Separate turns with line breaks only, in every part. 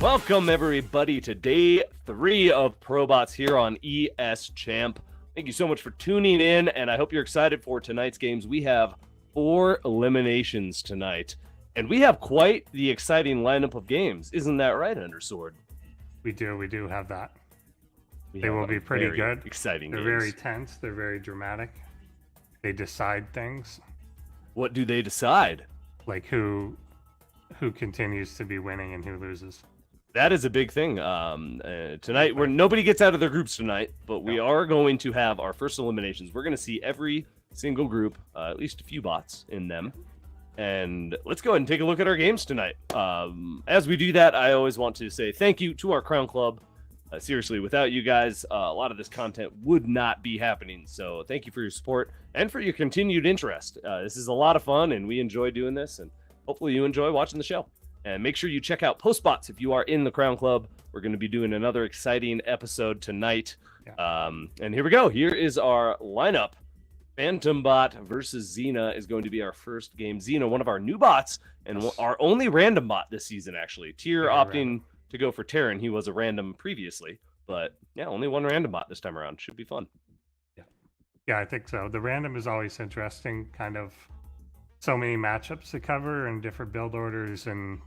Welcome, everybody, to day 3 of ProBots here on ES Champ. Thank you so much for tuning in, and I hope you're excited for tonight's games. We have 4 eliminations tonight, and we have quite the exciting lineup of games. Isn't that right, Undersword?
We do have that.
We
They
have
will
a
be pretty
very
good.
Exciting
They're
games.
very tense. They're very dramatic. They decide things,
What do they decide?
like who continues to be winning and who loses.
That is a big thing. Tonight, where nobody gets out of their groups tonight, but we are going to have our first eliminations. We're going to see every single group, at least a few bots in them. And let's go ahead and take a look at our games tonight. As we do that, I always want to say thank you to our Crown Club. Seriously, without you guys, a lot of this content would not be happening. So thank you for your support and for your continued interest. This is a lot of fun, and we enjoy doing this, and hopefully you enjoy watching the show. And make sure you check out PostBots if you are in the Crown Club. We're going to be doing another exciting episode tonight.
Yeah.
And here we go. Here is our lineup. Phantom Bot versus Xena is going to be our first game. Xena, one of our new bots, and our only random bot this season, actually. Tyr opting to go for Terran. He was a random previously, but yeah, only one random bot this time around. Should be fun.
Yeah, I think so. The random is always interesting, kind of so many matchups to cover and different build orders, and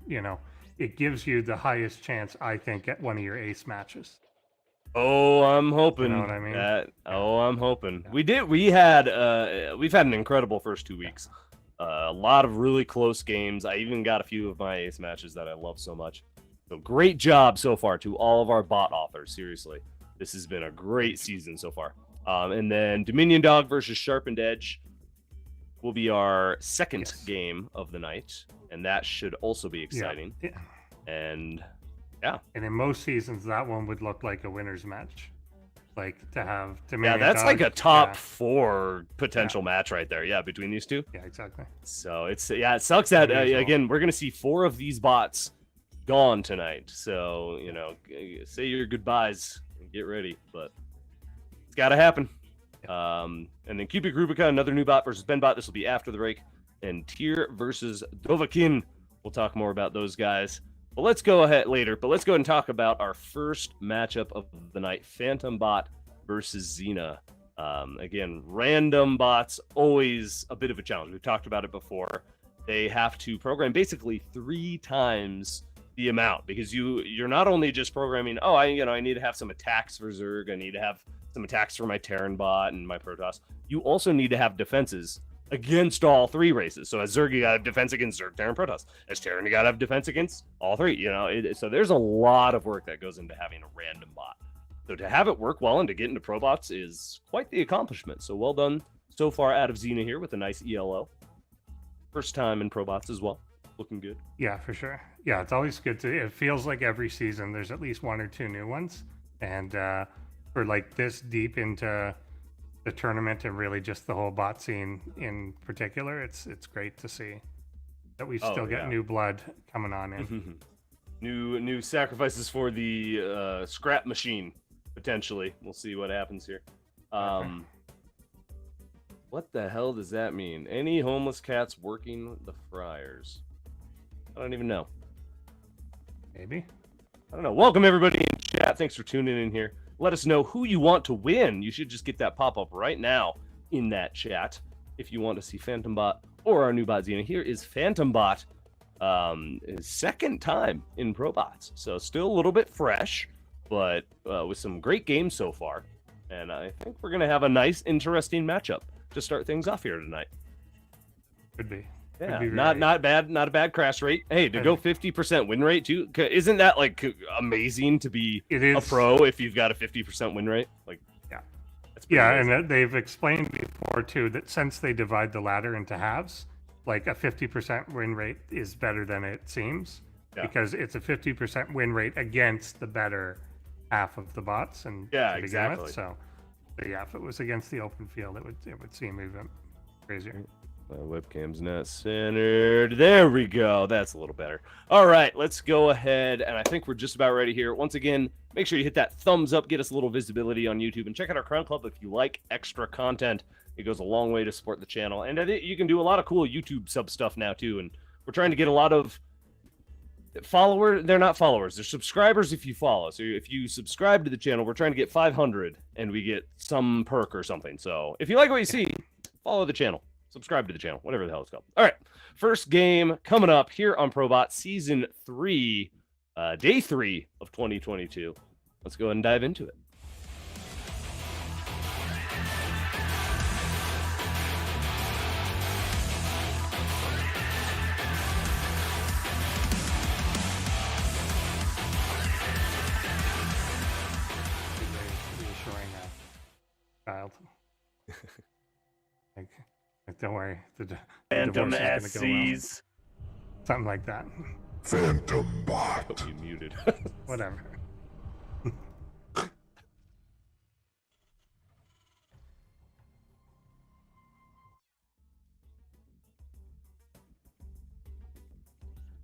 it gives you the highest chance, I think, at one of your ace matches.
Oh, I'm hoping.
You know what I mean?
I'm hoping. Yeah. We've had an incredible first 2 weeks. A lot of really close games. I even got a few of my ace matches that I love so much. So great job so far to all of our bot authors. Seriously, this has been a great season so far. And then Dominion Dog versus Sharpened Edge will be our second game of the night, and that should also be exciting.
Yeah.
And
in most seasons, that one would look like a winner's match, like to have
that's like a top 4 potential match right there. Yeah, between these two.
Yeah, exactly.
So it sucks that again we're gonna see 4 of these bots gone tonight. So say your goodbyes and get ready, but it's got to happen. And then Cupid Rubica, another new bot versus Benbot. This will be after the break. And Tyr versus Dovahkiin. We'll talk more about those guys. But let's go ahead later. But let's go ahead and talk about our first matchup of the night: Phantom Bot versus Xena. Again, random bots, always a bit of a challenge. We've talked about it before. They have to program basically 3 times the amount, because you're not only just programming, I need to have some attacks for Zerg, I need to have some attacks for my Terran bot and my Protoss. You also need to have defenses against all 3 races. So as Zerg, you gotta have defense against Zerg, Terran, Protoss. As Terran, you gotta have defense against all 3. So there's a lot of work that goes into having a random bot. So to have it work well and to get into ProBots is quite the accomplishment. So well done so far out of Xena here with a nice ELO. First time in ProBots as well. Looking good.
Yeah, for sure. Yeah, it's always good it feels like every season there's at least 1 or 2 new ones. And for like this deep into the tournament and really just the whole bot scene in particular, it's great to see that we still get new blood coming on in.
New sacrifices for the scrap machine, potentially. We'll see what happens here. What the hell does that mean? Any homeless cats working the fryers? I don't even know.
Maybe.
I don't know. Welcome everybody in chat. Thanks for tuning in here. Let us know who you want to win. You should just get that pop up right now in that chat if you want to see Phantom Bot or our new bot Xena. Here is Phantom Bot, his second time in ProBots, so still a little bit fresh, but with some great games so far. And I think we're gonna have a nice, interesting matchup to start things off here tonight.
Could be.
Yeah, not bad, not a bad crash rate. Hey, to go 50% win rate too, isn't that like amazing to be a pro if you've got a 50% win rate? Like, that's amazing.
And they've explained before too that since they divide the ladder into halves, like a 50% win rate is better than it seems, because it's a 50% win rate against the better half of the bots. And
exactly.
So if it was against the open field, it would seem even crazier.
My webcam's not centered. There we go. That's a little better. All right, let's go ahead. And I think we're just about ready here. Once again, make sure you hit that thumbs up, get us a little visibility on YouTube, and check out our Crown Club if you like extra content. It goes a long way to support the channel. And you can do a lot of cool YouTube sub stuff now, too. And we're trying to get a lot of they're not followers. They're subscribers if you follow. So if you subscribe to the channel, we're trying to get 500 and we get some perk or something. So if you like what you see, follow the channel. Subscribe to the channel, whatever the hell it's called. All right. First game coming up here on ProBots Season 3, Day 3 of 2022. Let's go ahead and dive into it.
Reassuring child. like, don't worry. The
Phantom
divorce is gonna go well.
SCs.
Something like that.
Phantom bot.
Oh, you muted.
Whatever.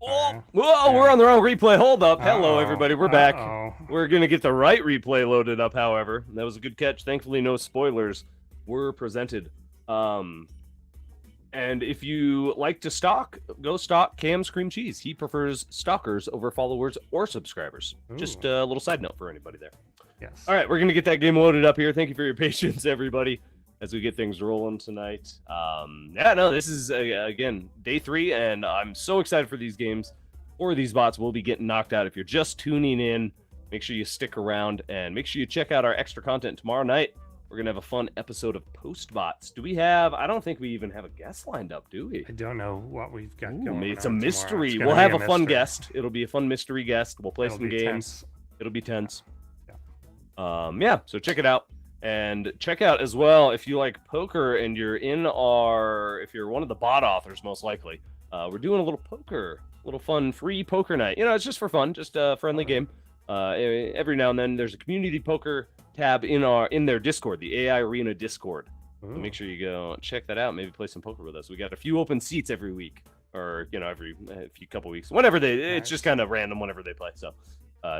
Oh, whoa, we're on the wrong replay. Hold up. Hello, everybody. We're back.
Uh-oh.
We're going to get the right replay loaded up, however. That was a good catch. Thankfully, no spoilers were presented. And if you like to stalk, go stalk Cam's Cream Cheese. He prefers stalkers over followers or subscribers. Just a little side note for anybody there.
Yes.
All right, we're going to get that game loaded up here. Thank you for your patience, everybody, as we get things rolling tonight. Yeah, no, this is, again, Day 3, and I'm so excited for these games. 4 of these bots will be getting knocked out. If you're just tuning in, make sure you stick around, and make sure you check out our extra content tomorrow night. We're going to have a fun episode of Post Bots. Do we have, I don't think we even have a guest lined up, do we?
I don't know what we've got going on.
It's a mystery.
It's
We'll have
be
a fun
mystery.
guest. It'll be a fun mystery guest. We'll play
It'll
some
be
games.
tense.
It'll be tense.
Yeah.
Yeah, so check it out. And check out as well, if you like poker and you're in our, if you're one of the bot authors, most likely, we're doing a little poker, a little fun free poker night. You know, it's just for fun, just a friendly game. Every now and then there's a community poker tab in their Discord, the AI Arena Discord. So make sure you go check that out. Maybe play some poker with us. We got a few open seats every week, or you know, every few couple weeks, whenever it's just kind of random whenever they play. So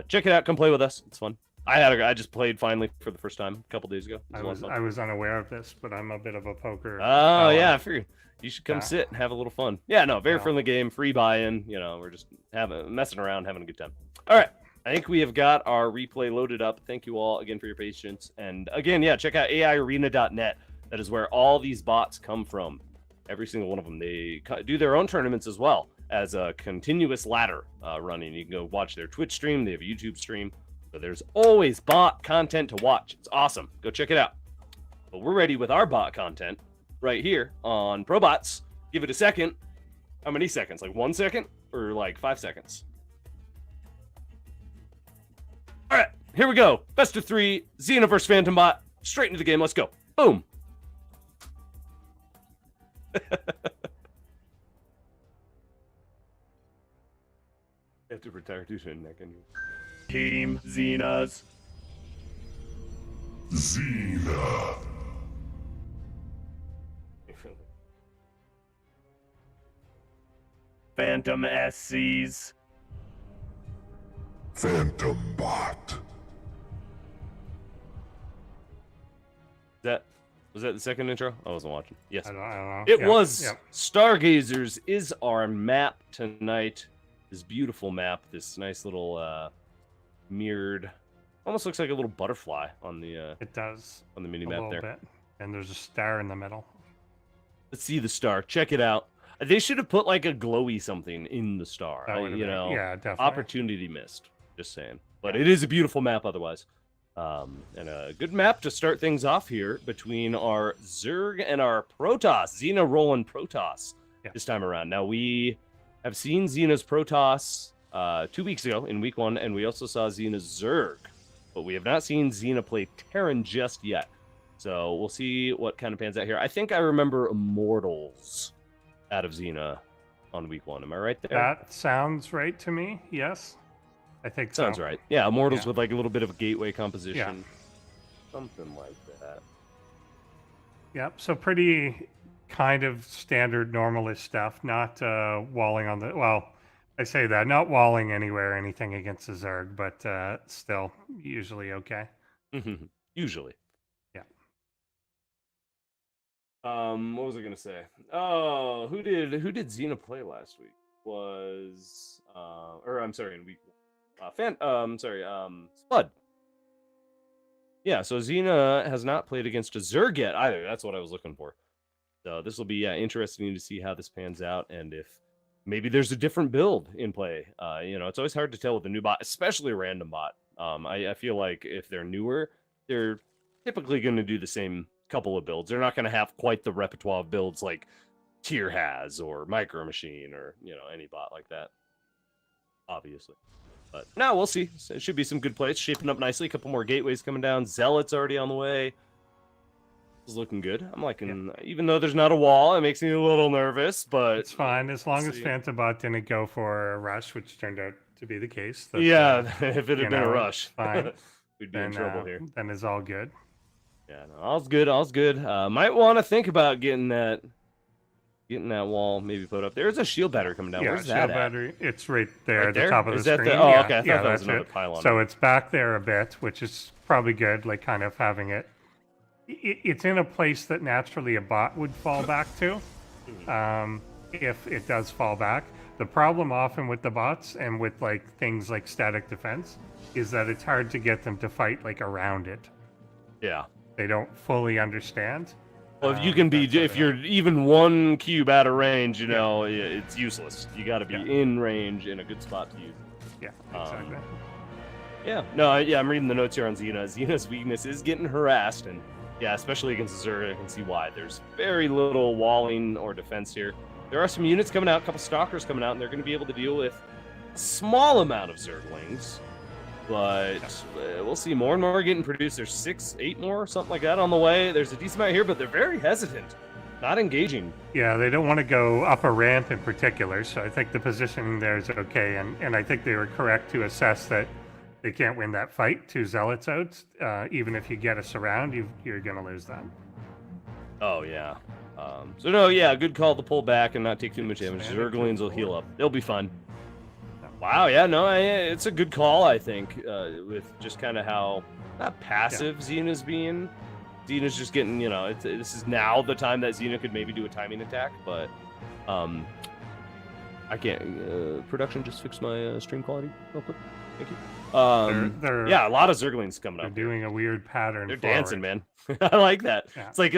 check it out. Come play with us. It's fun. I just played finally for the first time a couple days ago.
I was unaware of this, but I'm a bit of a poker.
Oh yeah, I figured you should come sit and have a little fun. Yeah, no, very friendly game, free buy-in. You know, we're just messing around, having a good time. All right, I think we have got our replay loaded up. Thank you all again for your patience, and again, yeah, check out AIarena.net. That is where all these bots come from. Every single one of them. They do their own tournaments as well as a continuous ladder running. You can go watch their Twitch stream. They have a YouTube stream. So there's always bot content to watch. It's awesome. Go check it out. But we're ready with our bot content right here on ProBots. Give it a second. How many seconds? Like 1 second or like 5 seconds? All right, here we go. Best of 3, Xena versus Phantom Bot. Straight into the game. Let's go. Boom. You have to retire too soon, Nick. Team Xenas.
Xena.
Phantom SCs.
Phantom bot.
Was that the second intro? I wasn't watching. Yes.
I don't know.
It was. Stargazers is our map tonight. This beautiful map. This nice little mirrored, almost looks like a little butterfly on the
it does
on the mini
a
map
little
there.
bit. And there's a star in the middle.
Let's see the star. Check it out. They should have put like a glowy something in the star. You know,
yeah, definitely.
Opportunity missed. Just saying. But it is a beautiful map otherwise. And a good map to start things off here between our Zerg and our Protoss. Xena rolling Protoss this time around. Now we have seen Xena's Protoss 2 weeks ago in week 1, and we also saw Xena's Zerg, but we have not seen Xena play Terran just yet. So we'll see what kind of pans out here. I think I remember Immortals out of Xena on week 1. Am I right there?
That sounds right to me. Yes, I think so.
Sounds right. Yeah, Immortals with like a little bit of a gateway composition.
Yeah.
Something like that.
Yep. So pretty kind of standard normalish stuff. Not walling on the I say that, not walling anywhere or anything against the Zerg, but still usually okay.
Usually.
Yeah.
What was I gonna say? Oh, who did Xena play last week? was, or I'm sorry, in week Spud. Yeah, so Xena has not played against a Zerg yet either. That's what I was looking for. So this will be interesting to see how this pans out and if maybe there's a different build in play. It's always hard to tell with a new bot, especially a random bot. I feel like if they're newer, they're typically going to do the same couple of builds. They're not going to have quite the repertoire of builds like Tier has or Micro Machine or any bot like that. Obviously. But now we'll see. So it should be some good plays. Shaping up nicely. A couple more gateways coming down. Zealot's already on the way. This is looking good. I'm liking, even though there's not a wall, it makes me a little nervous, but
it's fine as long as Phantom Bot didn't go for a rush, which turned out to be the case.
If it had been a rush,
fine.
We'd be in trouble here.
Then it's all good.
Yeah, no, all's good. All's good. Might want to think about getting that wall maybe put up. There's a shield battery coming down. Where's that
shield
at?
battery. It's right there
Right
at the
there?
top of
Is
the
that
screen.
okay. I thought that
that's
was another
it.
pylon.
So it's back there a bit, which is probably good. Like kind of having it. It's in a place that naturally a bot would fall back to, if it does fall back. The problem often with the bots and with like things like static defense is that it's hard to get them to fight like around it.
Yeah.
They don't fully understand.
Well, if you can be, if you're even one cube out of range, it's useless. You got to be in range in a good spot to use.
Yeah, exactly.
I'm reading the notes here on Xena. Xena's weakness is getting harassed, and especially against Zerg, I can see why. There's very little walling or defense here. There are some units coming out, a couple stalkers coming out, and they're going to be able to deal with a small amount of Zerglings. But we'll see more and more getting produced. There's 6, 8 more, something like that on the way. There's a decent amount here, but they're very hesitant, not engaging.
Yeah, they don't want to go up a ramp in particular, so I think the positioning there is okay. And I think they were correct to assess that they can't win that fight. 2 Zealots out. Even if you get a surround, you're going to lose them.
Oh, yeah. Good call to pull back and not take too much damage. Zerglings will heal up. They'll be fine. Wow, it's a good call, I think, with just kind of how not passive Xena's being. Xena's just getting, this is now the time that Xena could maybe do a timing attack, but I can't. Production just fixed my stream quality real quick. Thank you. A lot of Zerglings coming up.
They're doing a weird pattern.
They're dancing, man. I like that. Yeah. It's like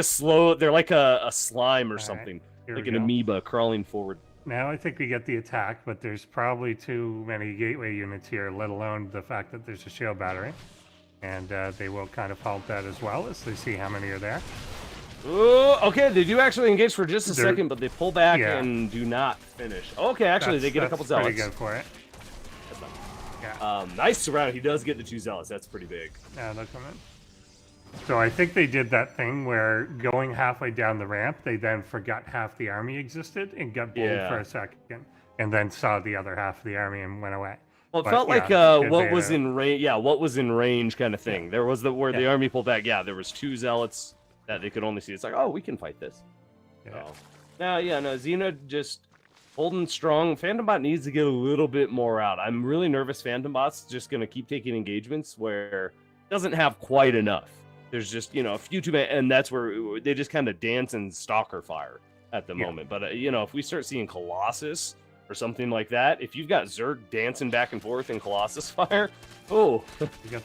they're like a slime or something, like an amoeba crawling forward.
Now I think we get the attack, but there's probably too many gateway units here, let alone the fact that there's a shield battery. And they will kind of halt that as well as they see how many are there.
Ooh, okay, they do actually engage for just a second, but they pull back and do not finish. Okay, actually, they get a couple zealots.
Pretty good for it.
Nice surround. He does get the 2 zealots. That's pretty big.
Yeah, they'll come in. So I think they did that thing where going halfway down the ramp, they then forgot half the army existed and got bold for a second, and then saw the other half of the army and went away.
Well, it felt like what was in range. Yeah, what was in range kind of thing. There was where the army pulled back. Yeah, there was 2 zealots that they could only see. It's like, oh, we can fight this. Yeah. Xena just holding strong. Phantom Bot needs to get a little bit more out. I'm really nervous. Phantom Bot's just going to keep taking engagements where it doesn't have quite enough. There's just, a few too many, and that's where they just kind of dance and stalker fire at the moment. But, if we start seeing Colossus or something like that, if you've got Zerg dancing back and forth in Colossus fire, you're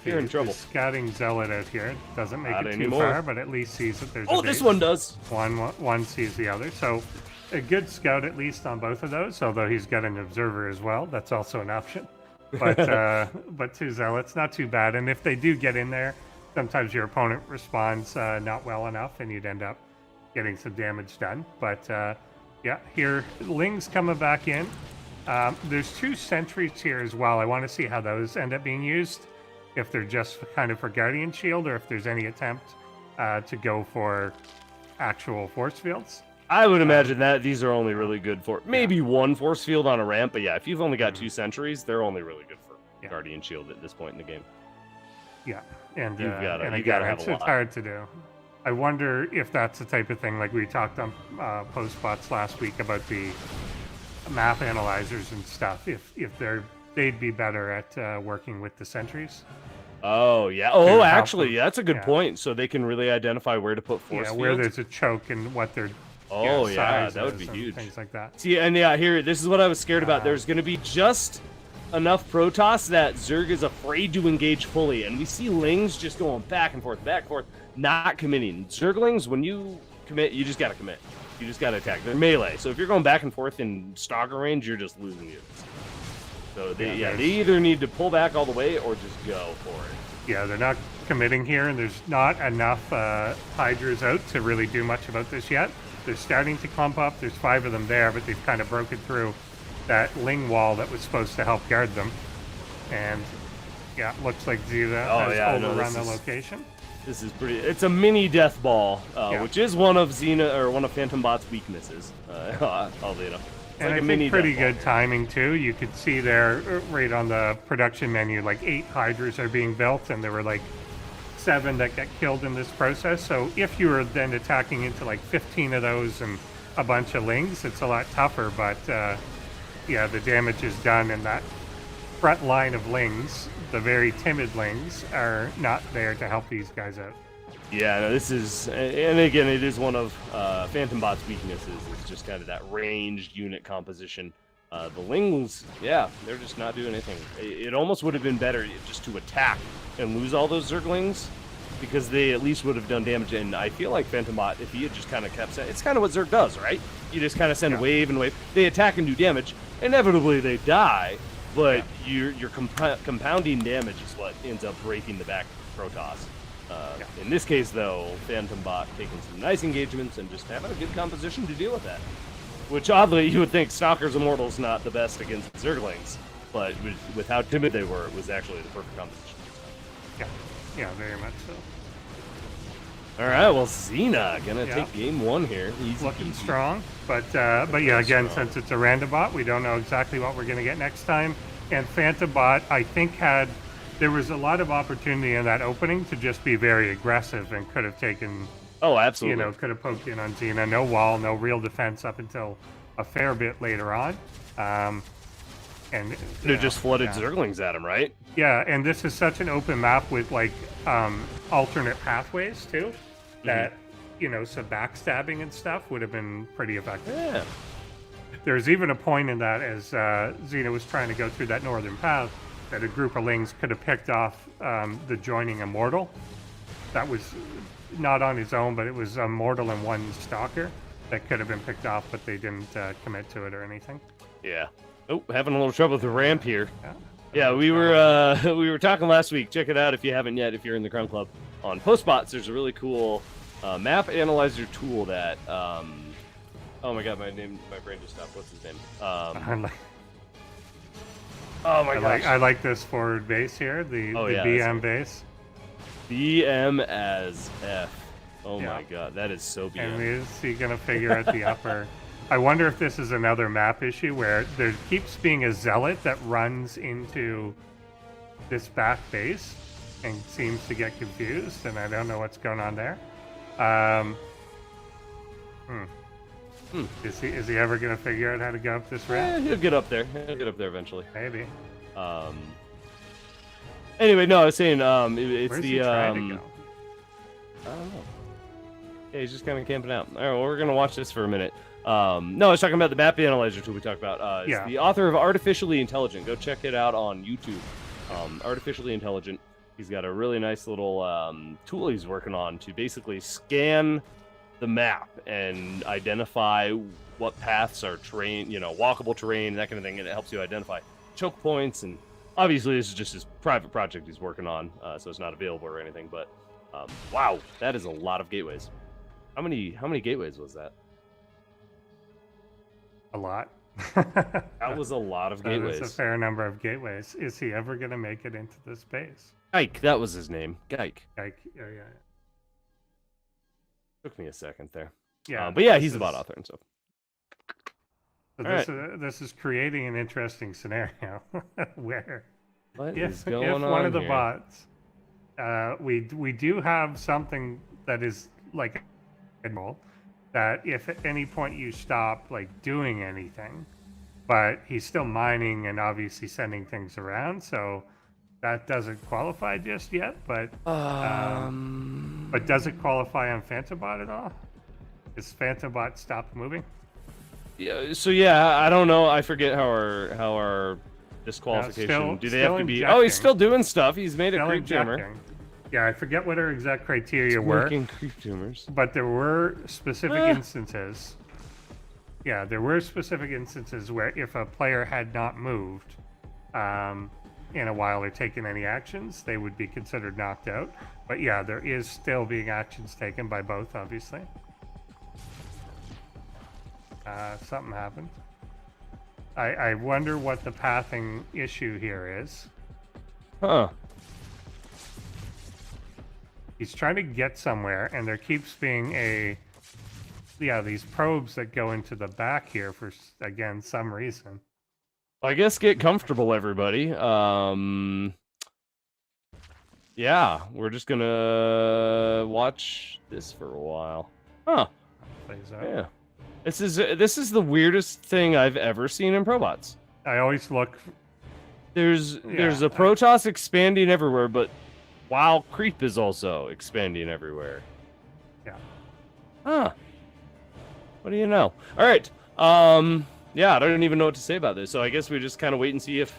in trouble.
The scouting zealot out here doesn't make it too far, but at least sees that there's
this one does.
One sees the other. So a good scout at least on both of those, although he's got an observer as well. That's also an option. But 2 zealots, not too bad. And if they do get in there, sometimes your opponent responds not well enough, and you'd end up getting some damage done. But here, Ling's coming back in. There's 2 sentries here as well. I want to see how those end up being used, if they're just kind of for Guardian Shield, or if there's any attempt to go for actual force fields.
I would imagine that these are only really good for maybe one force field on a ramp, but if you've only got 2 sentries, they're only really good for Guardian Shield at this point in the game.
Yeah, and
you gotta have a lot.
It's hard to do. I wonder if that's the type of thing, like we talked on PostBots last week about the map analyzers and stuff. If they'd be better at working with the sentries.
Oh yeah. Oh, actually, that's a good point. So they can really identify where to put force fields.
Where there's a choke and what they're
Oh yeah, that would
sizes
be
and
huge.
things like that.
See, and yeah, here, this is what I was scared about. There's going to be just enough Protoss that Zerg is afraid to engage fully, and we see Lings just going back and forth, not committing. Zerglings, when you commit, you just got to commit. You just got to attack. They're melee, so if you're going back and forth in stalker range, you're just losing units. So they either need to pull back all the way or just go for it.
Yeah, they're not committing here, and there's not enough Hydras out to really do much about this yet. They're starting to clump up. There's 5 of them there, but they've kind of broken through that Ling wall that was supposed to help guard them. And yeah, looks like Zeta has overrun the location.
This is pretty. It's a mini death ball, which is one of Phantom Bot's weaknesses. Oddly enough.
And like I think pretty good timing too. You could see there, right on the production menu, like 8 Hydras are being built, and there were like 7 that got killed in this process. So if you were then attacking into like 15 of those and a bunch of Lings, it's a lot tougher. But yeah, the damage is done, and that front line of Lings, the very timid Lings, are not there to help these guys out.
Yeah, no, this is, and again, it is one of Phantom Bot's weaknesses. It's just kind of that ranged unit composition. The Lings, yeah, they're just not doing anything. It almost would have been better just to attack and lose all those Zerglings, because they at least would have done damage. And I feel like Phantom Bot, if he had just kind of kept saying, it's kind of what Zerg does, right? You just kind of send wave and wave. They attack and do damage. Inevitably, they die, but your compounding damage is what ends up breaking the back of Protoss. In this case, though, Phantom Bot taking some nice engagements and just having a good composition to deal with that. Which, oddly, you would think Stalker's Immortal's not the best against Zerglings, but with how timid they were, it was actually the perfect composition.
Yeah, very much so.
All right, well, Xena gonna take game 1 here. He's
looking strong, but yeah, again, since it's a random bot, we don't know exactly what we're gonna get next time. And Phantom Bot, I think, there was a lot of opportunity in that opening to just be very aggressive and could have taken.
Oh, absolutely.
You know, could have poked in on Xena. No wall, no real defense up until a fair bit later on. And
they just flooded Zerglings at him, right?
Yeah, and this is such an open map with like alternate pathways too, that you know, some backstabbing and stuff would have been pretty effective.
Yeah.
There's even a point in that as Xena was trying to go through that northern path, that a group of Lings could have picked off the joining Immortal. That was not on his own, but it was a Mortal and 1 Stalker that could have been picked off, but they didn't commit to it or anything.
Yeah. Oh, having a little trouble with the ramp here. Yeah, we were talking last week. Check it out if you haven't yet. If you're in the Crown Club on PostBots, there's a really cool map analyzer tool that. Oh my God, my brain just stopped. What's his name? Oh my gosh.
I like this forward base here, the BM base.
BM as F. Oh my God, that is so BM.
And is he gonna figure out the upper? I wonder if this is another map issue where there keeps being a zealot that runs into this back base and seems to get confused, and I don't know what's going on there. Is he ever gonna figure out how to go up this ramp?
He'll get up there. He'll get up there eventually.
Maybe.
Anyway, no, I was saying it's
Where's
the
he trying to go?
I don't know. Yeah, he's just kind of camping out. All right, well, we're gonna watch this for a minute. No, I was talking about the map analyzer tool we talked about. It's the author of Artificially Intelligent. Go check it out on YouTube. Artificially Intelligent. He's got a really nice little tool he's working on to basically scan the map and identify what paths are walkable terrain, that kind of thing, and it helps you identify choke points. And obviously, this is just his private project he's working on, so it's not available or anything. But wow, that is a lot of gateways. How many gateways was that?
A lot.
That was a lot of gateways.
That's a fair number of gateways. Is he ever going to make it into this base?
Geik, that was his name. Geik.
Yeah.
Took me a second there.
Yeah,
but yeah, he's the bot author and stuff.
So this is creating an interesting scenario where if one
on
of the
here?
bots, we do have something that is like a goal, that if at any point you stop like doing anything, but he's still mining and obviously sending things around, so that doesn't qualify just yet. But does it qualify on Phantom Bot at all? Is Phantom Bot stopped moving?
Yeah. So yeah, I don't know. I forget how our disqualification.
Still-
Do they
still
have to be? Oh, he's
injecting.
still doing stuff. He's made a
Still
creep tumor.
injecting. Yeah, I forget what our exact criteria were,
Making creep tumors.
but there were specific
Ah.
instances. Yeah, there were specific instances where if a player had not moved in a while or taken any actions, they would be considered knocked out. But yeah, there is still being actions taken by both, obviously. Something happened. I wonder what the pathing issue here is.
Huh.
He's trying to get somewhere, and there keeps being these probes that go into the back here for, again, some reason.
I guess get comfortable, everybody. Yeah, we're just gonna watch this for a while. Huh.
Plays out.
Yeah. This is the weirdest thing I've ever seen in ProBots.
I always look.
There's a Protoss expanding everywhere, but WoW creep is also expanding everywhere.
Yeah.
Huh. What do you know? All right. Yeah, I don't even know what to say about this. So I guess we just kind of wait and see if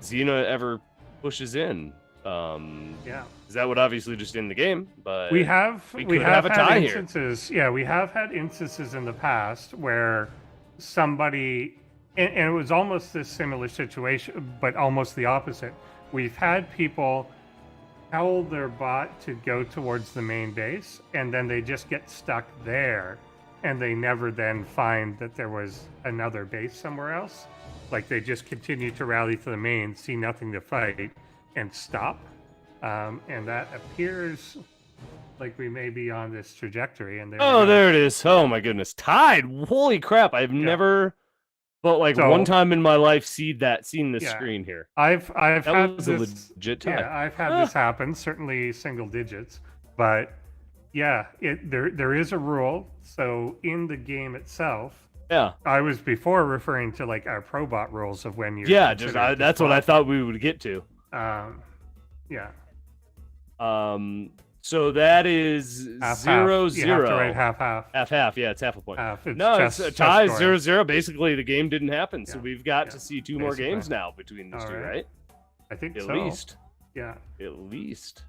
Xena ever pushes in.
Yeah.
That would obviously just end the game, but
We have
we
we
could
have
have a
had
tie here.
instances. Yeah, we have had instances in the past where somebody, and it was almost this similar situation, but almost the opposite. We've had people tell their bot to go towards the main base, and then they just get stuck there, and they never then find that there was another base somewhere else. Like they just continue to rally to the main, see nothing to fight, and stop. And that appears like we may be on this trajectory. And
there it is. Oh my goodness, tied! Holy crap! I've never, but like
So-
one time in my life, seen this
Yeah.
screen here.
I've
That
had
was a
this.
legit tie.
Yeah, I've had this happen. Certainly single digits, but yeah, there is a rule. So in the game itself,
Yeah,
I was before referring to like our ProBot rules of when you.
yeah. That's what I thought we would get to.
Yeah.
So that is
Half,
0-0.
half. You have to write half.
Half. Yeah, it's half a point.
Half. It's
No,
chess-
it's a
chess
tie
scoring.
0-0. Basically, the game didn't happen, so
Yeah,
we've got
yeah,
to see two more
basically.
games now between these two,
Alright.
right?
I think
At
so.
least.
Yeah.
At least.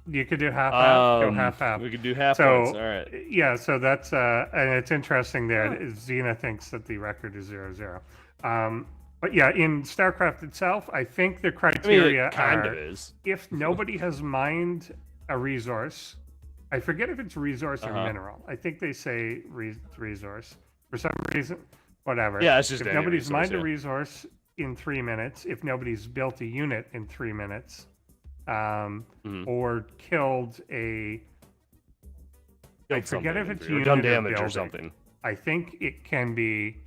You could do half. Go half.
We could do half
So
points. All right.
yeah, so that's and it's interesting there. Xena thinks that the record is 0-0. But yeah, in StarCraft itself, I think the
I mean,
criteria
it kind
are
of is.
if nobody has mined a resource. I forget if it's resource or
Uh-huh.
mineral. I think they say resource for some reason. Whatever.
Yeah, it's just
if
any
nobody's
resource,
mined a
yeah.
resource in 3 minutes, if nobody's built a unit in 3 minutes,
Mhm.
or killed a. I
Killed
forget if
something,
it's
or
unit
done
or
damage or
building.
something.
I think it can be.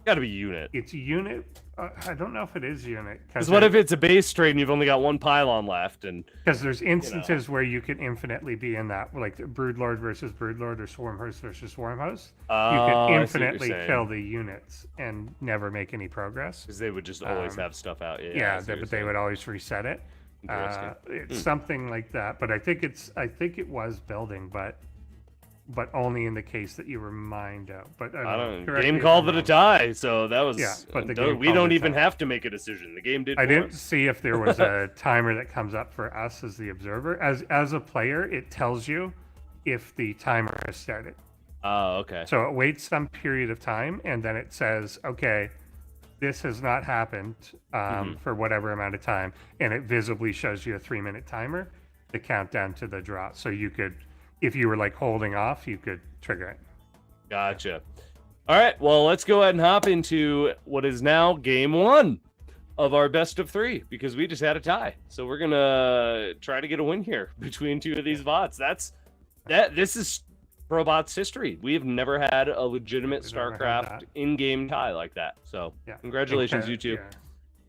Got to be unit.
It's unit. I don't know if it is unit.
Because what if it's a base trade and you've only got one pylon left? And
Because there's instances where you can infinitely be in that, like Broodlord versus Broodlord or Swarmhost versus Swarmhost. You
I
can
see what you're
infinitely
saying.
kill the units and never make any progress.
because they would just always have stuff out. Yeah, I
Yeah,
see what you're
but they
saying.
would always reset it.
Interesting.
It's something like that. But I think it was building, but only in the case that you were mined out. But
I don't.
correct me
Game
if
called
I'm
it a
wrong.
tie, so that was.
Yeah, but the
don't-
game
we
called
don't
it a
even
tie.
have to make a decision. The game did.
I
for
didn't
us.
see if there was a timer that comes up for us as the observer. As a player, it tells you if the timer has started.
Oh, okay.
So it waits some period of time, and then it says, okay, this has not happened for whatever amount of time, and it visibly shows you a 3-minute timer to count down to the draw. So you could, if you were like holding off, you could trigger it.
Gotcha. All right. Well, let's go ahead and hop into what is now game 1 of our best of 3 because we just had a tie. So we're gonna try to get a win here between two of these bots. This is ProBots history. We have never had a legitimate
We've never had
StarCraft
that.
in-game tie like that. So
Yeah.
congratulations,
And
you two.
yeah.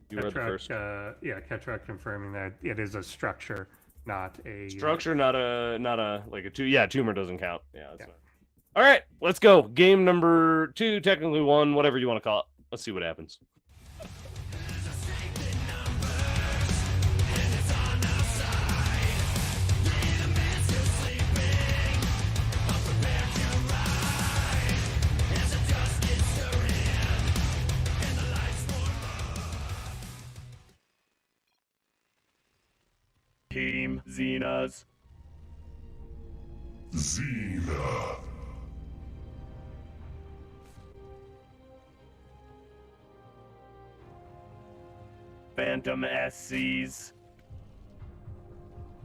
You were the first.
Ketrak confirming that it is a structure, not a
Structure, not a like a tumor doesn't count. Yeah, that's fine. All right, let's go. Game number 2, technically 1, whatever you want to call it. Let's see what happens. Xenas.
Xena.
Phantom SCs.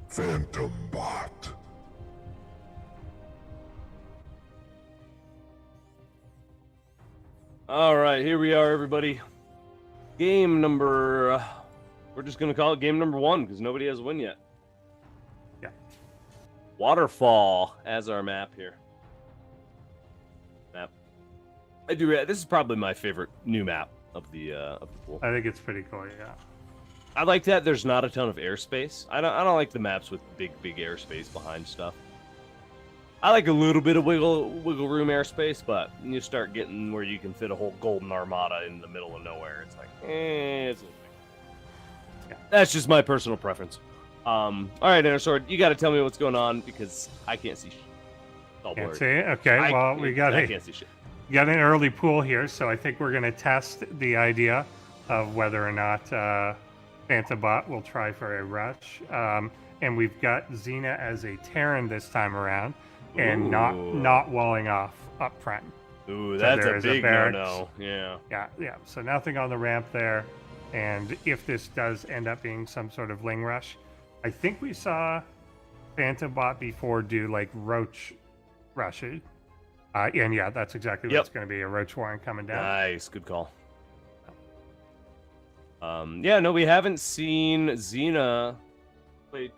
Phantom bot.
All right, here we are, everybody. Game number. We're just gonna call it game number 1 because nobody has a win yet.
Yeah.
Waterfall as our map here. Map. I do. This is probably my favorite new map of the pool.
I think it's pretty cool. Yeah.
I like that there's not a ton of airspace. I don't like the maps with big airspace behind stuff. I like a little bit of wiggle room airspace, but you start getting where you can fit a whole golden armada in the middle of nowhere. It's like, it's a little big. Yeah. That's just my personal preference. All right, Intersword, you got to tell me what's going on because I can't see shit. It's all
Can't
blurry.
see it? Okay,
I
got
can't see shit.
got an early pool here, so I think we're going to test the idea of whether or not Phantom Bot will try for a rush. And we've got Xena as a Terran this time around. And
Ooh.
not walling off up front.
Ooh,
So
that's
there
a
is a
big
barracks.
no-no. Yeah.
Yeah. So nothing on the ramp there. And if this does end up being some sort of Ling Rush, I think we saw Phantom Bot before do like Roach rushes. And yeah, that's exactly what it's going to be, a Roach Warren coming down.
Nice, good call. Yeah, no, we haven't seen Xena play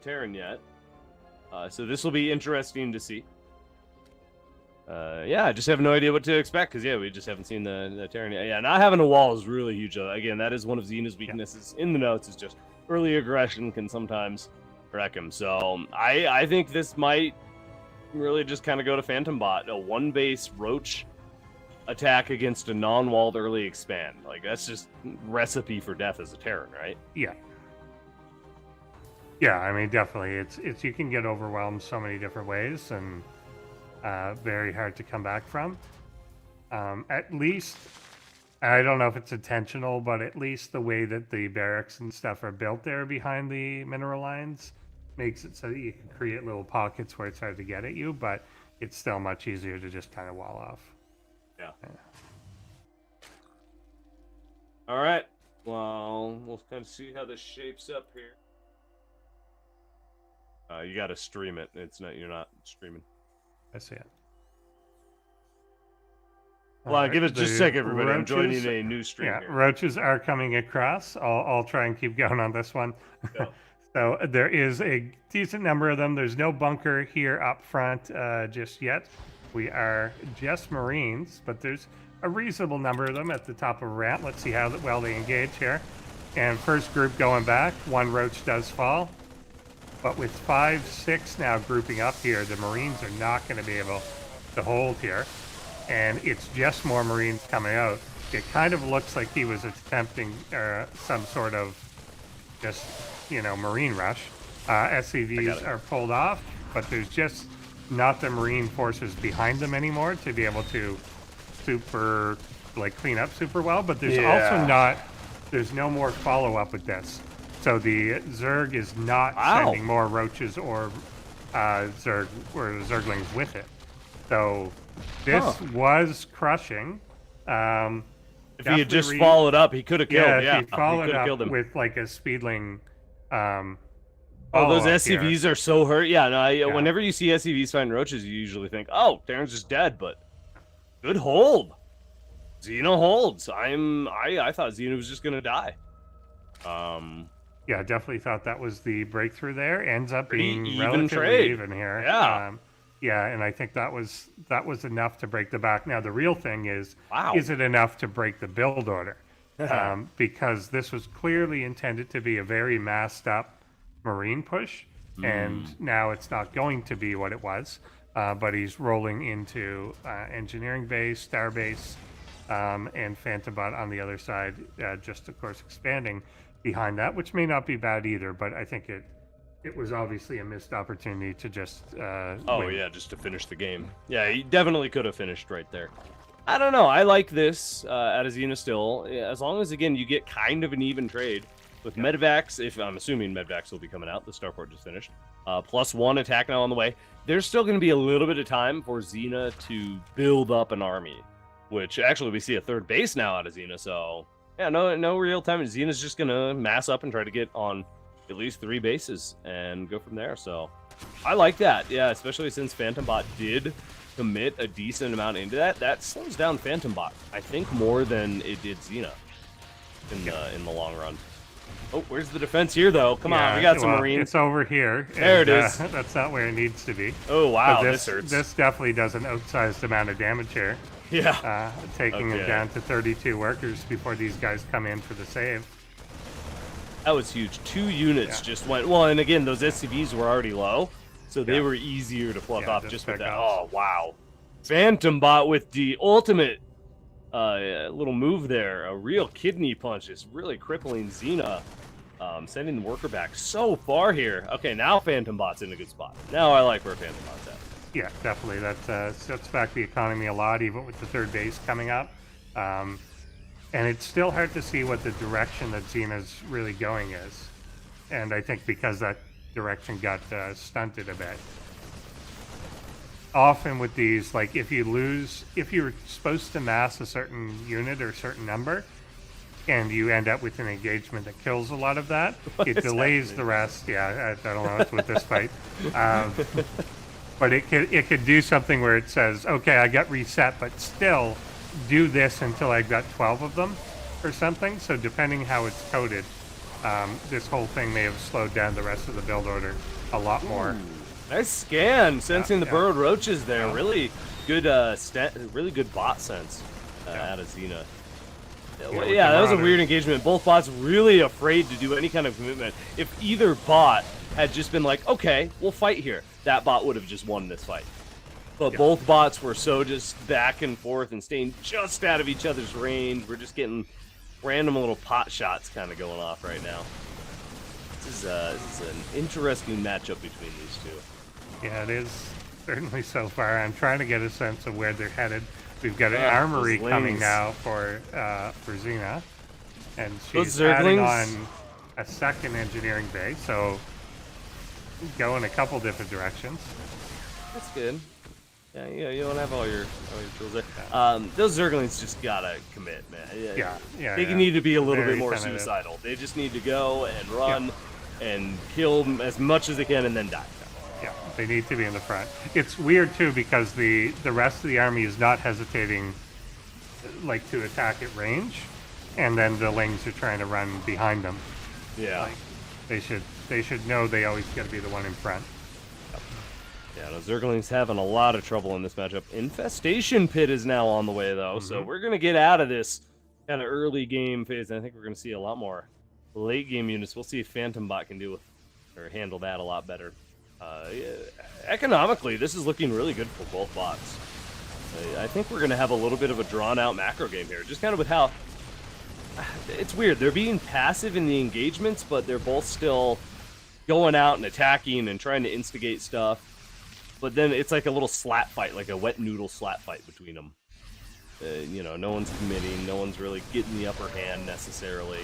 Terran yet. So this will be interesting to see. Yeah, I just have no idea what to expect because, yeah, we just haven't seen the Terran yet. Yeah, not having a wall is really huge. Again, that is one of Xena's weaknesses in the notes is just early aggression can sometimes wreck him. So I think this might really just kind of go to Phantom Bot. A one-base Roach attack against a non-walled early expand. Like, that's just recipe for death as a Terran, right?
Yeah. Yeah, I mean, definitely. It's you can get overwhelmed so many different ways and very hard to come back from. At least, I don't know if it's intentional, but at least the way that the barracks and stuff are built there behind the mineral lines makes it so that you can create little pockets where it's hard to get at you, but it's still much easier to just kind of wall off.
Yeah. All right. Well, we'll kind of see how this shapes up here. You got to stream it. You're not streaming.
I see it.
Well, give it just a second, everybody. I'm
roaches-
joining a new stream
Yeah,
here.
roaches are coming across. I'll try and keep going on this one.
Yeah.
So there is a decent number of them. There's no bunker here up front just yet. We are just Marines, but there's a reasonable number of them at the top of a ramp. Let's see how well they engage here. And first group going back. One roach does fall. But with 5, 6 now grouping up here, the Marines are not going to be able to hold here. And it's just more Marines coming out. It kind of looks like he was attempting some sort of just, Marine rush. SCVs are pulled off, but there's just not the Marine forces behind them anymore to be able to clean up super well. But there's also there's no more follow-up with this. So the Zerg is not sending more roaches or Zerglings with it. So this was crushing.
If he had just followed up, he could have killed.
Yeah, if he followed up
killed him
with like a speedling.
Those SCVs are so hurt. Yeah, no. Whenever you see SCVs find roaches, you usually think, "Oh, Darren's just dead." But good hold. Xena holds. I thought Xena was just gonna die.
Yeah, definitely thought that was the breakthrough there. Ends up being
even
relatively
trade.
even here.
Yeah.
Yeah, and I think that was enough to break the back. Now the real thing is it enough to break the build order? Because this was clearly intended to be a very massed up Marine push, and now it's not going to be what it was. But he's rolling into engineering base, star base, and Phantom Bot on the other side, just of course expanding behind that, which may not be bad either, but I think it was obviously a missed opportunity to just win.
Just to finish the game. Yeah, he definitely could have finished right there. I don't know. I like this at Xena still, as long as again you get kind of an even trade. with Medivacs, if I'm assuming Medivacs will be coming out, the starport just finished. +1 attack now on the way. There's still going to be a little bit of time for Xena to build up an army, which actually we see a third base now out of Xena. So yeah, no real time. Xena's just going to mass up and try to get on at least 3 bases and go from there. So I like that. Yeah, especially since Phantom Bot did commit a decent amount into that. That slows down Phantom Bot, I think, more than it did Xena in the long run. Oh, where's the defense here, though? Come on, we got some Marines.
It's over here.
There it is.
That's not where it needs to be.
Oh, wow,
this
hurts.
This definitely does an outsized amount of damage here.
Yeah.
Taking it down to 32 workers before these guys come in for the save.
That was huge. 2 units just went. Well, and again, those SCVs were already low, so they were easier to pluck off just with that. Oh, wow. Phantom Bot with the ultimate little move there. A real kidney punch is really crippling Xena. Sending the worker back so far here. Okay, now Phantom Bot's in a good spot. Now I like where Phantom Bot's at.
Yeah, definitely. That sets back the economy a lot, even with the third base coming up. And it's still hard to see what the direction that Xena's really going is. And I think because that direction got stunted a bit. Often with these, like if you're supposed to mass a certain unit or a certain number, and you end up with an engagement that kills a lot of that, it delays the rest. Yeah, I don't know what's with this fight. But it could do something where it says, okay, I got reset, but still do this until I've got 12 of them or something. So depending how it's coded, this whole thing may have slowed down the rest of the build order a lot more.
Nice scan, sensing the burrowed roaches there. Really good, really good bot sense out of Xena. Yeah, that was a weird engagement. Both bots really afraid to do any kind of commitment. If either bot had just been like, okay, we'll fight here, that bot would have just won this fight. But both bots were so just back and forth and staying just out of each other's range. We're just getting random little pot shots kind of going off right now. This is an interesting matchup between these two.
Yeah, it is certainly so far. I'm trying to get a sense of where they're headed. We've got an armory coming now for Xena, and she's adding on a second engineering base, so go in a couple different directions.
That's good. Yeah, you don't have all your tools there. Those Zerglings just gotta commit, man. They need to be a little bit more suicidal. They just need to go and run and kill as much as they can and then die.
Yeah, they need to be in the front. It's weird too because the rest of the army is not hesitating, like, to attack at range, and then the Lings are trying to run behind them.
Yeah,
like, they should know they always got to be the one in front.
Yeah, the Zerglings having a lot of trouble in this matchup. Infestation Pit is now on the way though, so we're gonna get out of this kind of early game phase. And I think we're gonna see a lot more late game units. We'll see if Phantom Bot can do or handle that a lot better. Economically, this is looking really good for both bots. I think we're going to have a little bit of a drawn-out macro game here, just kind of with how... It's weird. They're being passive in the engagements, but they're both still going out and attacking and trying to instigate stuff. But then it's like a little slap fight, like a wet noodle slap fight between them. No one's committing. No one's really getting the upper hand necessarily.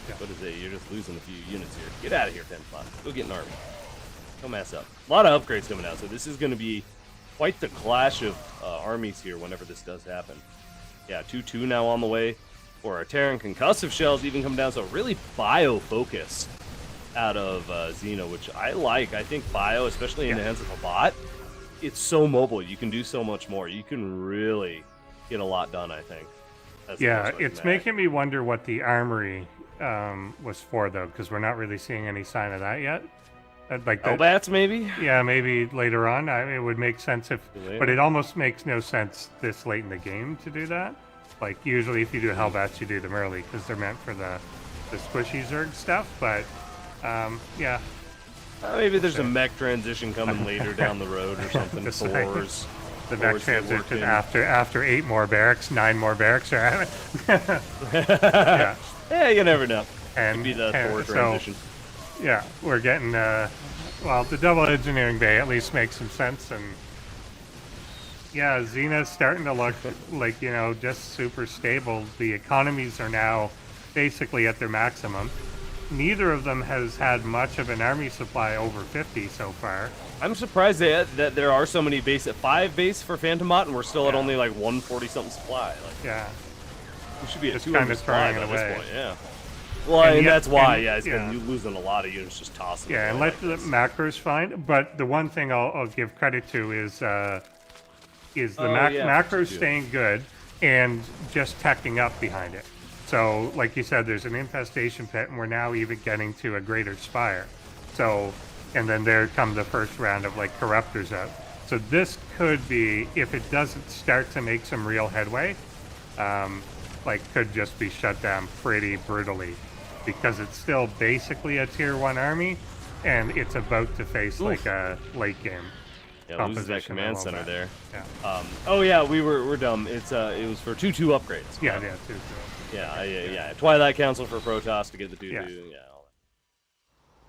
Yeah. What is it? You're just losing a few units here. Get out of here, Phantom Bot. Go get an army. Don't mess up. A lot of upgrades coming out, so this is going to be quite the clash of armies here whenever this does happen. Yeah, 2-2 now on the way for our Terran concussive shells even come down, so really bio-focused out of Xena, which I like. I think bio, especially in the hands of a bot, it's so mobile. You can do so much more. You can really get a lot done, I think.
It's making me wonder what the armory was for, though, because we're not really seeing any sign of that yet. Like
Hellbats, maybe?
Yeah, maybe later on. It would make sense if... But it almost makes no sense this late in the game to do that. Like, usually if you do Hellbats, you do them early, because they're meant for the squishy Zerg stuff, but, yeah.
Maybe there's a mech transition coming later down the road or something.
The mech transition after 8 more barracks, 9 more barracks. Yeah,
you never know. Could be the Thor transition.
Yeah, we're getting, well, the double engineering bay at least makes some sense, and yeah, Xena's starting to look like, just super stable. The economies are now basically at their maximum, neither of them has had much of an army supply over 50 so far.
I'm surprised that there are so many base at 5 base for Phantom Bot, and we're still at only like 140 something supply. Like,
Yeah.
we should be at
Just
200
kinda
supply
throwing it
by this
away.
point. Yeah. Well,
And
and
yet-
that's why.
and-
Yeah, it's
yeah.
been losing a lot of units, just tossing.
Yeah,
them
and
away
let
like
the
this.
macros fine. But the one thing I'll give credit to is the
Oh, yeah,
macros
too.
staying good and just teching up behind it. So, like you said, there's an infestation pit, and we're now even getting to a greater spire. So, and then there come the first round of like corruptors out. So this could be, if it doesn't start to make some real headway, like could just be shut down pretty brutally, because it's still basically a tier 1 army, and it's about to face like a late game.
Yeah, loses that
composition a
command
little
center
bit.
there.
Yeah.
Oh yeah, we're dumb. It was for 2/2 upgrades.
Yeah, too.
Yeah. Twilight Council for Protoss to get the 2/2.
Yeah.
Yeah. all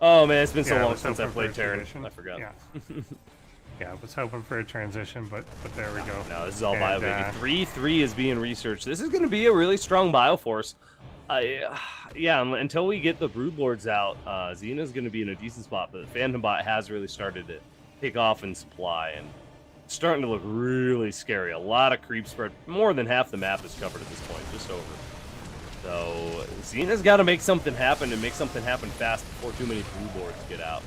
that. Oh man, it's been so
Yeah, I
long
was
since I
hoping for
played
a
Terran.
transition.
I forgot.
Yeah. Yeah, I was hoping for a transition, but there we go.
No, this is all
And,
bio baby. 3/3 is being researched. This is going to be a really strong bioforce. Yeah, until we get the Broodlords out, Xena's going to be in a decent spot, but Phantom Bot has really started to take off in supply, and it's starting to look really scary. A lot of creep spread. More than half the map is covered at this point, just over. So Xena's got to make something happen, and make something happen fast before too many Broodlords get out.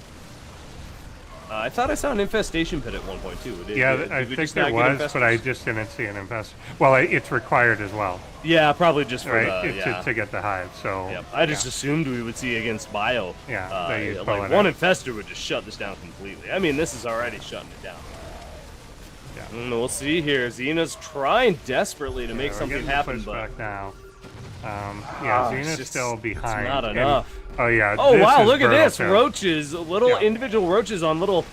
I thought I saw an infestation pit at one point too.
Yeah, I think there was, but I just didn't see an infestation. Well, it's required as well,
Yeah, probably just for
right?
the,
To get the hive. So
Yep. I just assumed we would see against Bio.
Yeah, that you'd pull
like
it
one
out.
infestor would just shut this down completely. I mean, this is already shutting it down.
Yeah.
We'll see here. Xena's trying desperately to make
we're
something
getting the
happen, but
pushback now.
Ah,
Xena's
it's just-
still behind.
not
and-
enough.
Oh yeah.
oh
this
wow,
is
look at
brutal
this!
too.
Roaches, little
Yeah.
individual roaches on little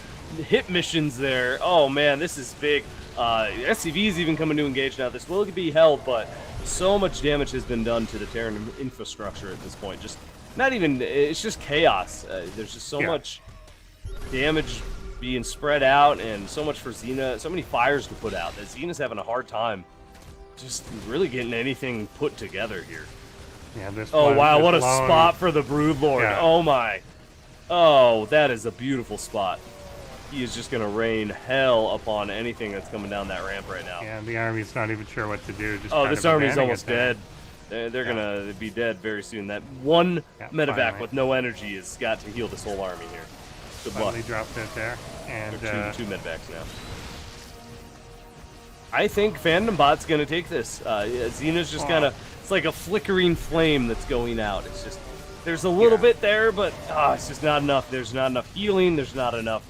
hit missions there. Oh man, this is big. SCV is even coming to engage now. This will be held, but so much damage has been done to the Terran infrastructure at this point. Just not even. It's just chaos. There's just so
Yeah.
much damage being spread out, and so much for Xena. So many fires to put out that Xena's having a hard time just really getting anything put together here.
Yeah. This.
Oh
one-
wow,
this
what a
lone-
spot for the Broodlord.
Yeah.
Oh my. Oh, that is a beautiful spot. He is just going to rain hell upon anything that's coming down that ramp right now.
Yeah, the army's not even sure what to do. Just
Oh,
kind
this
of
army's
abandoning
almost
it there.
dead. They're going to be dead very soon. That one
Yeah,
medevac
finally.
with no energy has got to heal this whole army here. Good luck.
Finally dropped it there, and
They're two medevacs now. I think Phantom Bot's going to take this. Xena's just kind of, it's like a flickering flame that's going out. It's just, there's a little
Yeah.
bit there, but it's just not enough. There's not enough healing. There's not enough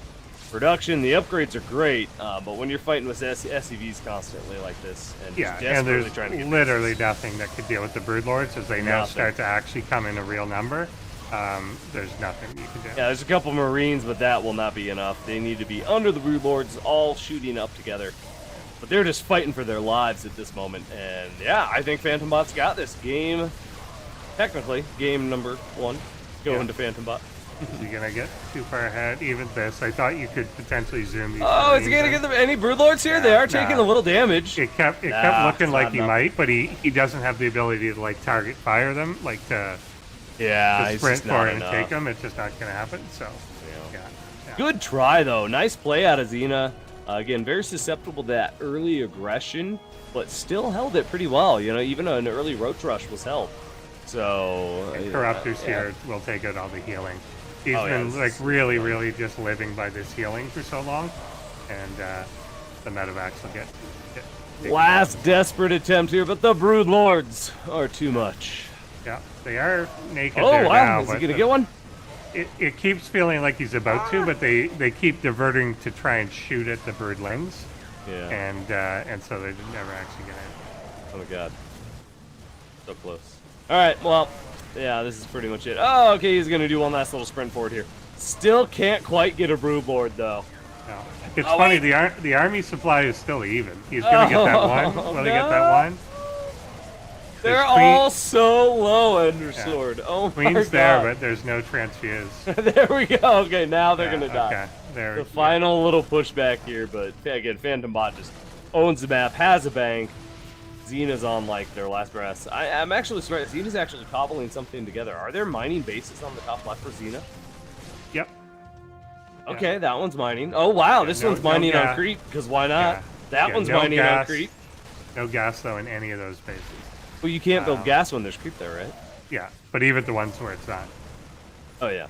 production. The upgrades are great, but when you're fighting with SCVs constantly like this, and
yeah,
just
and
desperately
there's
trying to get
literally nothing that could deal with the Broodlords as they now
Nothing.
start to actually come in a real number. There's nothing you can do.
Yeah, there's a couple Marines, but that will not be enough. They need to be under the Broodlords, all shooting up together. But they're just fighting for their lives at this moment. And yeah, I think Phantom Bot's got this game. Technically, game number 1 going to Phantom Bot.
Is he gonna get too far ahead? Even this, I thought you could potentially zoom these.
Oh, is he
Marines
gonna
in.
get any Broodlords here?
Yeah,
they are taking
nah.
a little damage.
It kept
Nah,
looking
it's
like
not
he
enough.
might, but he doesn't have the ability to like target fire them, like to
Yeah, it's
sprint
just
for
not
it and
enough.
take them. It's just not gonna happen. So yeah.
Good try, though. Nice play out of Xena. Again, very susceptible to that early aggression, but still held it pretty well. You know, even an early roach rush was held. So
And Corruptors here will take out all the healing. He's
Oh, yeah,
been
this
like
is-
really just living by this healing for so long, and the medevacs will get taken
Last desperate attempt here, but the Broodlords are too much.
out. Yeah, they are naked
Oh,
there
wow.
now,
Is he
but
going to get one?
it keeps feeling like he's about to, but they keep diverting to try and shoot at the birdlings,
Yeah.
and so they never actually get in.
Oh, my God. So close. All right, well, yeah, this is pretty much it. Oh, okay, he's going to do one last little sprint forward here. Still can't quite get a Broodlord, though.
No. It's
Oh,
funny,
wait.
the army supply is still even. He's gonna get that one.
Oh,
Will he get that
no.
one?
They're
There's Queen-
all so low, Endersword. Oh, my
Queen's
God.
there, but there's no transfuse.
There we go. Okay, now they're
Yeah,
going to die.
Okay, there.
The final little pushback here, but again, Phantom Bot just owns the map, has a bank. Xena's on like their last breaths. I'm actually smart. Xena's actually cobbling something together. Are there mining bases on the top left for Xena?
Yep.
Okay, that one's mining. Oh wow, this one's mining on creep, because why not?
Yeah.
That one's
no
mining
gas,
on creep.
No gas though in any of those bases.
Well, you can't build gas when there's creep there, right?
Yeah, but even the ones where it's not.
Oh yeah.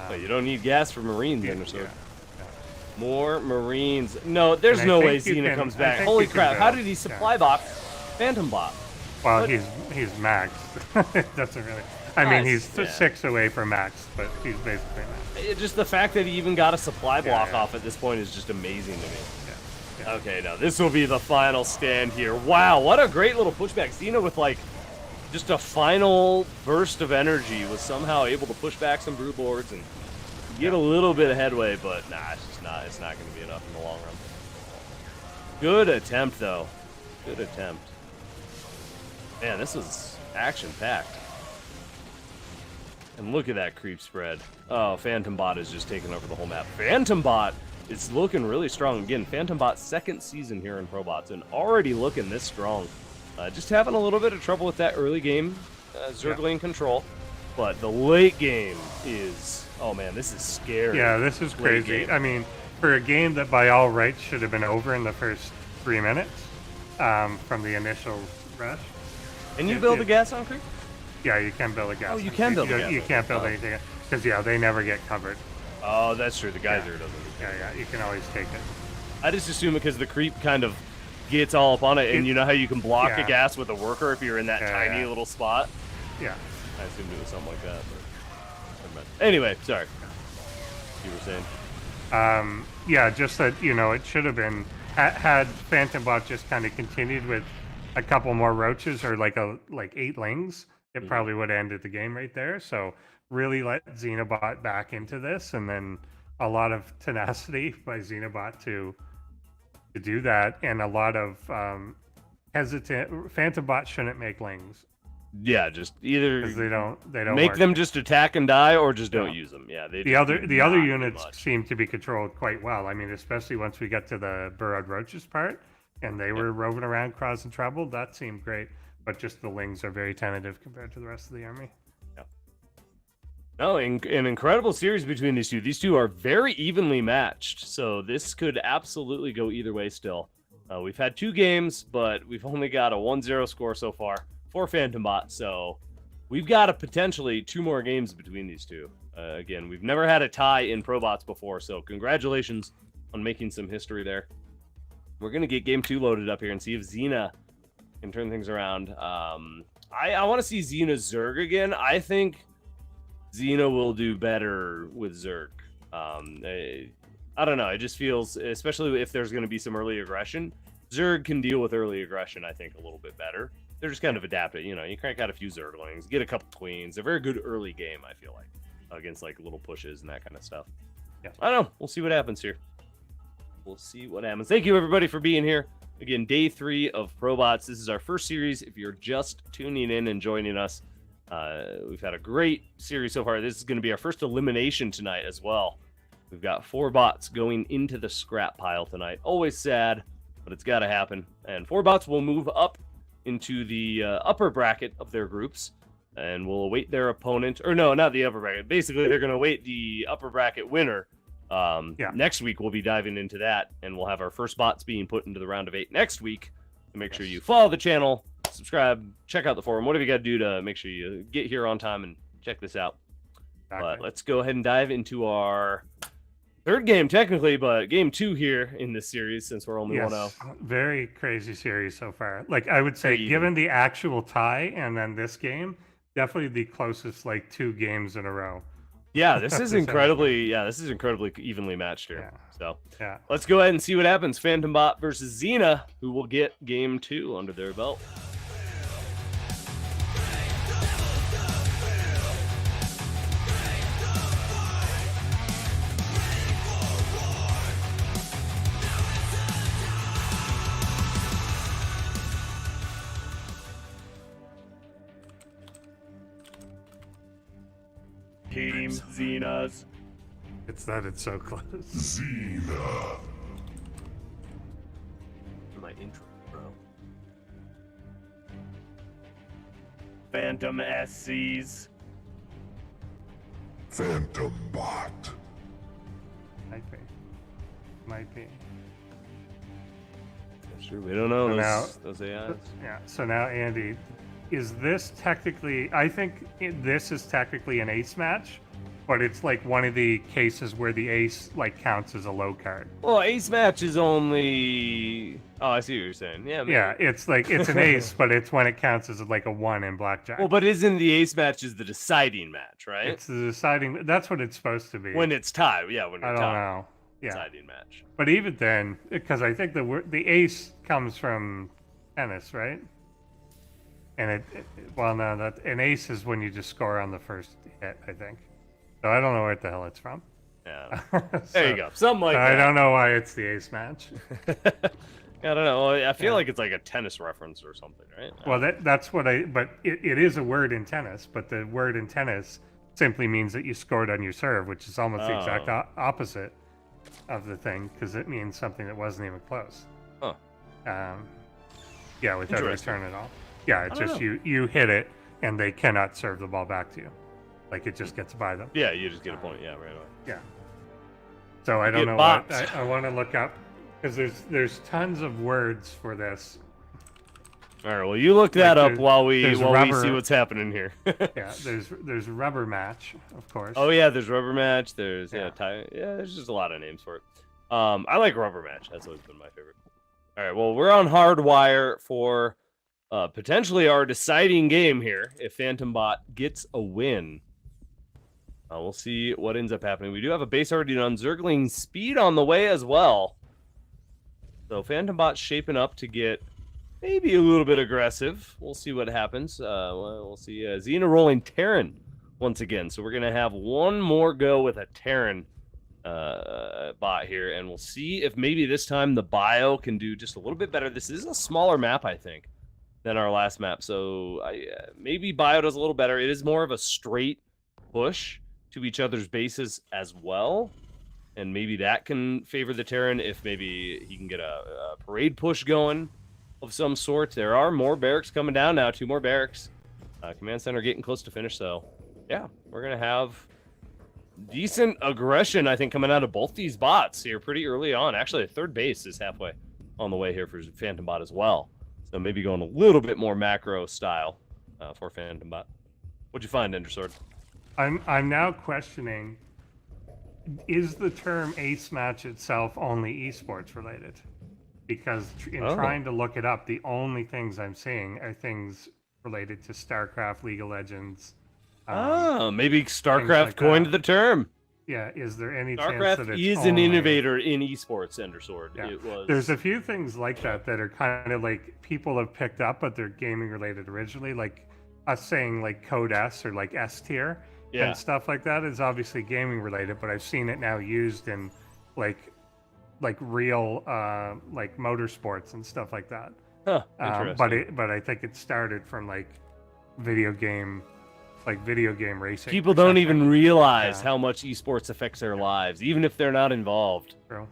But you don't need gas for Marines in or so.
Yeah.
More Marines. No, there's
And I
no way
think you
Xena
can-
comes
I
back.
think
Holy
you can
crap! How
build,
did he supply box Phantom Bot?
Well,
What?
he's maxed. It doesn't really. I mean, he's
Yeah.
6 away from max, but he's basically maxed.
Just the fact that he even got a supply block
yeah.
off at this point is just amazing to me.
Yeah.
Okay, now this will be the final stand here. Wow, what a great little pushback. Xena with like just a final burst of energy was somehow able to push back some brood lords and get a little bit of headway, but nah, it's just not. It's not going to be enough in the long run. Good attempt, though. Good attempt. Man, this was action-packed. And look at that creep spread. Oh, Phantom Bot is just taking over the whole map. Phantom Bot is looking really strong. Again, Phantom Bot's second season here in ProBots and already looking this strong. Just having a little bit of trouble with that early game Zergling control. But the late game is... Oh, man, this is scary.
Yeah, this is crazy. I mean, for a game that by all rights should have been over in the first 3 minutes from the initial rush.
And you build a gas on creep?
Yeah, you can build a gas.
Oh, you can build a gas.
You can't build anything because they never get covered.
Oh, that's true. The geyser doesn't.
Yeah, you can always take it.
I just assume it because the creep kind of gets all up on it, and you know how you can block a gas with a worker if you're in that tiny little spot?
Yeah.
I assumed it was something like that. But... Anyway, sorry. You were saying?
Yeah, just that, it should have been, had Phantom Bot just kind of continued with a couple more roaches or like 8 lings, it probably would have ended the game right there. So really let Xenobot back into this, and then a lot of tenacity by Xenobot to do that, and a lot of hesitant. Phantom Bot shouldn't make lings.
Yeah, just either
they don't
make
work.
them just attack and die, or just don't use them. Yeah,
the other units seem to be controlled quite well. I mean, especially once we got to the burrowed roaches part, and they were roving around causing trouble. That seemed great, but just the lings are very tentative compared to the rest of the army.
Yeah. No, an incredible series between these two. These two are very evenly matched, so this could absolutely go either way. Still, we've had 2 games, but we've only got a 1-0 score so far for Phantom Bot, so we've got potentially 2 more games between these two. Again, we've never had a tie in ProBots before, so congratulations on making some history there. We're going to get game 2 loaded up here and see if Xena can turn things around. I want to see Xena Zerg again. I think Xena will do better with Zerg. I don't know. It just feels, especially if there's going to be some early aggression, Zerg can deal with early aggression, I think, a little bit better. They're just kind of adapted. You crank out a few Zerglings, get a couple queens. They're very good early game, I feel like, against like little pushes and that kind of stuff.
Yeah.
I don't know. We'll see what happens here. We'll see what happens. Thank you, everybody, for being here. Again, day 3 of ProBots. This is our first series. If you're just tuning in and joining us, we've had a great series so far. This is going to be our first elimination tonight as well. We've got 4 bots going into the scrap pile tonight. Always sad, but it's got to happen. And 4 bots will move up into the upper bracket of their groups, and will await their opponent. Or no, not the upper bracket. Basically, they're going to await the upper bracket winner. Next week, we'll be diving into that, and we'll have our first bots being put into the round of 8 next week. So make sure you follow the channel, subscribe, check out the forum, whatever you got to do to make sure you get here on time and check this out.
Exactly.
But let's go ahead and dive into our 3rd game, technically, but game 2 here in this series, since we're only 1-0.
Very crazy series so far. Like, I would say, given the actual tie and then this game, definitely the closest, 2 games in a row.
Yeah, this is incredibly evenly matched here.
Yeah.
So let's go ahead and see what happens. Phantom Bot versus Xena, who will get game 2 under their belt. Team Xenas.
It's so close.
Xena.
My intro, bro. Phantom SCs.
Phantom bot.
Might be.
Sure, we don't know
So now-
those AIs.
Yeah. So now, Andy, is this technically? I think this is technically an ace match, but it's like one of the cases where the ace like counts as a low card.
Well, ace match is only. Oh, I see what you're saying. Yeah. Maybe.
Yeah, it's like it's an ace, but it's when it counts as like a 1 in blackjack.
Well, but isn't the ace match is the deciding match, right?
It's the deciding. That's what it's supposed to be.
When it's tied. Yeah, when
I
it's
don't
tied.
know. Yeah,
Deciding match.
but even then, because I think the ace comes from tennis, right? And well, no, that an ace is when you just score on the first hit, I think. So I don't know what the hell it's from.
Yeah.
So-
There you go. Something like
I
that.
don't know why it's the ace match.
I don't know. I feel
Yeah.
like it's like a tennis reference or something, right?
Well, that's what but it is a word in tennis, but the word in tennis simply means that you scored on your serve, which is almost the exact opposite of the thing, because it means something that wasn't even close.
Huh.
Yeah, without a
Interesting.
return at all. Yeah, it's
I don't
just
know.
you hit it, and they cannot serve the ball back to you. Like, it just gets by them.
Yeah, you just get a point. Yeah, right away.
Yeah. So I don't
Get
know
bopped.
what I want to look up, because there's tons of words for this.
All right. Well, you look that up
there's-
while we
there's
see
rubber-
what's happening here.
Yeah, there's rubber match, of course.
Oh yeah, there's rubber match. There's
Yeah.
there's just a lot of names for it. I like rubber match. That's always been my favorite. All right. Well, we're on hardwire for potentially our deciding game here. If Phantom Bot gets a win, we'll see what ends up happening. We do have a base already done. Zergling speed on the way as well. So Phantom Bot's shaping up to get maybe a little bit aggressive. We'll see what happens. We'll see. Xena rolling Terran once again. So we're going to have one more go with a Terran bot here. And we'll see if maybe this time the bio can do just a little bit better. This is a smaller map, I think, than our last map. So maybe bio does a little better. It is more of a straight push to each other's bases as well. And maybe that can favor the Terran if maybe he can get a parade push going of some sort. There are more barracks coming down now. 2 more barracks. Command center getting close to finish. So, yeah, we're going to have decent aggression, I think, coming out of both these bots here pretty early on. Actually, the third base is halfway on the way here for Phantom Bot as well. So maybe going a little bit more macro style for Phantom Bot. What'd you find, Endersword?
I'm now questioning, is the term ace match itself only esports related? Because in trying to look it up, the only things I'm seeing are things related to StarCraft, League of Legends.
Maybe StarCraft
like
coined
that.
the term.
Yeah, is there any chance
StarCraft
that it's
is an
only-
innovator in esports, Endersword.
Yeah.
It was.
There's a few things like that are kind of like people have picked up, but they're gaming related originally. Like us saying like Code S or like S tier
Yeah.
and stuff like that is obviously gaming related, but I've seen it now used in like real like motorsports and stuff like that.
Huh, interesting.
But I think it started from like video game racing.
People
or
don't
something.
even realize
Yeah.
how much esports affects their lives, even if they're not involved.
True.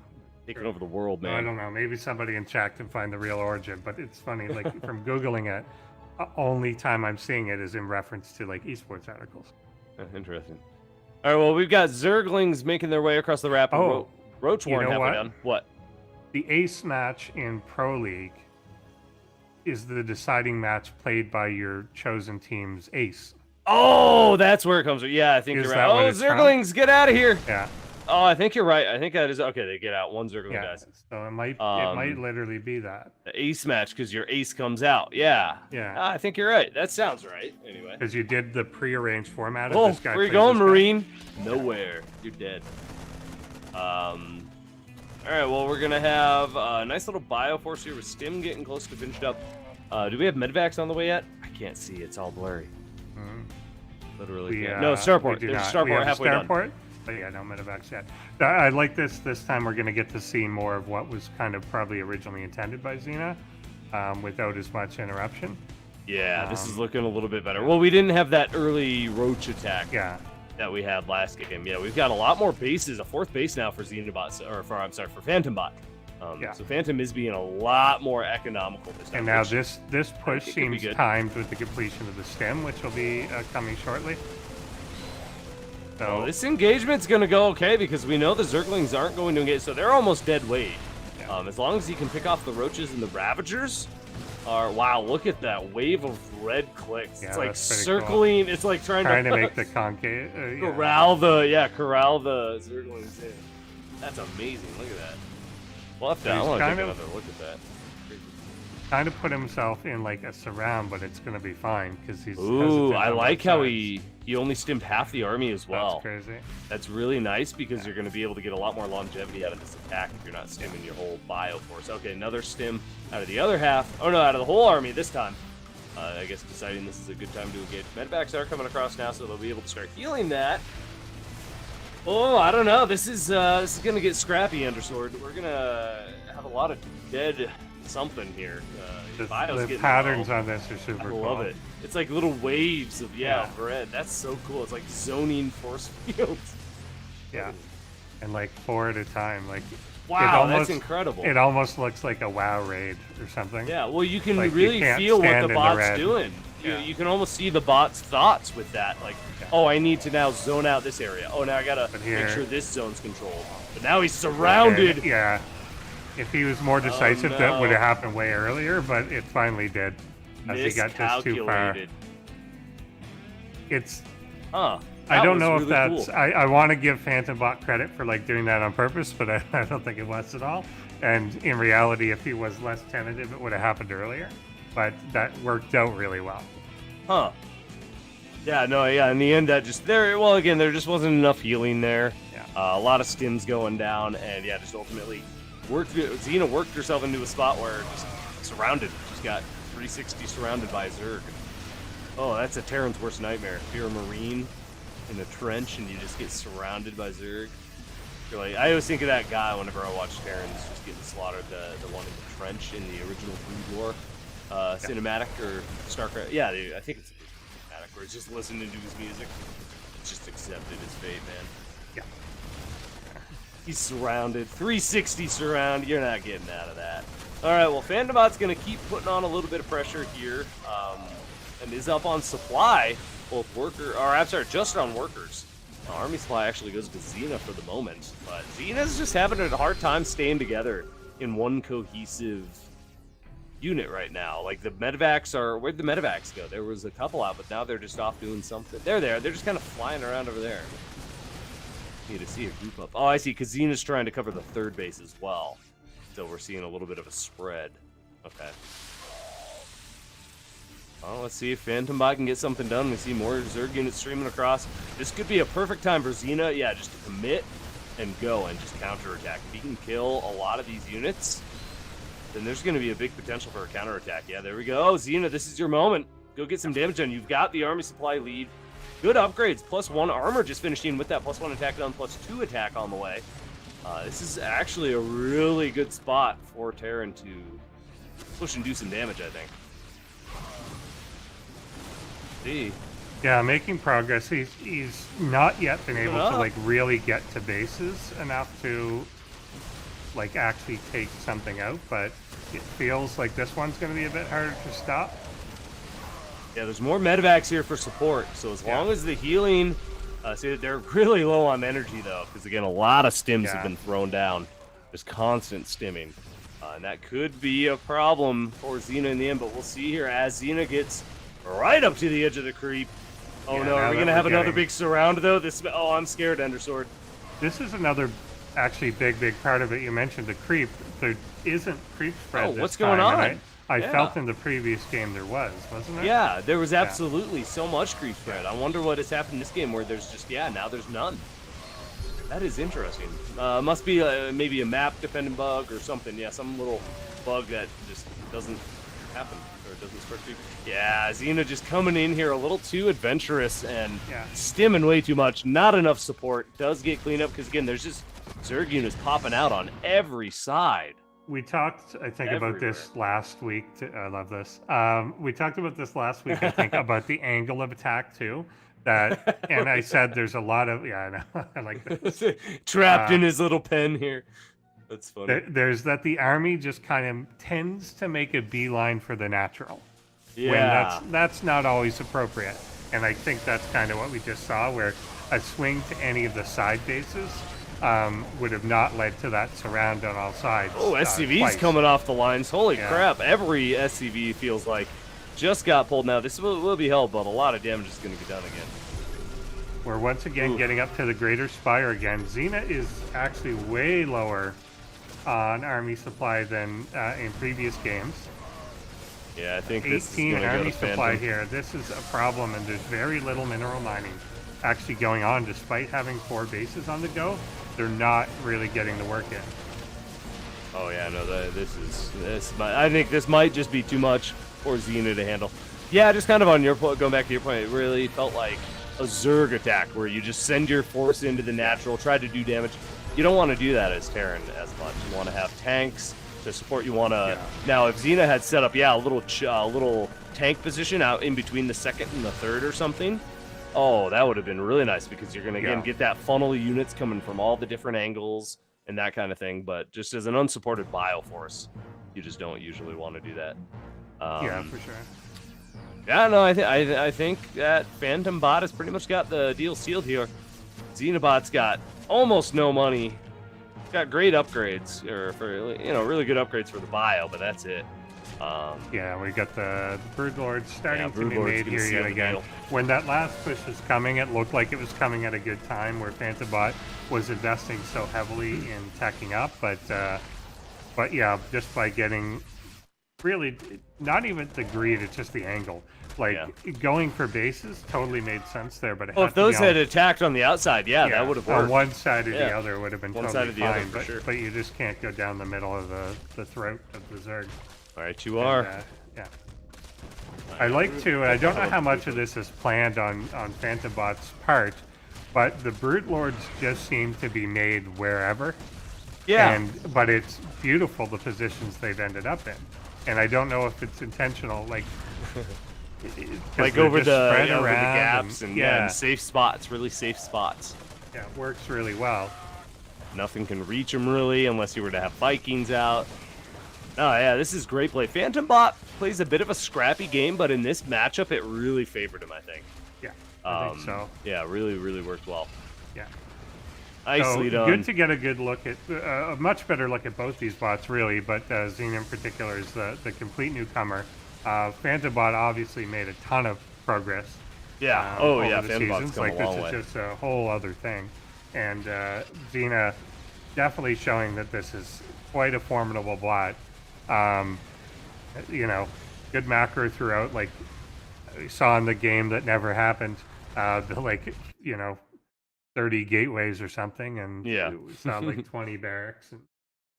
Taking over the world,
No, I
man.
don't know. Maybe somebody in chat can find the real origin, but it's funny. Like from Googling it, only time I'm seeing it is in reference to like esports articles.
Interesting. All right, well, we've got Zerglings making their way across the rapid.
Oh,
Roach
you
Warren
know
halfway
what?
down. What?
The ace match in Pro League is the deciding match played by your chosen team's ace.
Oh, that's where it comes from. Yeah, I think
Is
you're
that
right.
what
Oh,
it's from?
Zerglings, get out of here.
Yeah,
Oh, I think you're right. I think that is okay. They get out. One Zergling
yeah.
dies.
So it might
Um,
literally be that.
The ace match because your ace comes out. Yeah.
Yeah.
I think you're right. That sounds right. Anyway.
Because you did the prearranged format of
Oh,
this guy.
where you
plays
going,
this guy.
Marine? Nowhere. You're dead. All right. Well, we're gonna have a nice little bioforce here with Stim getting close to finished up. Do we have medvacs on the way yet? I can't see. It's all blurry.
Mhm.
Literally.
We,
can't. No,
we
starport.
do
There's
not.
starport
We have
halfway done.
starport, but yeah, no medevacs yet. I like this. This time we're going to get to see more of what was kind of probably originally intended by Xena, without as much interruption.
Yeah, this is looking a little bit better. Well, we didn't have that early roach attack
Yeah,
that we had last game. Yeah, we've got a lot more bases. A 4th base now for Xenobot, or for I'm sorry, for Phantom Bot.
Yeah.
So Phantom is being a lot more economical this time.
And now
which
this push
it could be
seems
good.
timed with the completion of the stem, which will be coming shortly. So
Well, this engagement's going to go okay because we know the Zerglings aren't going to engage, so they're almost dead weight.
Yeah.
As long as he can pick off the Roaches and the Ravagers. Wow, look at that wave of red clicks.
Yeah,
it's like
that's pretty
circling. It's like trying
to make the concave.
corral the Zerglings in. That's amazing. Look at that. Well, I want to take another look at that.
Kind of put himself in like a surround, but it's going to be fine because he's.
Ooh,
hesitant
I
on
like
both
how
sides.
he only stimmed half the army as well.
That's crazy.
That's really nice because you're going to be able to get a lot more longevity out of this attack if you're not stimming your whole bio force. Okay, another stim out of the other half. Oh no, out of the whole army this time. I guess deciding this is a good time to engage. Medvacs are coming across now, so they'll be able to start healing that. Oh, I don't know. This is going to get scrappy, Undersword. We're going to have a lot of dead something here.
The
getting
patterns
low.
on this are super
I
cool.
love it. It's like little waves of
Yeah.
red. That's so cool. It's like zoning force fields.
Yeah, and like 4 at a time. Like
Wow, that's incredible.
It almost looks like a WoW raid or something.
Yeah, well, you can
Like, you
really
can't
feel what
stand
the
in the
bot's
red.
doing.
Yeah.
You can almost see the bot's thoughts with that. Like, oh, I need to now zone out this area. Oh, now I gotta
But
make
here-
sure this zone's controlled. But now he's surrounded.
And, yeah. If he was more decisive,
no.
that would have happened way earlier, but it finally did. As he got just too far.
Miscalculated.
It's.
Huh.
I
That
don't
was
know if
really
that's.
cool.
I want to give Phantom Bot credit for like doing that on purpose, but I don't think it was at all. And in reality, if he was less tentative, it would have happened earlier. But that worked out really well.
Huh. Yeah, no, yeah, in the end, that just, there just wasn't enough healing there.
Yeah.
A lot of stims going down, and yeah, just ultimately Xena worked herself into a spot where just surrounded. She's got 360 surrounded by Zerg. Oh, that's a Terran's worst nightmare. If you're a Marine in a trench and you just get surrounded by Zerg, you're like, I always think of that guy whenever I watch Terrans just getting slaughtered, the one in the trench in the original Brood War cinematic or StarCraft. Yeah, I think it's cinematic where it's just listening to his music. It's just accepted his fate, man.
Yeah.
He's surrounded. 360 surround. You're not getting out of that. All right, well, Phantombot's going to keep putting on a little bit of pressure here and is up on supply, just on workers. Army supply actually goes to Xena for the moment, but Xena's just having a hard time staying together in one cohesive unit right now. Like the medevacs where'd the medevacs go? There was a couple out, but now they're just off doing something. They're there. They're just kind of flying around over there. Need to see a group up. Oh, I see. Because Xena's trying to cover the third base as well. So we're seeing a little bit of a spread. Okay. Well, let's see if Phantom Bot can get something done. We see more Zerg units streaming across. This could be a perfect time for Xena, yeah, just to commit and go and just counterattack. If he can kill a lot of these units, then there's going to be a big potential for a counterattack. Yeah, there we go. Xena, this is your moment. Go get some damage done. You've got the army supply lead. Good upgrades. +1 armor just finishing with that +1 attack done, +2 attack on the way. This is actually a really good spot for Terran to push and do some damage, I think. See.
Yeah, making progress. He's not yet been able to like really get to bases enough to like actually take something out, but it feels like this one's going to be a bit harder to stop.
Yeah, there's more medevacs here for support, so as long as the healing... see, they're really low on energy, though, because, again, a lot of stims have been thrown down. There's constant stimming. And that could be a problem for Xena in the end, but we'll see here as Xena gets right up to the edge of the creep. Oh, no, are we going to have another big surround, though? Oh, I'm scared, Undersword.
This is another, actually, big part of it. You mentioned the creep. There isn't creep spread this
what's going
time,
on?
and I felt in the previous game there wasn't there?
Yeah, there was absolutely so much creep spread. I wonder what has happened in this game where there's just, now there's none. That is interesting. Must be maybe a map dependent bug or something. Yeah, some little bug that just doesn't happen or doesn't spread creep. Yeah, Xena just coming in here a little too adventurous and stimming way too much. Not enough support. Does get cleaned up because, again, there's just Zerg units popping out on every side.
We talked, I think, about this last week. I love this. We talked about this last week, I think, about the angle of attack, too. And I said there's a lot of... Yeah, I know. I like this.
Trapped in his little pen here. That's funny.
There's that the army just kind of tends to make a beeline for the natural.
Yeah.
When that's not always appropriate. And I think that's kind of what we just saw, where a swing to any of the side bases would have not led to that surround on all sides.
Oh, SCV's
twice.
coming off the lines. Holy
Yeah.
crap. Every SCV feels like just got pulled. Now, this will be held, but a lot of damage is going to get done again.
We're once again getting up to the Greater Spire again. Xena is actually way lower on army supply than in previous games.
Yeah, I think this is
18
going to go
army
to
supply
Phantom.
here. This is a problem, and there's very little mineral mining actually going on. Despite having 4 bases on the go, they're not really getting the work in.
Oh, yeah, no, I think this might just be too much for Xena to handle. Yeah, just kind of on your point, going back to your point, it really felt like a Zerg attack where you just send your force into the natural, try to do damage. You don't want to do that as Terran as much. You want to have tanks to support. You want to now if Xena had set up a little tank position out in between the second and the third or something, oh, that would have been really nice, because you're gonna again get that funnel of units coming from all the different angles and that kind of thing. But just as an unsupported bioforce, you just don't usually want to do that.
Yeah, for sure.
Yeah, no, I think that Phantom Bot has pretty much got the deal sealed here. Xenobot's got almost no money. Got great upgrades, or for really good upgrades for the bio, but that's it.
Yeah, we got the Brood Lords starting to be
Brood Lords
made
gonna
here
seal
yet
the
again.
deal.
When that last push was coming, it looked like it was coming at a good time, where Phantom was investing so heavily in teching up, but yeah, just by getting really not even the greed, it's just the angle. Like going for bases totally made sense there, but it
if those had attacked on the outside, that would have worked.
On one side or the other would have been
one
totally
side or the
fine,
other, for sure.
but you just can't go down the middle of the throat of the Zerg.
All right, you are.
Yeah. I like to, and I don't know how much of this is planned on Phantom Bot's part, but the Brute Lords just seem to be made wherever.
Yeah.
But it's beautiful, the positions they've ended up in. And I don't know if it's intentional, like
over the
spread
over the
around
gaps and safe spots, really safe spots.
Yeah, it works really well.
Nothing can reach them really unless you were to have Vikings out. Oh yeah, this is great play. Phantom Bot plays a bit of a scrappy game, but in this matchup, it really favored him, I think.
Yeah, I think so.
Yeah, really worked well.
Yeah.
Nicely done.
Good to get a good look at, a much better look at both these bots, really, but Xena in particular is the complete newcomer. Phantom Bot obviously made a ton of progress.
Yeah.
Over the
Phantom Bot's
seasons.
come
Like,
a long
this
way.
is just a whole other thing. And Xena definitely showing that this is quite a formidable bot. Good macro throughout, like we saw in the game that never happened. 30 gateways or something, and we saw like 20 barracks and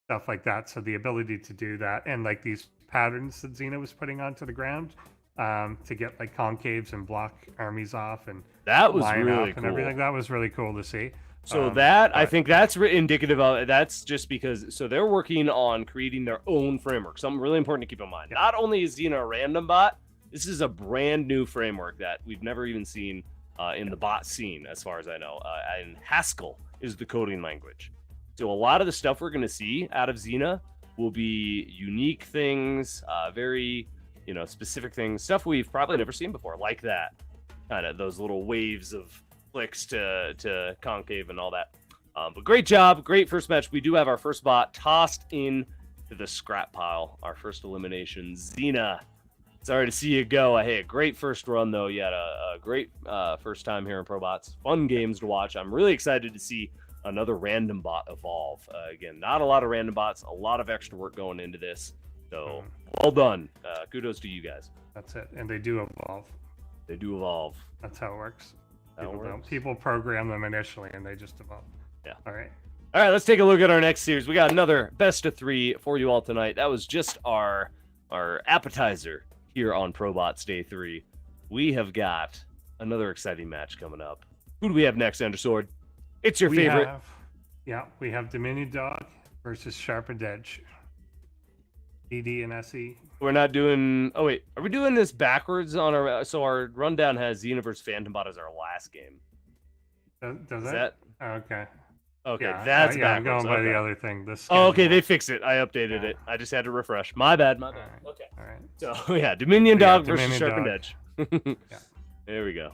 stuff like that. So the ability to do that, and like these patterns that Xena was putting onto the ground to get like concaves and block armies off, and
that was
line
really
up
cool.
and everything. That was really cool to see.
So I think that's indicative of, that's just because, so they're working on creating their own framework. Something really important to keep in mind.
Yeah.
Not only is Xena a random bot, this is a brand new framework that we've never even seen in the bot scene, as far as I know. And Haskell is the coding language. So a lot of the stuff we're going to see out of Xena will be unique things, very, specific things, stuff we've probably never seen before, like that. Kind of those little waves of clicks to concave and all that. But great job, great first match. We do have our first bot tossed in to the scrap pile. Our first elimination, Xena. Sorry to see you go. Hey, a great first run though. You had a great first time here in ProBots. Fun games to watch. I'm really excited to see another random bot evolve. Again, not a lot of random bots, a lot of extra work going into this. So well done. Kudos to you guys.
That's it, and they do evolve.
They do evolve.
That's how it works.
That works.
People program them initially, and they just evolve.
Yeah.
All right.
All right, let's take a look at our next series. We got another best of 3 for you all tonight. That was just our appetizer here on ProBots Day 3. We have got another exciting match coming up. Who do we have next, Undersword? It's your favorite.
We have Dominion Dog versus Sharpened Edge. ED and SE.
We're not doing... Oh, wait. Are we doing this backwards on our... So our rundown has Xena vs. Phantom Bot as our last game.
Does
Is
that?
that...
Okay.
Okay,
Yeah,
that's
yeah, I'm
backwards.
going by
Okay.
the other thing. This.
Oh, okay, they fixed it. I updated
Yeah.
it. I just had to refresh. My bad. My bad.
All
Okay.
right.
So yeah, Dominion
Yeah,
Dog versus
Dominion
Sharpened
Dog.
Edge.
Yeah.
There we go.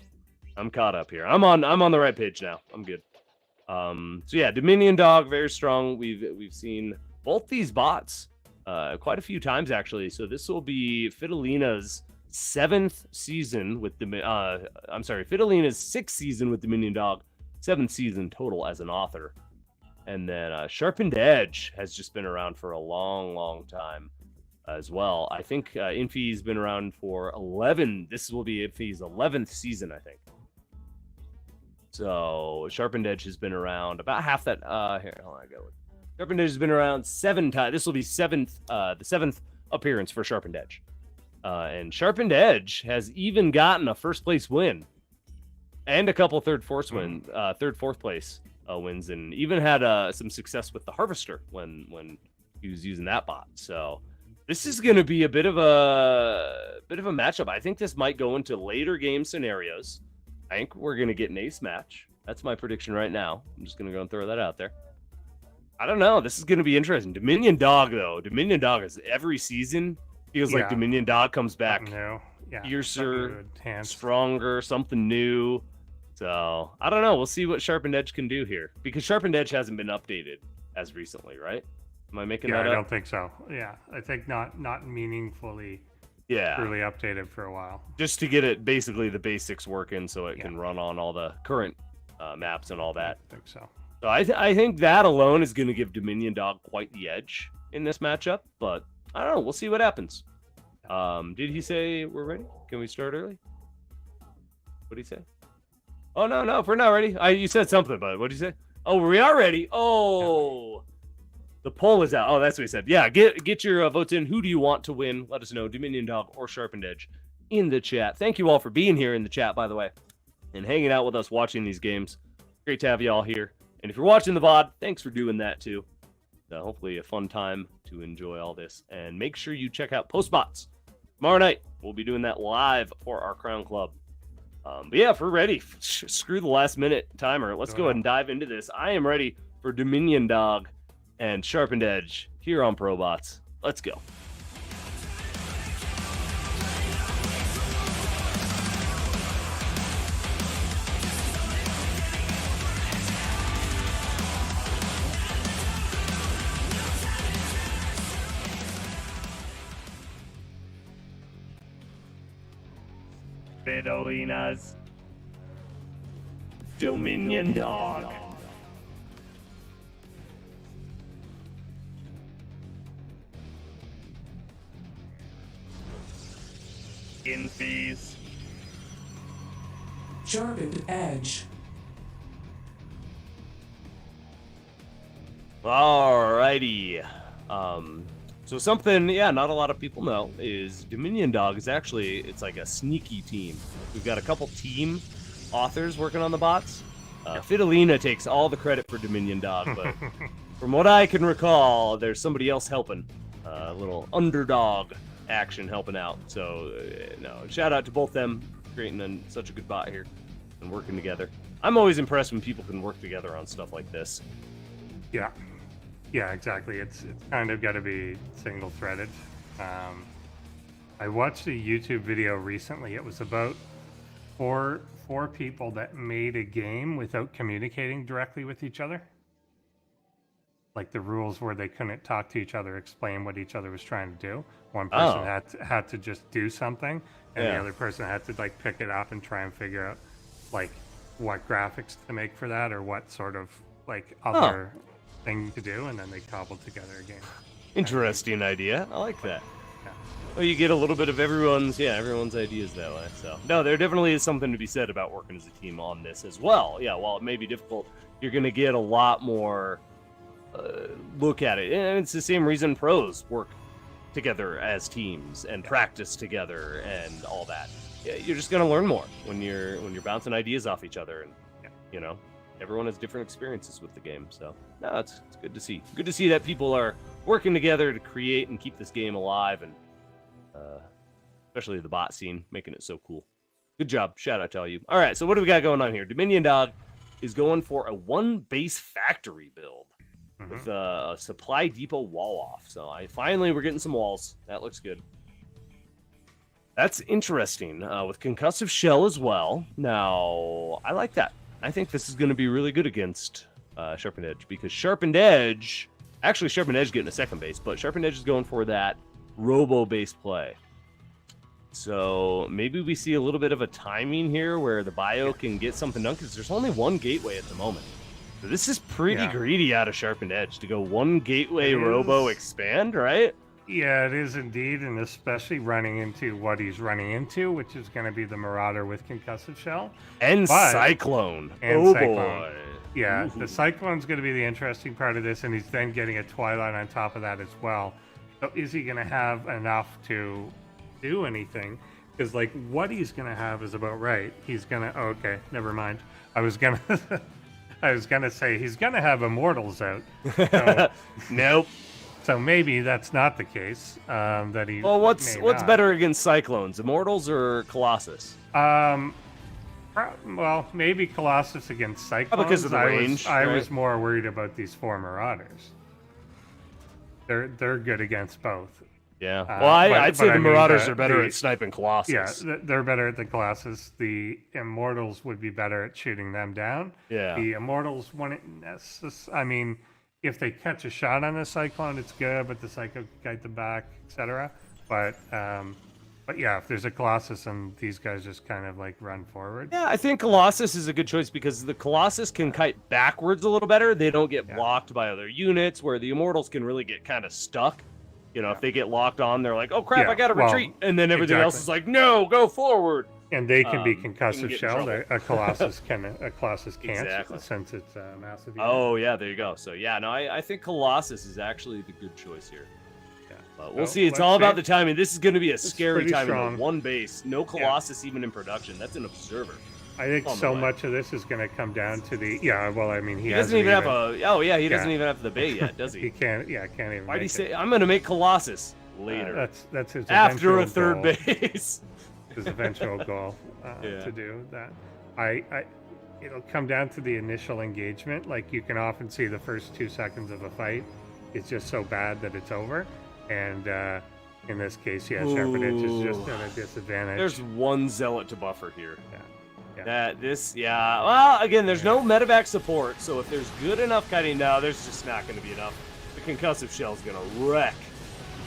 I'm caught up here. I'm on the right page now. I'm good. So yeah, Dominion Dog, very strong. We've seen both these bots quite a few times actually. So this will be Fidelina's 7th season with Fidelina's 6th season with Dominion Dog, 7th season total as an author. And then Sharpened Edge has just been around for a long, long time as well. I think Infi's been around for 11. This will be Infi's 11th season, I think. So Sharpened Edge has been around about half that. Here, hold on, I go. Sharpened Edge has been around 7 times. This will be the 7th appearance for Sharpened Edge. And Sharpened Edge has even gotten a first place win and a couple third, fourth place wins, and even had some success with the Harvester when he was using that bot. So this is going to be a bit of a matchup. I think this might go into later game scenarios. I think we're going to get an ace match. That's my prediction right now. I'm just going to go and throw that out there. I don't know. This is going to be interesting. Dominion Dog, though. Dominion Dog is every season feels like Dominion Dog comes back. Fiercer, stronger, something new. So I don't know. We'll see what Sharpened Edge can do here, because Sharpened Edge hasn't been updated as recently, right? Am I making that up?
I don't think so. Yeah, I think not meaningfully.
Yeah,
really updated for a while.
Just to get it basically the basics working, so it can run on all the current maps and all that.
I think so.
So I think that alone is going to give Dominion Dog quite the edge in this matchup. But I don't know. We'll see what happens. Did he say we're ready? Can we start early? What did he say? Oh, no, if we're not ready. You said something, but what did you say? Oh, we are ready. Oh, the poll is out. Oh, that's what he said. Yeah, get your votes in. Who do you want to win? Let us know, Dominion Dog or Sharpened Edge, in the chat. Thank you all for being here in the chat, by the way, and hanging out with us watching these games. Great to have you all here. And if you're watching the VOD, thanks for doing that too. Hopefully a fun time to enjoy all this. And make sure you check out PostBots. Tomorrow night, we'll be doing that live for our Crown Club. But yeah, if we're ready, screw the last minute timer. Let's go ahead and dive into this. I am ready for Dominion Dog and Sharpened Edge here on ProBots. Let's go. Fidelina's Dominion Dog. Infi's
Sharpened Edge.
Alrighty. So something, not a lot of people know is Dominion Dog is actually, it's like a sneaky team. We've got a couple team authors working on the bots. Fidelina takes all the credit for Dominion Dog, but from what I can recall, there's somebody else helping. A little underdog action helping out. So, no, shout out to both them creating such a good bot here and working together. I'm always impressed when people can work together on stuff like this.
Yeah, exactly. It's kind of got to be single-threaded. I watched a YouTube video recently. It was about four people that made a game without communicating directly with each other. Like the rules where they couldn't talk to each other, explain what each other was trying to do. One person had to just do something, and the other person had to like pick it up and try and figure out like what graphics to make for that, or what sort of like other thing to do, and then they cobbled together a game.
Interesting idea. I like that. Well, you get a little bit of everyone's ideas that way. So no, there definitely is something to be said about working as a team on this as well. Yeah, while it may be difficult, you're going to get a lot more look at it, and it's the same reason pros work together as teams and practice together and all that. You're just going to learn more when you're bouncing ideas off each other, and everyone has different experiences with the game. So no, it's good to see. Good to see that people are working together to create and keep this game alive, and especially the bot scene, making it so cool. Good job. Shout out to all you. All right, so what do we got going on here? Dominion Dog is going for a 1 base factory build with a supply depot wall off. So finally we're getting some walls. That looks good. That's interesting. With concussive shell as well. Now I like that. I think this is going to be really good against Sharpened Edge, because Sharpened Edge, actually Sharpened Edge getting a second base, but Sharpened Edge is going for that robo base play. So maybe we see a little bit of a timing here where the bio can get something done, because there's only 1 gateway at the moment. So this is pretty greedy out of Sharpened Edge to go 1 gateway robo expand, right?
Yeah, it is indeed, and especially running into what he's running into, which is going to be the Marauder with concussive shell
and Cyclone. Boy.
Yeah, the Cyclone's going to be the interesting part of this, and he's then getting a Twilight on top of that as well. So is he going to have enough to do anything? Because like what he's going to have is about right. He's going to okay, never mind. I was going to say he's going to have Immortals out. So,
nope.
So maybe that's not the case. That he.
Well, what's better against Cyclones, Immortals or Colossus?
Well, maybe Colossus against Cyclones.
Because of the range.
I was more worried about these 4 Marauders. They're good against both.
Yeah. Well, I'd say the Marauders are better at sniping Colossus.
Yeah, they're better at the Colossus. The Immortals would be better at shooting them down.
Yeah.
The Immortals wouldn't necessarily. I mean, if they catch a shot on a Cyclone, it's good, but the Psycho guide them back, etc. But yeah, if there's a Colossus and these guys just kind of like run forward.
Yeah, I think Colossus is a good choice because the Colossus can kite backwards a little better. They don't get blocked by other units, where the Immortals can really get kind of stuck. You know, if they get locked on, they're like, oh crap, I gotta retreat. And then everything else is like, no, go forward.
And they can be concussive shell. A Colossus can't,
Exactly.
since it's massive.
Oh yeah, there you go. So yeah, no, I think Colossus is actually the good choice here.
Yeah.
But we'll see. It's all about the timing. This is going to be a scary timing. 1 base, no Colossus even in production. That's an observer.
I think so much of this is going to come down to the well, I mean, he
doesn't even have a he doesn't even have the bay yet, does he?
He can't even.
Why do you say I'm going to make Colossus later?
That's his
after a
third
third base.
His eventual goal to do that. It'll come down to the initial engagement. Like you can often see the first 2 seconds of a fight, it's just so bad that it's over. And in this case, Sharpened Edge is just at a disadvantage.
There's 1 Zealot to buffer here.
Yeah.
Well, again, there's no medevac support, so if there's good enough kiting now, there's just not going to be enough. The concussive shell is going to wreck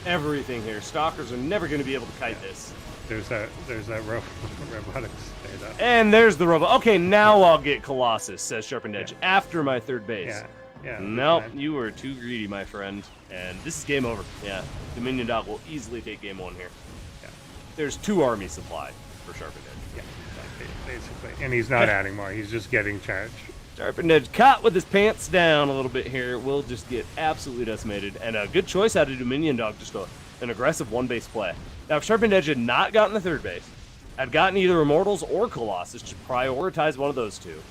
everything here. Stalkers are never going to be able to kite this.
There's that robotics data.
And there's the robot. Okay, now I'll get Colossus, says Sharpened Edge, after my third base.
Yeah.
Nope, you were too greedy, my friend. And this is game over. Yeah, Dominion Dog will easily take game 1 here.
Yeah.
There's 2 army supply for Sharpened Edge.
Yeah, basically. And he's not adding more. He's just getting charged.
Sharpened Edge caught with his pants down a little bit here. Will just get absolutely decimated. And a good choice out of Dominion Dog, just an aggressive 1 base play. Now, if Sharpened Edge had not gotten the third base, had gotten either Immortals or Colossus to prioritize one of those 2,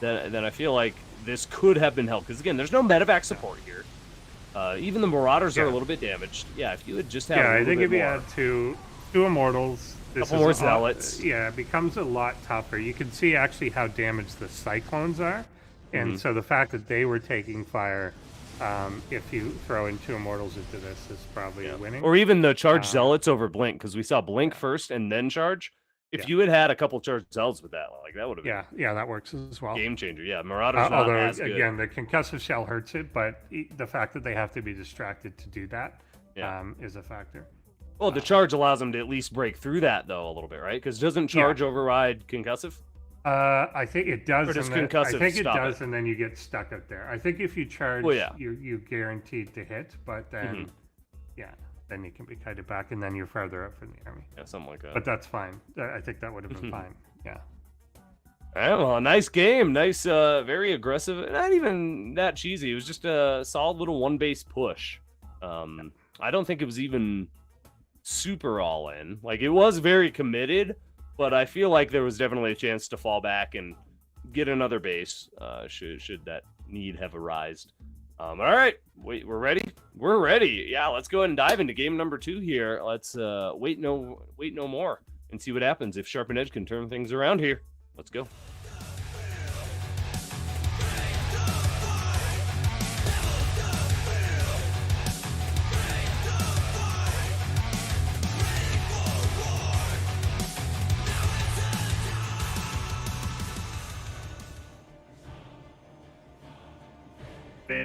then I feel like this could have been held. Because, again, there's no medevac support here. Even the Marauders are a little bit damaged. Yeah, if you had just had
I think if you had two Immortals,
a couple more Zealots.
It becomes a lot tougher. You can see actually how damaged the Cyclones are. And so the fact that they were taking fire, if you throw in 2 Immortals into this, is probably winning.
Or even the Charge Zealots over Blink, because we saw Blink first and then Charge. If you had a couple Charge Zealots with that, like that would have been
yeah, that works as well.
Game changer. Yeah, Marauders not as good.
Again, the concussive shell hurts it, but the fact that they have to be distracted to do that is a factor.
Well, the Charge allows them to at least break through that, though, a little bit, right? Because doesn't Charge override concussive?
I think it does.
Or does concussive
I think it does,
it?
and then you get stuck out there. I think if you charge, you're guaranteed to hit, but then, then you can be kited back, and then you're farther up from the army.
Yeah, something like that.
But that's fine. I think that would have been fine. Yeah.
All right, well, a nice game. Nice, very aggressive. Not even that cheesy. It was just a solid little 1 base push. I don't think it was even super all in. Like, it was very committed, but I feel like there was definitely a chance to fall back and get another base should that need have arisen. All right, wait, we're ready. We're ready. Yeah, let's go ahead and dive into game number 2 here. Let's wait no more and see what happens if Sharpened Edge can turn things around here. Let's go.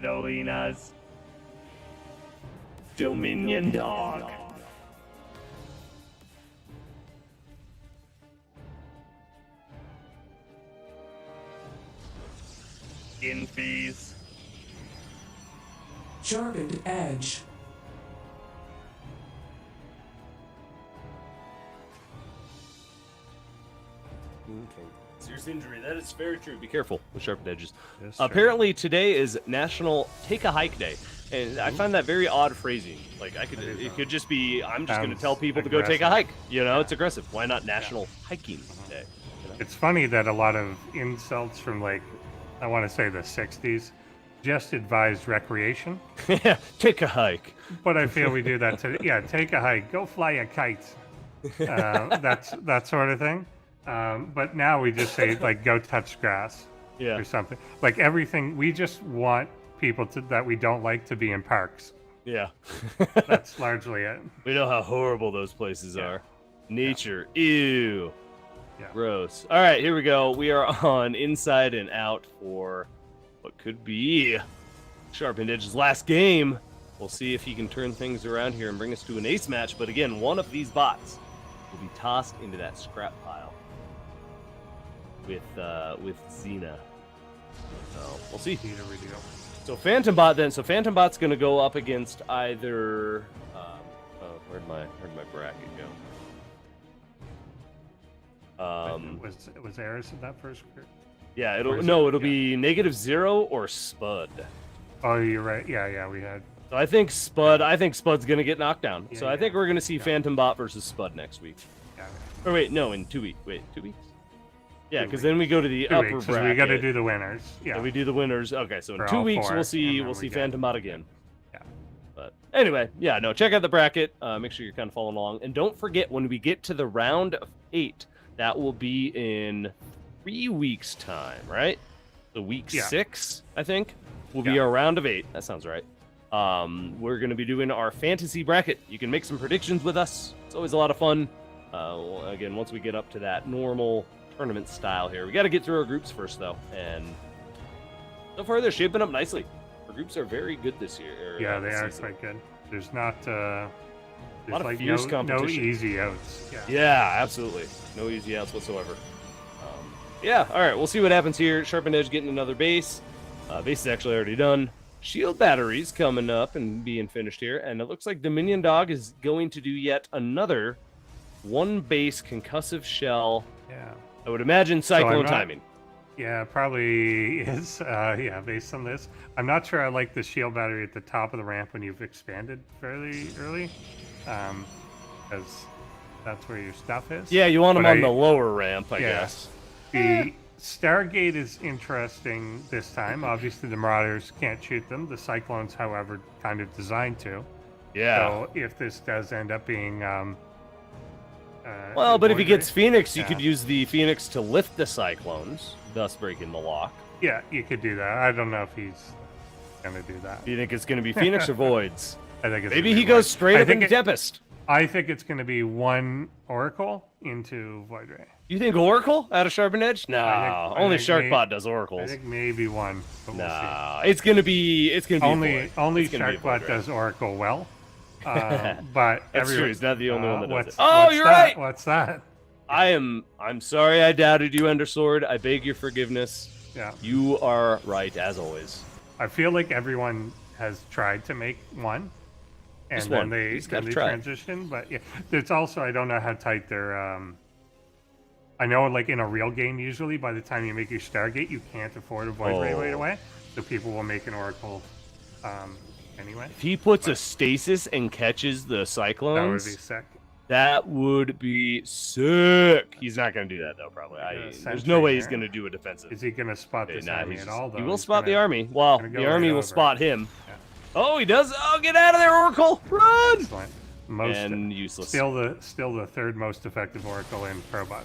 Dolinas. Dominion Dog. Infies.
Sharpened edge.
Okay. Serious injury. That is very true. Be careful with sharpened edges.
Yes, sir.
Apparently today is National Take a Hike Day, and I find that very odd phrasing. Like it could just be I'm just going to
Sounds
tell people to go take a
aggressive.
hike. You know, it's aggressive. Why not National Hiking Day?
It's funny that a lot of insults from like, I want to say the 60s, just advised recreation.
Yeah, take a hike.
But I feel we do that today. Yeah, take a hike, go fly a kite. That's that sort of thing. But now we just say like go touch grass
Yeah.
or something. Like everything, we just want people that we don't like to be in parks.
Yeah.
That's largely it.
We know how horrible those places
Yeah.
are. Nature. Ew.
Yeah.
Gross. All right, here we go. We are on Inside and Out for what could be Sharpened Edge's last game. We'll see if he can turn things around here and bring us to an ace match. But again, one of these bots will be tossed into that scrap pile with Xena. So we'll see.
Need a reveal.
So Phantom Bot then. So Phantom Bot's going to go up against either. Where'd my bracket go?
Was Eris in that first group?
Yeah,
Or is
it'll
it-
be -0 or Spud.
Oh, you're right. Yeah, we had.
So I think Spud's gonna get knocked down.
Yeah,
So I think
yeah.
we're gonna see
Yeah.
Phantom Bot versus Spud next week.
Yeah,
Or wait, no, in 2 weeks. Wait, 2 weeks? Yeah,
2
because then we go to the
2
upper
weeks, 'cause
bracket.
we got to do the winners. Yeah.
And we do the winners. Okay, so in
For
2
all
weeks
four,
we'll see
and then we get-
Phantom Bot again.
Yeah.
But anyway, yeah, no, check out the bracket. Make sure you're kind of following along, and don't forget when we get to the round of 8, that will be in 3 weeks' time, right? So week
Yeah.
6, I think, will be
Yeah.
our round of 8. That sounds right. We're going to be doing our fantasy bracket. You can make some predictions with us. It's always a lot of fun. Again, once we get up to that normal tournament style here, we got to get through our groups first, though. And so far, they're shaping up nicely. Our groups are very good this year.
Yeah, they
this
are
season.
quite good. There's not. There's
lot of
like
fierce
no
competition.
easy outs. Yeah.
Yeah, absolutely. No easy outs whatsoever. Yeah, all right, we'll see what happens here. Sharpened Edge getting another base. Base is actually already done. Shield batteries coming up and being finished here. And it looks like Dominion Dog is going to do yet another 1 base concussive shell.
Yeah.
I would imagine cyclone
not-
timing.
Yeah, probably is. Yeah, based on this, I'm not sure I like the shield battery at the top of the ramp when you've expanded fairly early, because that's where your stuff is.
Yeah, you want them
But
on the lower ramp, I
yeah.
guess.
The Stargate is interesting this time. Obviously, the Marauders can't shoot them. The Cyclones, however, kind of designed to.
Yeah.
So if this does end up being,
Well, but if he
avoided-
gets Phoenix, you
Yeah.
could use the Phoenix to lift the Cyclones, thus breaking the lock.
yeah, you could do that. I don't know if he's gonna do that.
Do you think it's going to be Phoenix or Voids?
I think it's
Maybe
gonna
he
be
goes
Void.
straight
I
up
think
into Tempest.
I think it's going to be 1 Oracle into Void Ray.
You think Oracle out of Sharpened Edge? No,
I
only
think
Sharkbot does
I
Oracles.
think maybe 1. But we'll see.
No, it's gonna be a
Only
Void. It's gonna be a Void,
Sharkbot
right?
does Oracle well. But
That's true. He's not the only one that does
what's,
it. Oh,
what's
you're
that?
right.
What's that?
I'm sorry I doubted you, Endersword. I beg your forgiveness.
Yeah,
You are right as always.
I feel like everyone has tried to make one, and
Just
then
one. You
they,
just gotta
then they
try.
transition. But yeah, it's also I don't know how tight they're. I know, like in a real game, usually by the time you make your Stargate, you can't afford a Void Ray right
Oh.
away, so people will make an Oracle anyway.
If he puts a stasis and catches the
That would
Cyclones,
be sick.
that would be sick. He's not going to do that though, probably.
Yeah,
There's
sentry
no way he's
there.
going to do a defensive.
Is he going to spot
Okay,
this
nah,
army
he's
at
just-
all? Though
he will
He's
spot the
gonna-
army. Well,
gonna go
the army
right
will
over.
spot him.
Yeah.
Oh, he does. Oh, get out of there, Oracle! Run!
Excellent. Most
And useless.
Still the third most effective Oracle in ProBots.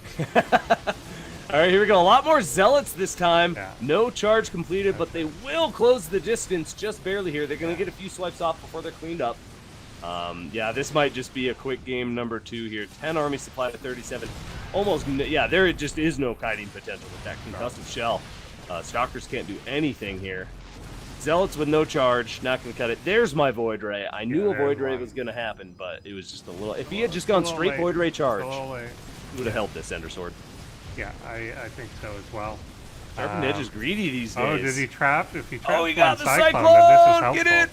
All right, here we go. A lot more Zealots this time.
Yeah.
No charge completed, but they will close the distance just barely here. They're going to get a few swipes off before they're cleaned up. Yeah, this might just be a quick game number 2 here. 10 army supply to 37. Yeah, there just is no kiting potential with that concussive shell. Stalkers can't do anything here. Zealots with no charge, not gonna cut it. There's my Void Ray. I knew a
there's
Void Ray
one.
was gonna happen, but it was just a little. If he had just gone straight Void Ray charge, he would have held this Ender Sword.
Yeah, I think so as well.
Sharpened Edge is greedy these days.
Oh, did he trap? If he trapped
he got the
Cyclone,
Cyclone!
then this is helpful.
Get it!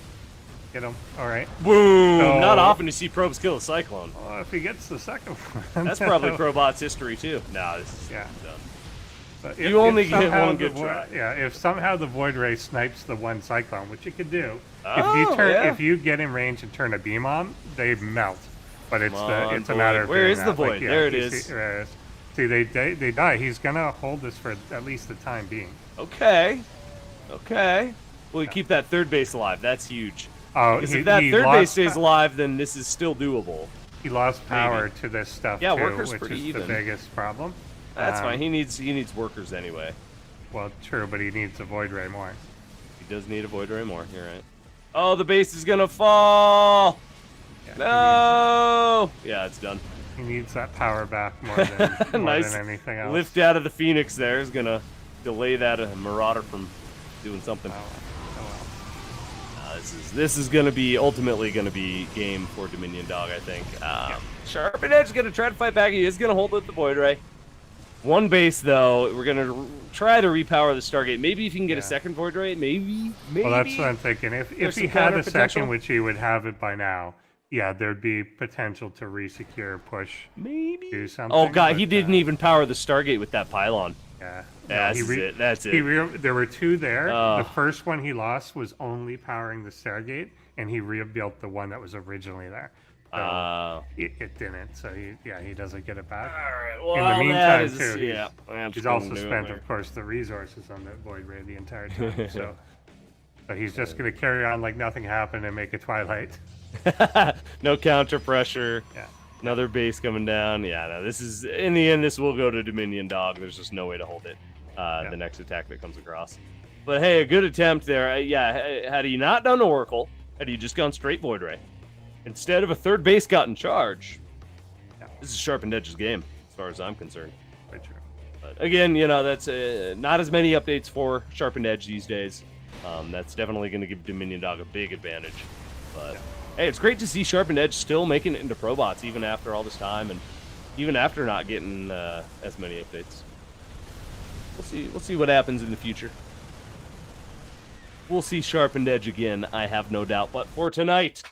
Get him. All right.
Boom!
So-
Not often to see probes kill a Cyclone.
Well, if he gets the second one.
That's probably ProBots history too. Nah, this is
Yeah.
done.
But
You only get
somehow
one
the
good
Void-
try.
Yeah, if somehow the Void Ray snipes the one Cyclone, which it could do,
Oh,
if you get in range and turn a beam on, they melt. But it's
Come
a
on,
matter
Void.
of
Where
doing
is the
that.
Void?
Yeah,
There it
you
is.
See, there it is. See, they die. He's gonna hold this for at least the time being.
Okay. Okay. Well, you keep that third base alive. That's huge.
Oh,
Because if that third base
lost
stays alive, then this is still doable.
He lost power to this stuff
Yeah,
too,
workers
which
pretty
is
even.
the biggest problem.
That's fine. He needs workers anyway.
Well, true, but he needs a Void Ray more.
He does need a Void Ray more. You're right. Oh, the base is gonna fall.
Yeah,
No. Yeah, it's done.
he needs that power back more than
Nice
anything else.
lift out of the Phoenix. There is gonna delay that Marauder from doing something.
Oh,
This is gonna be ultimately gonna be game for Dominion Dog, I think. Sharpened Edge is gonna try to fight back. He is gonna hold with the Void Ray. One base though, we're gonna try to repower the Stargate. Maybe if you can get a second Void Ray, maybe.
well, that's what I'm thinking. If
There's
he
some
had
counter
a
potential.
second, which he would have it by now, yeah, there'd be potential to resecure, push,
Maybe.
do something.
Oh god, he
but,
didn't even power the Stargate with that pylon.
Yeah,
Yeah, this is it. That's it.
There were two there.
Oh.
The first one he lost was only powering the Stargate, and he rebuilt the one that was originally there. So it didn't. So he doesn't get it back.
Alright, well,
In the
that
meantime,
is,
too,
yeah.
He's also spent, of course, the resources on that Void Ray the entire time. So he's just going to carry on like nothing happened and make a Twilight.
No counter pressure.
Yeah.
Another base coming down. Yeah, no, this is in the end. This will go to Dominion Dog. There's just no way to hold it. The next attack that comes across. But hey, a good attempt there. Yeah, had he not done Oracle, had he just gone straight Void Ray, instead of a third base got in charge, this is Sharpened Edge's game, as far as I'm concerned.
Quite true.
But again, that's not as many updates for Sharpened Edge these days. That's definitely going to give Dominion Dog a big advantage. But hey, it's great to see Sharpened Edge still making it into ProBots even after all this time, and even after not getting as many updates. We'll see what happens in the future. We'll see Sharpened Edge again, I have no doubt. But for tonight,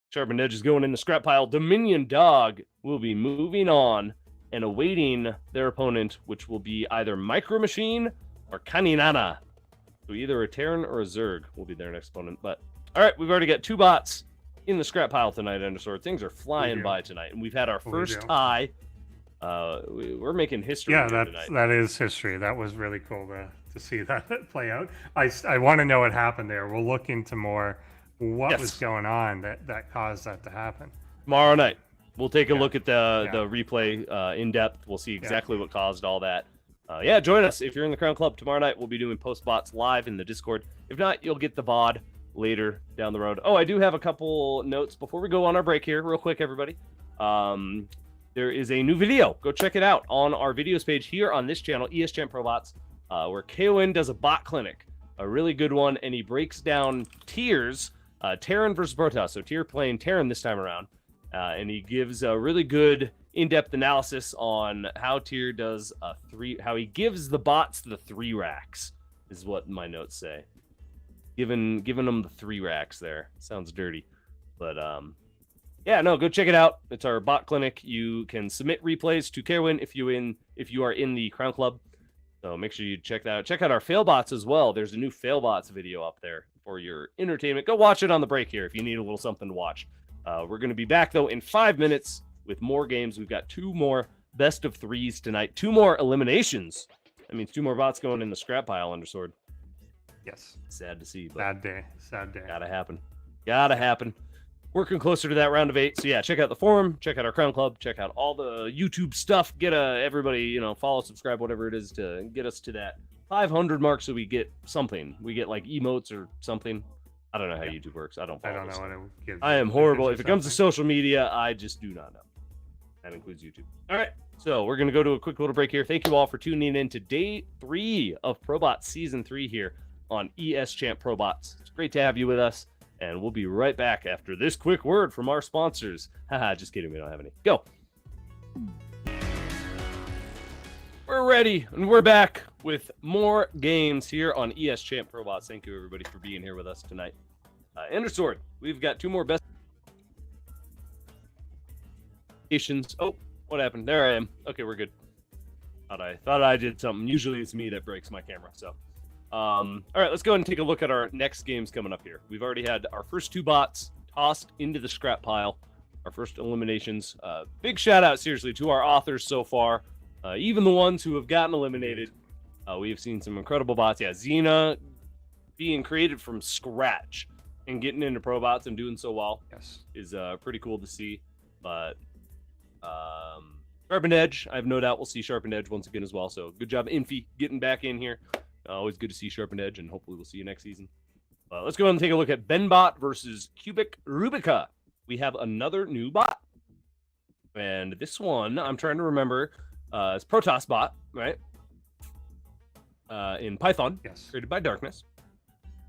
Sharpened Edge is going in the scrap pile. Dominion Dog will be moving on and awaiting their opponent, which will be either Micro Machine or Kaninana. So either a Terran or a Zerg will be their next opponent. But all right, we've already got two bots in the scrap pile tonight, Endersword. Things are flying by tonight, and we've had our first tie. We're making history here tonight.
that is history. That was really cool to see that play out. I want to know what happened there. We'll look into more what was going on that caused that to happen.
Tomorrow night, we'll take a look at the replay in depth. We'll see exactly what caused all that. Join us if you're in the Crown Club tomorrow night. We'll be doing post bots live in the Discord. If not, you'll get the VOD later down the road. Oh, I do have a couple notes before we go on our break here, real quick, everybody. There is a new video. Go check it out on our videos page here on this channel, ESGen ProBots, where KON does a bot clinic, a really good one, and he breaks down tiers, Terran versus Protoss. So tier playing Terran this time around, and he gives a really good in-depth analysis on how tier does how he gives the bots the 3 racks, is what my notes say. Giving them the 3 racks there. Sounds dirty, but go check it out. It's our bot clinic. You can submit replays to Carewin if you are in the Crown Club. So make sure you check that out. Check out our failbots as well. There's a new failbots video up there for your entertainment. Go watch it on the break here if you need a little something to watch. We're going to be back though in 5 minutes with more games. We've got 2 more best of 3s tonight, 2 more eliminations. That means 2 more bots going in the scrap pile, Undersword.
Yes.
Sad to see, but
sad day.
Gotta happen. Working closer to that round of 8. So yeah, check out the forum, check out our Crown Club, check out all the YouTube stuff. Get everybody, follow, subscribe, whatever it is to get us to that 500 mark so we get something. We get like emotes or something. I don't know how YouTube works. I don't know what it gives. I am horrible. If it comes to social media, I just do not know. That includes YouTube. All right. So we're going to go to a quick little break here. Thank you all for tuning in to day 3 of ProBots Season 3 here on ES Champ ProBots. It's great to have you with us, and we'll be right back after this quick word from our sponsors. Haha, just kidding, we don't have any. Go. We're ready, and we're back with more games here on ES Champ ProBots. Thank you, everybody, for being here with us tonight. Ender Sword, we've got 2 more best. Oh, what happened? There I am. Okay, we're good. Thought I did something. Usually it's me that breaks my camera. So, all right, let's go ahead and take a look at our next games coming up here. We've already had our first 2 bots tossed into the scrap pile. Our first eliminations. Big shout out, seriously, to our authors so far. Even the ones who have gotten eliminated. We have seen some incredible bots. Yeah, Xena being created from scratch and getting into ProBots and doing so well.
Yes,
is pretty cool to see. But Sharpened Edge, I have no doubt we'll see Sharpened Edge once again as well. So good job, Infi, getting back in here. Always good to see Sharpened Edge, and hopefully we'll see you next season. Let's go ahead and take a look at Benbot versus Cubic Rubica. We have another new bot. And this one, I'm trying to remember, it's Protoss bot, right? In Python,
yes,
created by Darkness.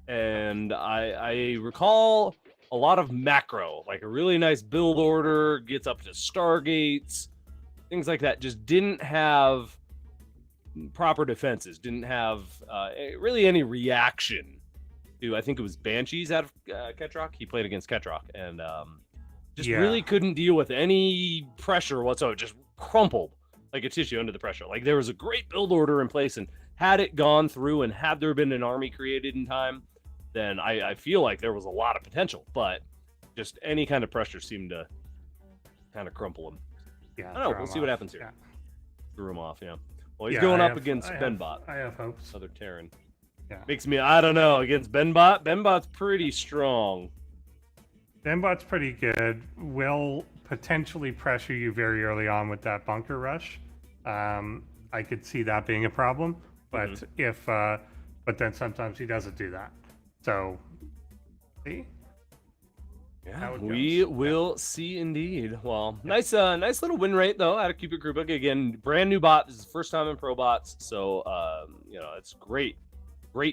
And I recall a lot of macro, like a really nice build order, gets up to Stargates, things like that. Just didn't have proper defenses, didn't have really any reaction to, I think it was Banshees out of Ketrock. He played against Ketrock, and just really couldn't deal with any pressure whatsoever. Just crumpled like a tissue under the pressure. Like there was a great build order in place, and had it gone through and had there been an army created in time, then I feel like there was a lot of potential, but just any kind of pressure seemed to kind of crumple him.
Yeah,
I don't know. We'll see what happens here.
Yeah.
Threw him off, yeah. Well, he's going up against Benbot.
I have hopes.
Other Terran.
Yeah.
Makes me, I don't know, against Benbot. Benbot's pretty strong.
Benbot's pretty good. Will potentially pressure you very early on with that bunker rush. I could see that being a problem, but but then sometimes he doesn't do that. So, see?
Yeah, we will see indeed. Well, nice little win rate though out of Cubic Rubic. Again, brand new bot. This is the first time in ProBots, so you know, it's great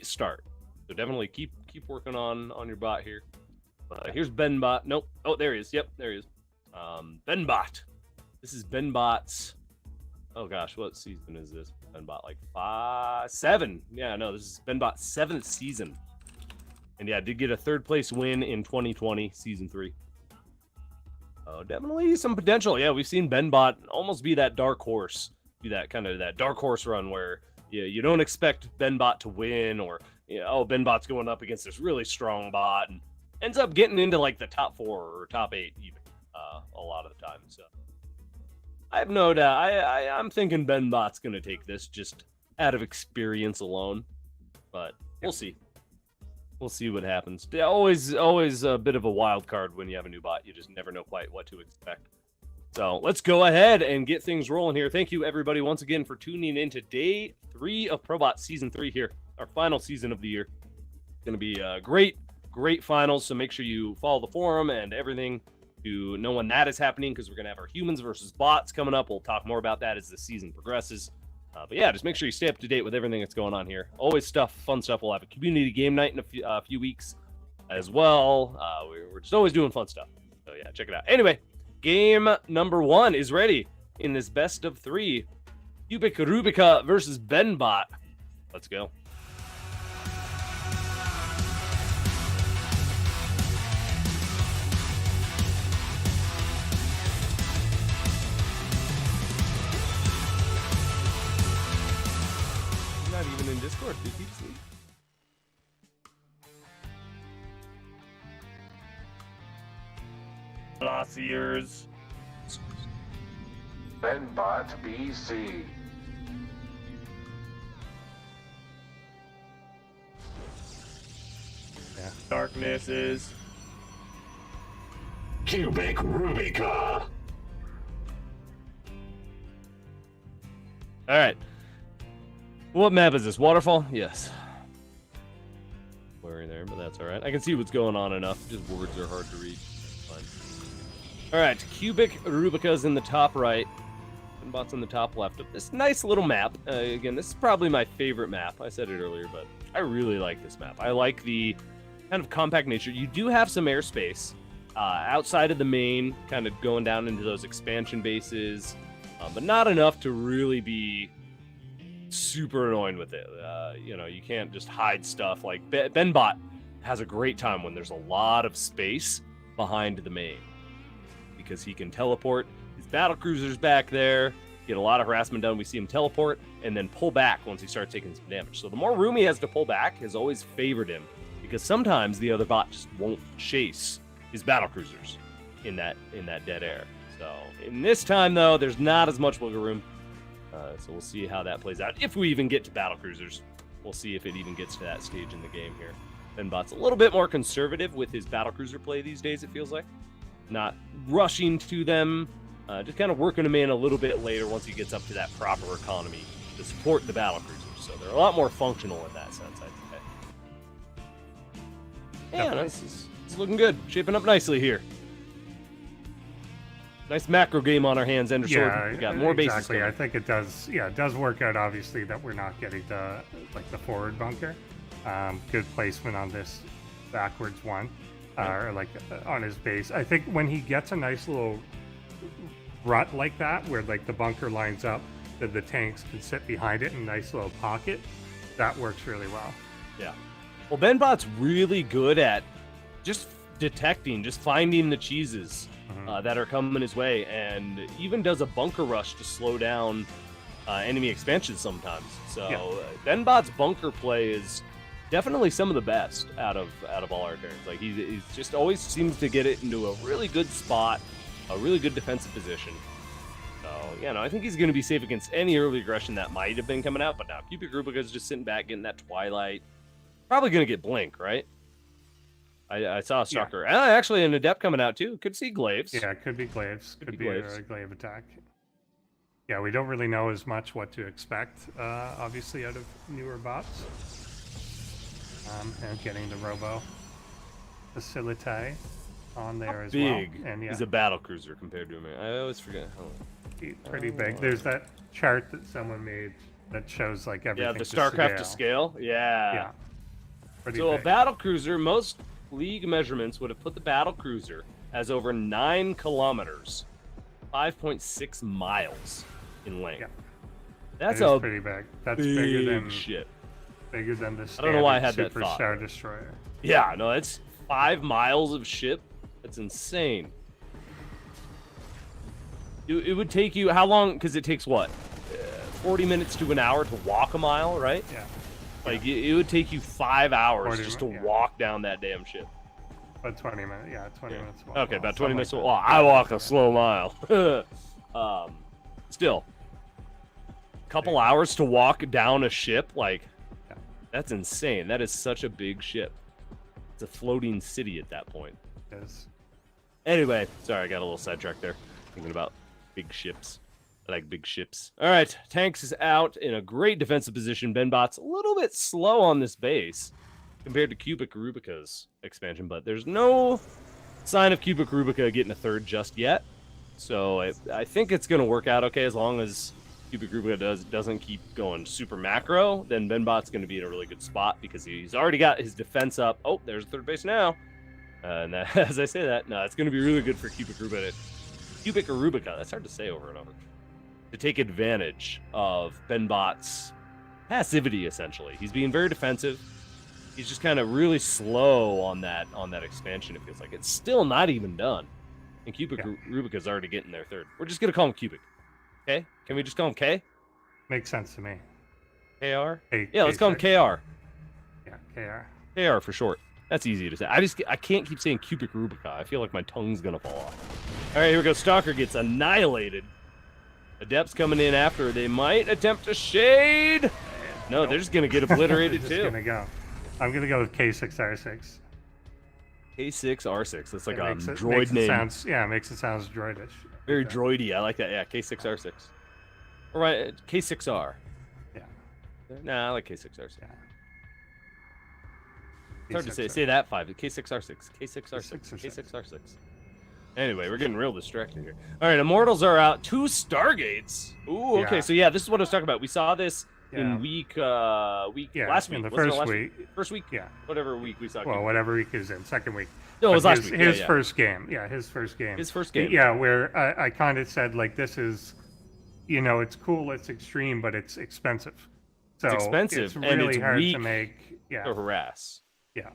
start. So definitely keep working on your bot here. Here's Benbot. Nope. Oh, there he is. Yep, there he is. Benbot. This is Benbot's. Oh gosh, what season is this? Benbot like 7. Yeah, no, this is Benbot's 7th season. And yeah, did get a 3rd place win in 2020, season 3. Oh, definitely some potential. Yeah, we've seen Benbot almost be that dark horse, be that kind of that dark horse run where you don't expect Benbot to win, or oh, Benbot's going up against this really strong bot and ends up getting into like the top 4 or top 8 even a lot of the time. So I have no doubt. I'm thinking Benbot's going to take this just out of experience alone, but we'll see. We'll see what happens. Always a bit of a wild card when you have a new bot. You just never know quite what to expect. So let's go ahead and get things rolling here. Thank you, everybody, once again for tuning in to day 3 of ProBots Season 3 here, our final season of the year. It's going to be great finals, so make sure you follow the forum and everything to know when that is happening, because we're going to have our humans versus bots coming up. We'll talk more about that as the season progresses. But yeah, just make sure you stay up to date with everything that's going on here. Always fun stuff. We'll have a community game night in a few weeks as well. We're just always doing fun stuff. So yeah, check it out. Anyway, game number 1 is ready in this best of 3. Cubic Rubica versus Benbot. Let's go. Even in Discord, do keep sleep. Glossiers.
Benbot BC.
Yeah. Darkness is
Cubic Rubica.
all right. What map is this? Waterfall? Yes. Blurry there, but that's all right. I can see what's going on enough. Just words are hard to read. Fine. All right, Cubic Rubica's in the top right. Benbot's in the top left of this nice little map. Again, this is probably my favorite map. I said it earlier, but I really like this map. I like the kind of compact nature. You do have some airspace outside of the main, kind of going down into those expansion bases, but not enough to really be super annoying with it. You know, you can't just hide stuff. Like Benbot has a great time when there's a lot of space behind the main, because he can teleport his battle cruisers back there, get a lot of harassment done. We see him teleport and then pull back once he starts taking some damage. So the more room he has to pull back has always favored him, because sometimes the other bot just won't chase his battle cruisers in that dead air. So in this time, though, there's not as much wiggle room. So we'll see how that plays out. If we even get to battle cruisers, we'll see if it even gets to that stage in the game here. Benbot's a little bit more conservative with his battle cruiser play these days, it feels like. Not rushing to them, just kind of working them in a little bit later once he gets up to that proper economy to support the battle cruisers. So they're a lot more functional in that sense, I'd say. Yeah, this is looking good. Shaping up nicely here. Nice macro game on our hands, Ender Sword. We got more bases.
Exactly. I think it does. Yeah, it does work out. Obviously, that we're not getting the forward bunker. Good placement on this backwards one, or on his base. I think when he gets a nice little rut like that, where like the bunker lines up, that the tanks can sit behind it in a nice little pocket, that works really well.
Yeah. Well, Benbot's really good at just detecting, just finding the cheeses that are coming his way, and even does a bunker rush to slow down enemy expansions sometimes. So Benbot's bunker play is definitely some of the best out of all our turns. Like he's just always seems to get it into a really good spot, a really good defensive position. So yeah, no, I think he's going to be safe against any early aggression that might have been coming out. But now Cubic Rubica's just sitting back, getting that Twilight. Probably going to get Blink, right? I saw a Stalker. Actually, an Adept coming out too. Could see Glaives.
Yeah, it could be Glaives. Could be
Glaives.
a Glaive attack. Yeah, we don't really know as much what to expect, obviously, out of newer bots. And getting the Robo Facilite on there as well. And
he's a battle cruiser compared to him. I always forget.
Pretty big. There's that chart that someone made that shows like everything.
Yeah, the StarCraft to scale. Yeah. So
big.
A battle cruiser, most League measurements would have put the battle cruiser as over 9 kilometers, 5.6 miles in length.
Yeah.
That's
pretty big. That's bigger than
shit.
Bigger than the
I don't know why I had that
Super
thought.
Star Destroyer.
Yeah, no, that's 5 miles of ship. That's insane. It would take you how long? Because it takes what, 40 minutes to an hour to walk a mile, right?
Yeah.
Like it would take you 5 hours just to walk down that damn ship.
About 20 minutes. Yeah, 20 minutes. Walk.
Okay, about 20 minutes. Well, I walk a slow mile. Still, a couple hours to walk down a ship, like that's insane. That is such a big ship. It's a floating city at that point.
It is.
Anyway, sorry, I got a little sidetracked there, thinking about big ships. I like big ships. All right, Tanks is out in a great defensive position. Benbot's a little bit slow on this base compared to Cubic Rubica's expansion, but there's no sign of Cubic Rubica getting a third just yet. So I think it's going to work out okay as long as Cubic Rubica doesn't keep going super macro. Then Benbot's going to be in a really good spot because he's already got his defense up. Oh, there's third base now. And that, as I say that, no, it's going to be really good for Cubic Rubica. That's hard to say over and over. To take advantage of Benbot's passivity, essentially. He's being very defensive. He's just kind of really slow on that expansion, it feels like. It's still not even done. And Cubic Rubica's already getting their third. We're just going to call him Cubic. Okay? Can we just call him K?
Makes sense to me.
KR? Yeah, let's call him KR.
Yeah, KR.
KR for short. That's easy to say. I can't keep saying Cubic Rubica. I feel like my tongue's going to fall off. All right, here we go. Stalker gets annihilated. Adepts coming in after. They might attempt to shade. No, they're just going to get obliterated too.
Gonna go. I'm going to go with K6R6.
K6R6. That's like a droid name.
Makes it sound droidish.
Very droidy. I like that. Yeah, K6R6. All right, K6R.
Yeah.
Nah, I like K6R6.
Yeah.
It's hard to say. Say that 5. K6R6. K6R6. K6R6. Anyway, we're getting real distracted here. All right, Immortals are out. 2 Stargates. Ooh, okay. So, yeah, this is what I was talking about. We saw this in week last week.
in the
Wasn't it
first
last
week.
First week,
Yeah.
whatever week we saw.
Well, whatever week is in, second week.
No, it was
But
last week.
His
Yeah.
first game. Yeah, his first game.
His first game.
Yeah, where I kind of said, like, this is, it's cool, it's extreme, but it's expensive. So
It's expensive,
it's
and
really
it's
hard
weak
to make. Yeah,
to harass.
yeah,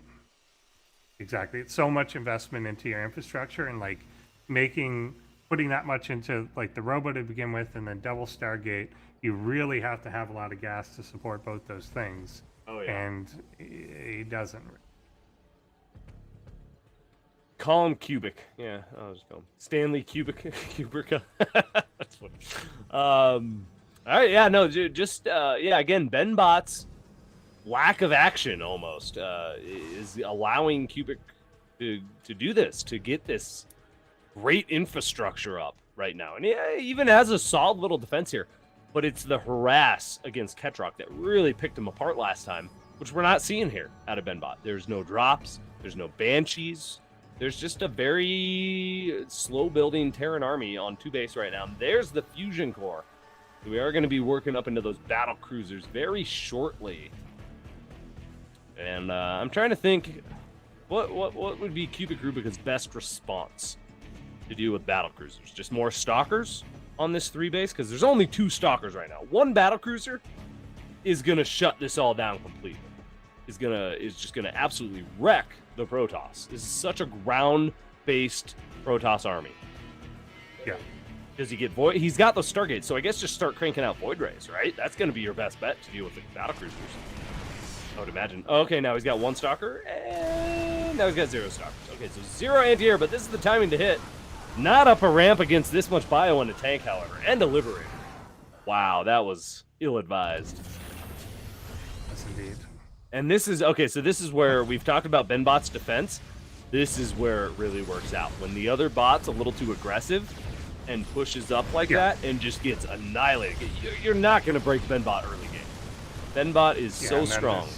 exactly. It's so much investment into your infrastructure, and like putting that much into like the robo to begin with, and then double Stargate. You really have to have a lot of gas to support both those things.
Oh yeah.
And he doesn't.
Call him Cubic. Yeah, I'll just call him Stanley Cubic. Cubica. That's funny. All right, yeah, no, just again, BenBot's lack of action almost is allowing Cubic to do this, to get this great infrastructure up right now. And yeah, he even has a solid little defense here, but it's the harass against Ketrock that really picked him apart last time, which we're not seeing here out of BenBot. There's no drops, there's no Banshees. There's just a very slow building Terran army on 2 base right now. There's the Fusion Core. We are going to be working up into those battle cruisers very shortly. And I'm trying to think, what would be Cubic Rubica's best response to deal with battle cruisers? Just more stalkers on this 3 base? Because there's only 2 stalkers right now. 1 battle cruiser is going to shut this all down completely. Is just gonna absolutely wreck the Protoss. This is such a ground-based Protoss army.
Yeah.
Does he get Void? He's got those Stargates, so I guess just start cranking out Void Rays, right? That's gonna be your best bet to deal with the battle cruisers. I would imagine. Okay, now he's got 1 stalker, and now he's got 0 stalkers. Okay, so 0 anti-air, but this is the timing to hit. Not up a ramp against this much bio in a tank, however, and a Liberator. Wow, that was ill-advised.
Yes, indeed.
And this is, okay, so this is where we've talked about BenBot's defense. This is where it really works out. When the other bot's a little too aggressive and pushes up like that and just gets annihilated. You're not going to break BenBot early game. BenBot is so strong.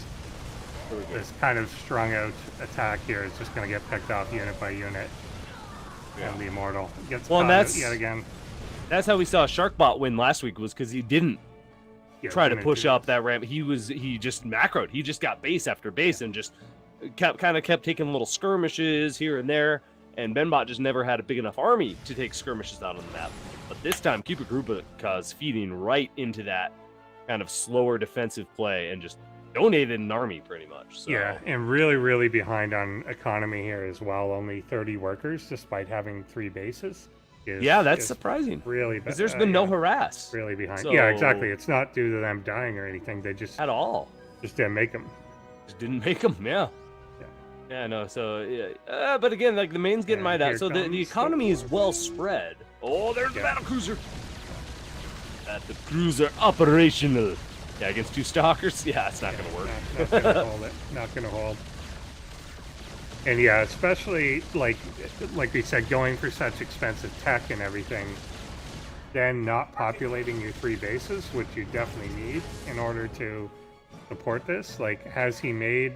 This kind of strung out attack here is just going to get picked off unit by unit.
Yeah.
And the Immortal gets
well,
caught
and that's,
out yet again.
That's how we saw Sharkbot win last week, was because he didn't try to push up that ramp. He just macroed. He just got base after base and just kept taking little skirmishes here and there. And BenBot just never had a big enough army to take skirmishes out on the map. But this time, Cubic Rubica's feeding right into that kind of slower defensive play and just donated an army pretty much. So.
Yeah, and really, really behind on economy here as well. Only 30 workers, despite having 3 bases.
That's surprising.
Really,
because there's been no harass.
Really behind.
So,
yeah, exactly. It's not due to them dying or anything. They just
at all
just didn't make them.
Just didn't make them. Yeah, no. So yeah, but again, like the main's getting mined out. So the economy is well spread. Oh, there's the battle cruiser. The cruiser operational. Yeah, against 2 stalkers. Yeah, it's not gonna work.
Not gonna hold it. Not gonna hold. And yeah, especially like we said, going for such expensive tech and everything, then not populating your 3 bases, which you definitely need in order to support this. Like, has he made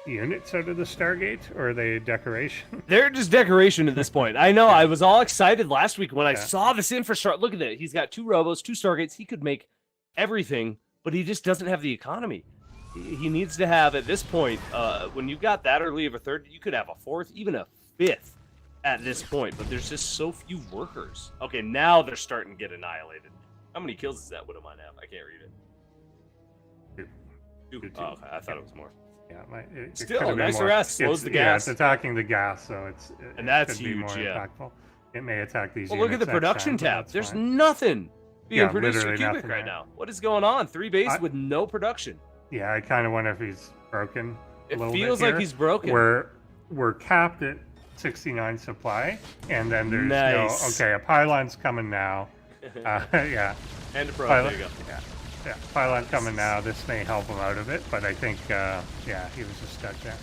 units out of the Stargate, or are they decoration?
They're just decoration at this point. I know. I was all excited last week when I saw this infrastructure. Look at that. He's got 2 robos, 2 Stargates. He could make everything, but he just doesn't have the economy. He needs to have, at this point, when you've got that early of a 3rd, you could have a 4th, even a 5th at this point, but there's just so few workers. Okay, now they're starting to get annihilated. How many kills does that Widowmine have? I can't read it. 2. Oh, okay. I thought it was more.
Yeah, it
still, nice harass slows the gas.
Yeah, it's attacking the gas, so
that's
could
huge,
be more impactful. It may attack these
Well, look at the production tab. There's nothing being produced for Cubic right now. What is going on? 3 base with no production.
Yeah, I kind of wonder if he's broken.
It feels like he's broken.
We're capped at 69 supply, and then there's a pylon's coming now. Yeah.
And a pro. There you go.
Yeah, pylon coming now. This may help him out of it, but I think, he was just stuck there.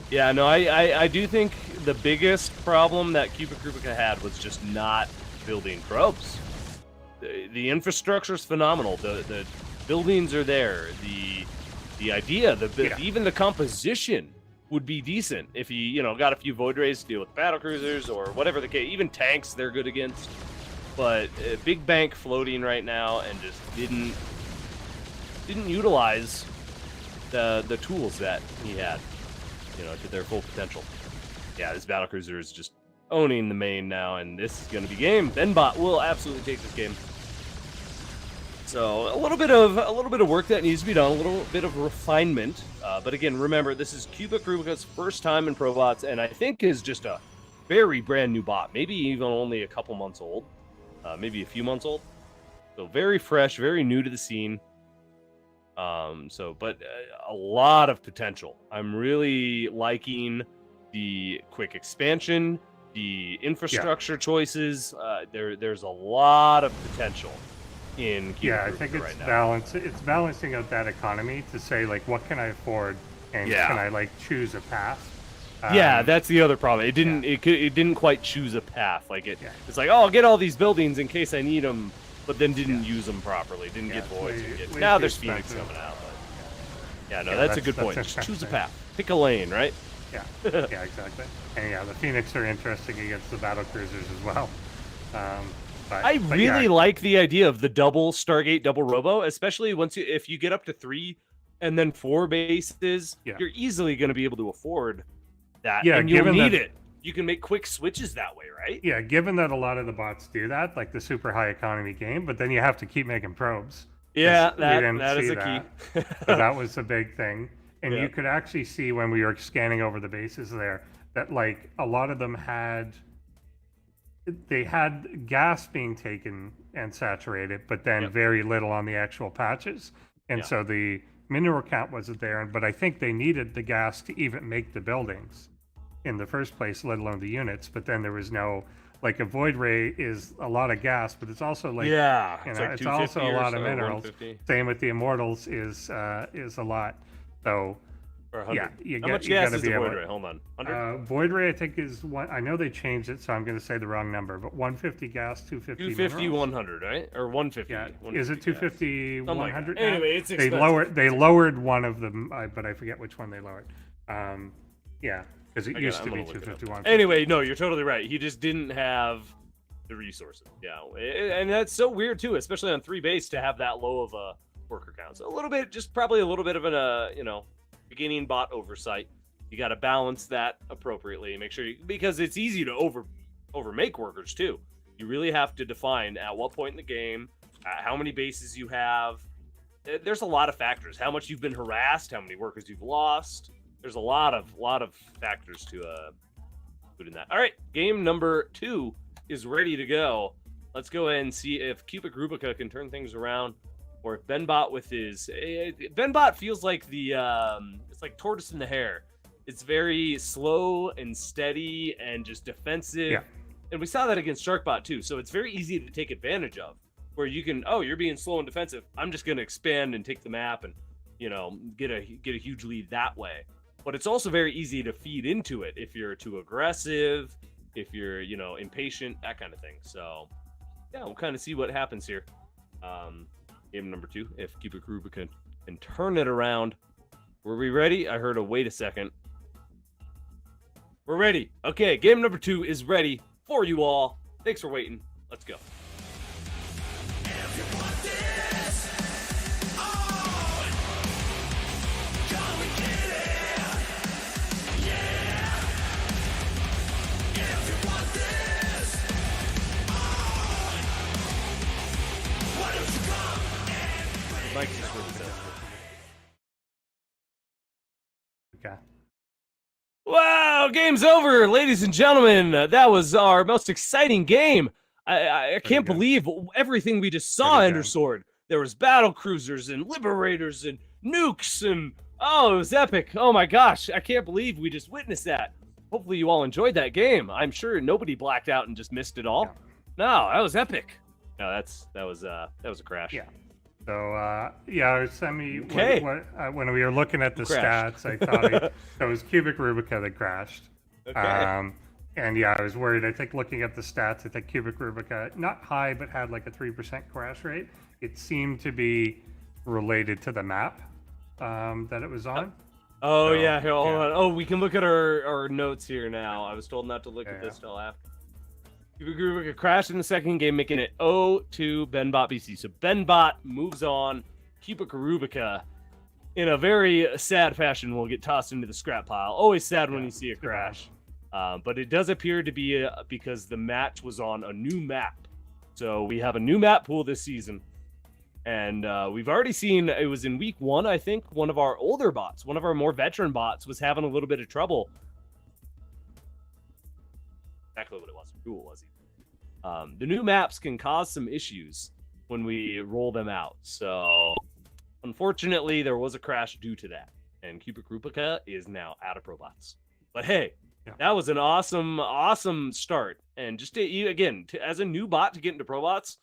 Yeah, no, I do think the biggest problem that Cubic Rubica had was just not building probes. The infrastructure is phenomenal. The buildings are there. The idea, even the composition would be decent if he, got a few Void Rays to deal with battle cruisers or whatever the case. Even tanks, they're good against. But big bank floating right now and just didn't utilize the tools that he had, to their full potential. Yeah, this battlecruiser is just owning the main now, and this is going to be game. Benbot will absolutely take this game. So a little bit of work that needs to be done, a little bit of refinement. But again, remember, this is Cubic Rubica's first time in ProBots, and I think is just a very brand new bot, maybe even only a couple months old, maybe a few months old. So very fresh, very new to the scene. But a lot of potential. I'm really liking the quick expansion, the infrastructure choices. There's a lot of potential in Cubic
I think
Rubica
it's
right now.
balance. It's balancing out that economy to say like, what can I afford, and can I like choose a path?
Yeah, that's the other problem. It didn't. It didn't quite choose a path. Like it's like, oh, I'll get all these buildings in case I need them, but then didn't use them properly. Didn't get voids. Now there's Phoenix coming out. But that's a good point. Just choose a path. Pick a lane, right?
Yeah, yeah, exactly. And the Phoenix are interesting against the battle cruisers as well.
I really like the idea of the double Stargate, double Robo, especially if you get up to 3 and then 4 bases, you're easily going to be able to afford that.
Yeah,
and you'll need it. You can make quick switches that way, right?
Yeah, given that a lot of the bots do that, like the super high economy game, but then you have to keep making probes.
Yeah, that is a key.
So that was a big thing. And you could actually see when we were scanning over the bases there that like a lot of them had gas being taken and saturated, but then very little on the actual patches. And so the mineral count wasn't there. But I think they needed the gas to even make the buildings in the first place, let alone the units. But then there was no, like a void ray is a lot of gas, but it's also like, it's also a lot of minerals. Same with the immortals is a lot. So
how much gas is the void ray? Hold on. 100?
Void ray, I think, is one. I know they changed it, so I'm going to say the wrong number, but 150 gas, 250
250,
minerals.
100, right? Or 150.
Yeah. Is it 250, 100?
Anyway, it's expensive.
They lowered one of them, but I forget which one they lowered. Because it used to be 250, 150.
Anyway, no, you're totally right. He just didn't have the resources. Yeah, and that's so weird too, especially on 3 base to have that low of a worker count. So probably a little bit of an beginning bot oversight. You got to balance that appropriately. Make sure because it's easy to overmake workers too. You really have to define at what point in the game, how many bases you have. There's a lot of factors. How much you've been harassed, how many workers you've lost. There's a lot of factors to put in that. All right, game number 2 is ready to go. Let's go ahead and see if Cubic Rubica can turn things around, or if Benbot with his Benbot feels like it's like tortoise in the hare. It's very slow and steady and just defensive. Yeah. And we saw that against Sharkbot too. So it's very easy to take advantage of, where you can, you're being slow and defensive. I'm just going to expand and take the map and, get a huge lead that way. But it's also very easy to feed into it if you're too aggressive, if you're, impatient, that kind of thing. So yeah, we'll kind of see what happens here. Game number 2, if Cubic Rubica can turn it around. Were we ready? I heard a wait a second. We're ready. Okay, game number 2 is ready for you all. Thanks for waiting. Let's go.
Okay.
Wow, game's over, ladies and gentlemen. That was our most exciting game. I can't believe everything we just saw, Endersword. There was battle cruisers and liberators and nukes and it was epic. Oh my gosh, I can't believe we just witnessed that. Hopefully you all enjoyed that game. I'm sure nobody blacked out and just missed it all. No, that was epic. No, that was a crash.
Yeah. So Semi.
Okay.
When we were looking at the stats, I thought it was Cubic Rubica that crashed.
Okay.
And I was worried. I think looking at the stats, I think Cubic Rubica, not high, but had like a 3% crash rate. It seemed to be related to the map that it was on.
Oh, yeah. Here, hold on. Oh, we can look at our notes here now. I was told not to look at this till after. Cubic Rubica crashed in the second game, making it 0-2 Benbot BC. So Benbot moves on. Cubic Rubica, in a very sad fashion, will get tossed into the scrap pile. Always sad when you see a crash. But it does appear to be because the match was on a new map. So we have a new map pool this season. And we've already seen, it was in week 1, I think, one of our older bots, one of our more veteran bots, was having a little bit of trouble. Exactly what it was. Who it was even. The new maps can cause some issues when we roll them out. So, unfortunately, there was a crash due to that. And Cubic Rubica is now out of ProBots. But hey, that was an awesome start. And just as a new bot to get into ProBots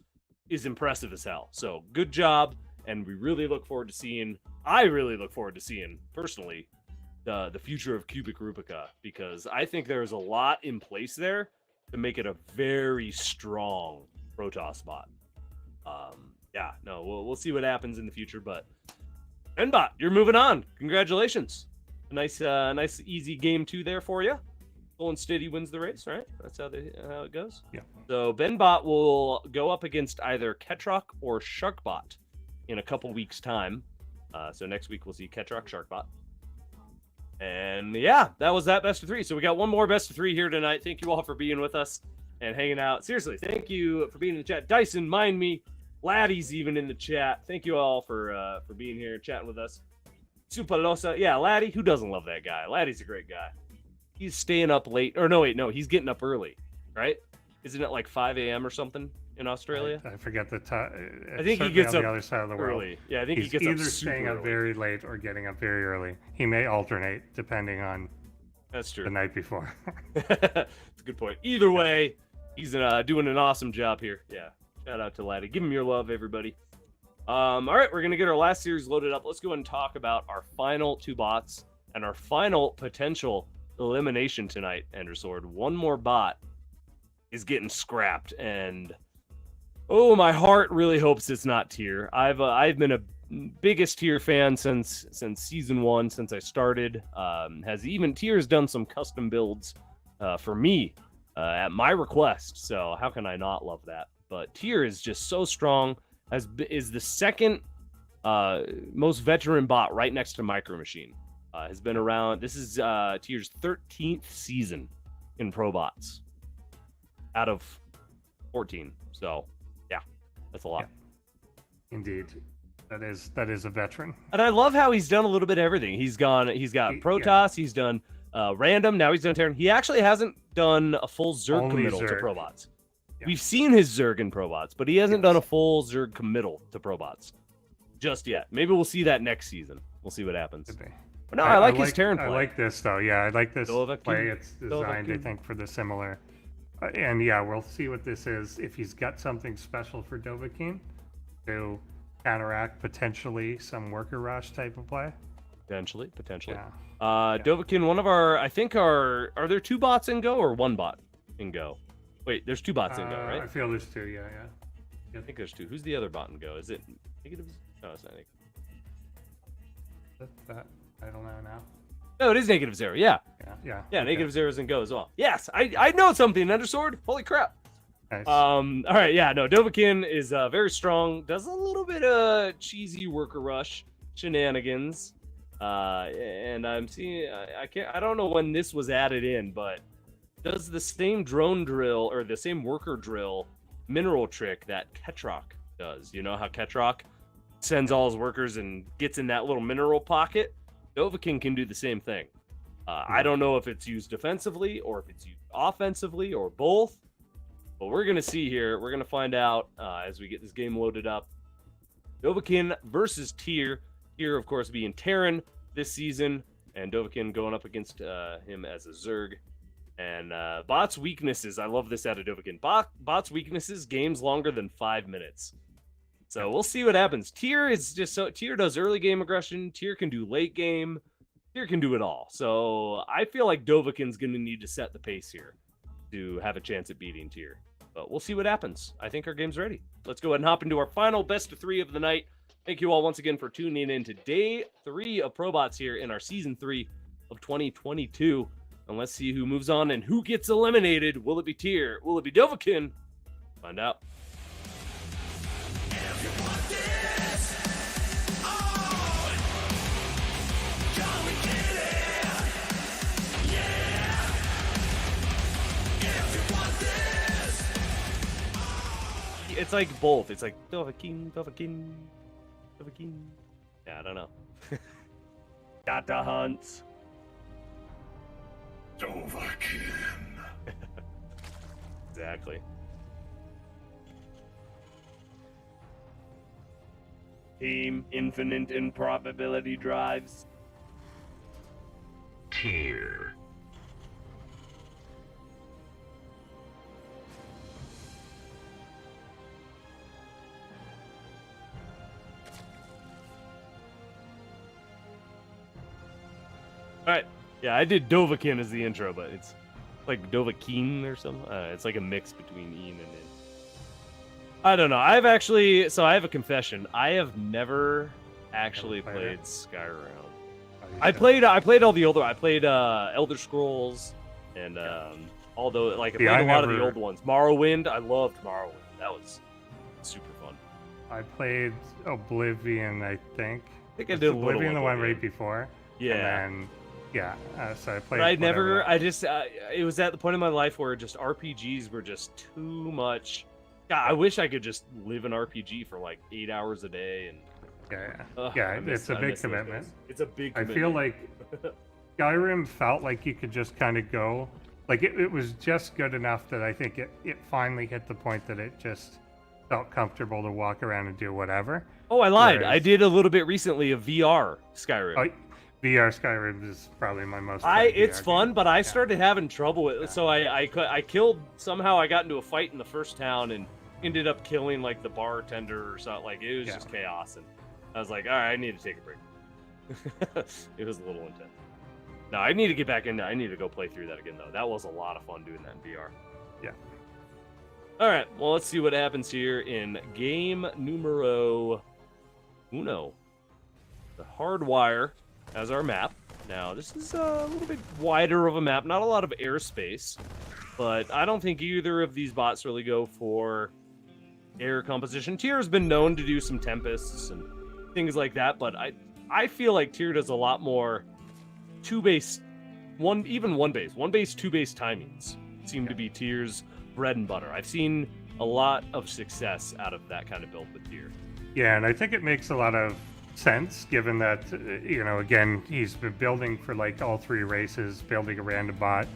is impressive as hell. So good job. And we really look forward to seeing, personally, the future of Cubic Rubica, because I think there's a lot in place there to make it a very strong Protoss bot. We'll see what happens in the future, but Benbot, you're moving on. Congratulations. A nice easy game 2 there for you. Golden Steady wins the race, right? That's how it goes.
Yeah.
So Benbot will go up against either Ketrock or Sharkbot in a couple weeks' time. So next week we'll see Ketrock, Sharkbot. And yeah, that was that best of 3. So we got one more best of 3 here tonight. Thank you all for being with us and hanging out. Seriously, thank you for being in the chat. Dyson, Mind Me, Laddie's even in the chat. Thank you all for being here and chatting with us. Supalosa, yeah, Laddie, who doesn't love that guy? Laddie's a great guy. He's staying up late, or no, he's getting up early, right? Isn't it like 5 a.m. or something in Australia?
I forget the time.
I think he gets
on
up
the other side of the world.
early. Yeah, I think
He's
he gets up
either
super
staying up
early.
very late or getting up very early. He may alternate depending on
That's true.
the night before.
That's a good point. Either way, he's doing an awesome job here. Yeah, shout out to Laddie. Give him your love, everybody. All right, we're gonna get our last series loaded up. Let's go and talk about our final 2 bots and our final potential elimination tonight. Ender Sword, one more bot is getting scrapped, and oh, my heart really hopes it's not Tier. I've been a biggest Tier fan since season 1, since I started. Tier's done some custom builds for me at my request, so how can I not love that? But Tier is just so strong. Is the second most veteran bot right next to Micro Machine. Has been around. This is Tier's 13th season in ProBots out of 14. So, yeah, that's a lot.
Yeah. Indeed, that is a veteran.
And I love how he's done a little bit of everything. He's got Protoss. He's done random. Now he's done Terran. He actually hasn't done a full Zerg
Only
committal to
Zerg.
ProBots.
Yeah.
We've seen his Zerg in ProBots, but he hasn't done a full Zerg committal to ProBots just yet. Maybe we'll see that next season. We'll see what happens.
Could be.
But no, I like his Terran play.
I like this though. Yeah, I like this
Dovahkiin.
play. It's designed, I
Dovahkiin.
think, for the similar. And yeah, we'll see what this is. If he's got something special for Dovahkiin to counteract potentially some worker rush type of play.
Potentially.
Yeah.
Dovahkiin, one of our, I think are there 2 bots in Go or 1 bot in Go? Wait, there's 2 bots in Go, right?
I feel there's 2. Yeah.
I think there's 2. Who's the other bot in Go? Is it negative? No, it's not negative.
That I don't know now.
No, it is negative 0. Yeah.
Yeah.
Yeah, negative 0's in Go as well. Yes, I know something, Undersword. Holy crap.
Nice.
All right, yeah, no, Dovahkiin is very strong. Does a little bit of cheesy worker rush shenanigans. And I'm seeing, I don't know when this was added in, but does the same drone drill or the same worker drill mineral trick that Ketrock does. You know how Ketrock sends all his workers and gets in that little mineral pocket? Dovahkiin can do the same thing. I don't know if it's used defensively or if it's used offensively or both, but we're going to see here. We're going to find out as we get this game loaded up. Dovahkiin versus Tier. Tier, of course, being Terran this season, and Dovahkiin going up against him as a Zerg. And Bot's weaknesses, I love this out of Dovahkiin. Bot's weaknesses, games longer than 5 minutes. So we'll see what happens. Tier is just so, Tier does early game aggression. Tier can do late game. Tier can do it all. So I feel like Dovahkiin's going to need to set the pace here to have a chance at beating Tier. But we'll see what happens. I think our game's ready. Let's go ahead and hop into our final best of 3 of the night. Thank you all once again for tuning in to day 3 of ProBots here in our season 3 of 2022. And let's see who moves on and who gets eliminated. Will it be Tier? Will it be Dovahkiin? Find out. it's like both. It's like Dovahkiin, Dovahkiin, Dovahkiin. Yeah, I don't know. Got the hunt.
Dovahkiin.
Exactly. Team infinite improbability drives.
Tyr.
All right. Yeah, I did Dovahkiin as the intro, but it's like Dovahkiin or something. It's like a mix between Ian and In. I don't know. I have a confession. I have never actually played Skyrim. I played all the older. I played Elder Scrolls and although like I played a lot of the old ones. Morrowind. I loved Morrowind. That was super fun.
I played Oblivion, I think.
I think I did
Oblivion, the one right before.
Yeah.
And then, yeah, so I played.
But I never. I just. It was at the point in my life where just RPGs were just too much. God, I wish I could just live an RPG for like 8 hours a day and.
It's a big commitment.
It's a big commitment.
I feel like Skyrim felt like you could just kind of go, like it was just good enough that I think it finally hit the point that it just felt comfortable to walk around and do whatever.
Oh, I lied. I did a little bit recently of VR Skyrim.
VR Skyrim is probably my most.
It's fun, but I started having trouble with it. So I killed, somehow I got into a fight in the first town and ended up killing like the bartender or something. Like it was just chaos, and I was like, all right, I need to take a break. It was a little intense. No, I need to get back into. I need to go play through that again though. That was a lot of fun doing that in VR.
Yeah.
All right. Well, let's see what happens here in game numero uno. The Hardwire as our map. Now, this is a little bit wider of a map. Not a lot of airspace, but I don't think either of these bots really go for air composition. Tyr has been known to do some tempests and things like that, but I feel like Tyr does a lot more two-base, one base, two-base timings seem to be Tyr's bread and butter. I've seen a lot of success out of that kind of build with Tyr.
Yeah, and I think it makes a lot of sense given that, again, he's been building for like all three races, building a random bot,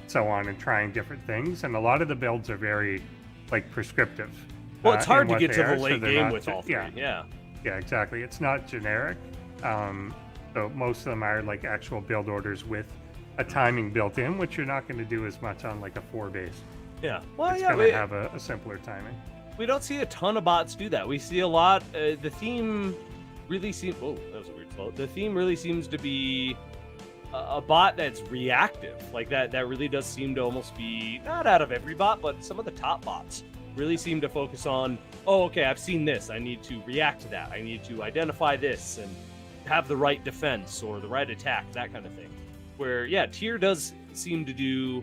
so on, and trying different things, and a lot of the builds are very like prescriptive.
Well, it's hard to get to the late game with all three. Yeah,
exactly. It's not generic. So most of them are like actual build orders with a timing built in, which you're not going to do as much on like a 4 base.
Yeah, well,
it's going to have a simpler timing.
We don't see a ton of bots do that. We see a lot. The theme really seems. Oh, that was a weird spell. The theme really seems to be a bot that's reactive. Like that really does seem to almost be not out of every bot, but some of the top bots really seem to focus on, oh, okay, I've seen this. I need to react to that. I need to identify this and have the right defense or the right attack, that kind of thing. Where, yeah, Tyr does seem to do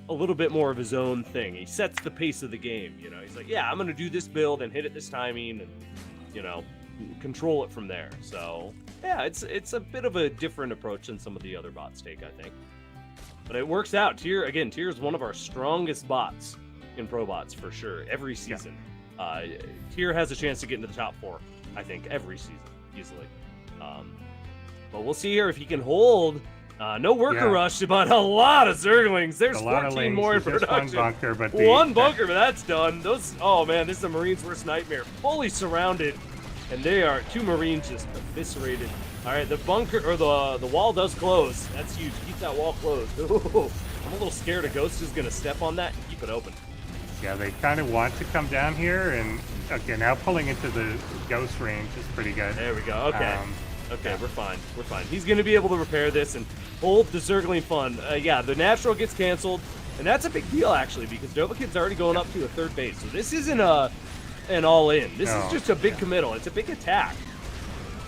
a little bit more of his own thing. He sets the pace of the game, He's like, yeah, I'm going to do this build and hit it this timing and, control it from there. So, yeah, it's a bit of a different approach than some of the other bots take, I think. But it works out. Tyr is one of our strongest bots in ProBots for sure, every season. Yeah. Tyr has a chance to get into the top 4, I think, every season, easily. But we'll see here if he can hold. No worker rush, but a lot of Zerglings. There's 14 more in production. One bunker, but that's done. Oh man, this is the Marines' worst nightmare. Fully surrounded, and they are 2 Marines just eviscerated. All right, the bunker or the wall does close. That's huge. Keep that wall closed. Ooh, I'm a little scared a ghost is gonna step on that and keep it open.
Yeah, they kind of want to come down here, and okay, now pulling into the ghost range is pretty good.
There we go. Okay. Okay, we're fine. We're fine. He's going to be able to repair this and hold the Zergling fun. Yeah, the natural gets canceled, and that's a big deal, actually, because Dovahkiin's already going up to a 3rd base. So this isn't an all-in. This is just a big committal. It's a big attack.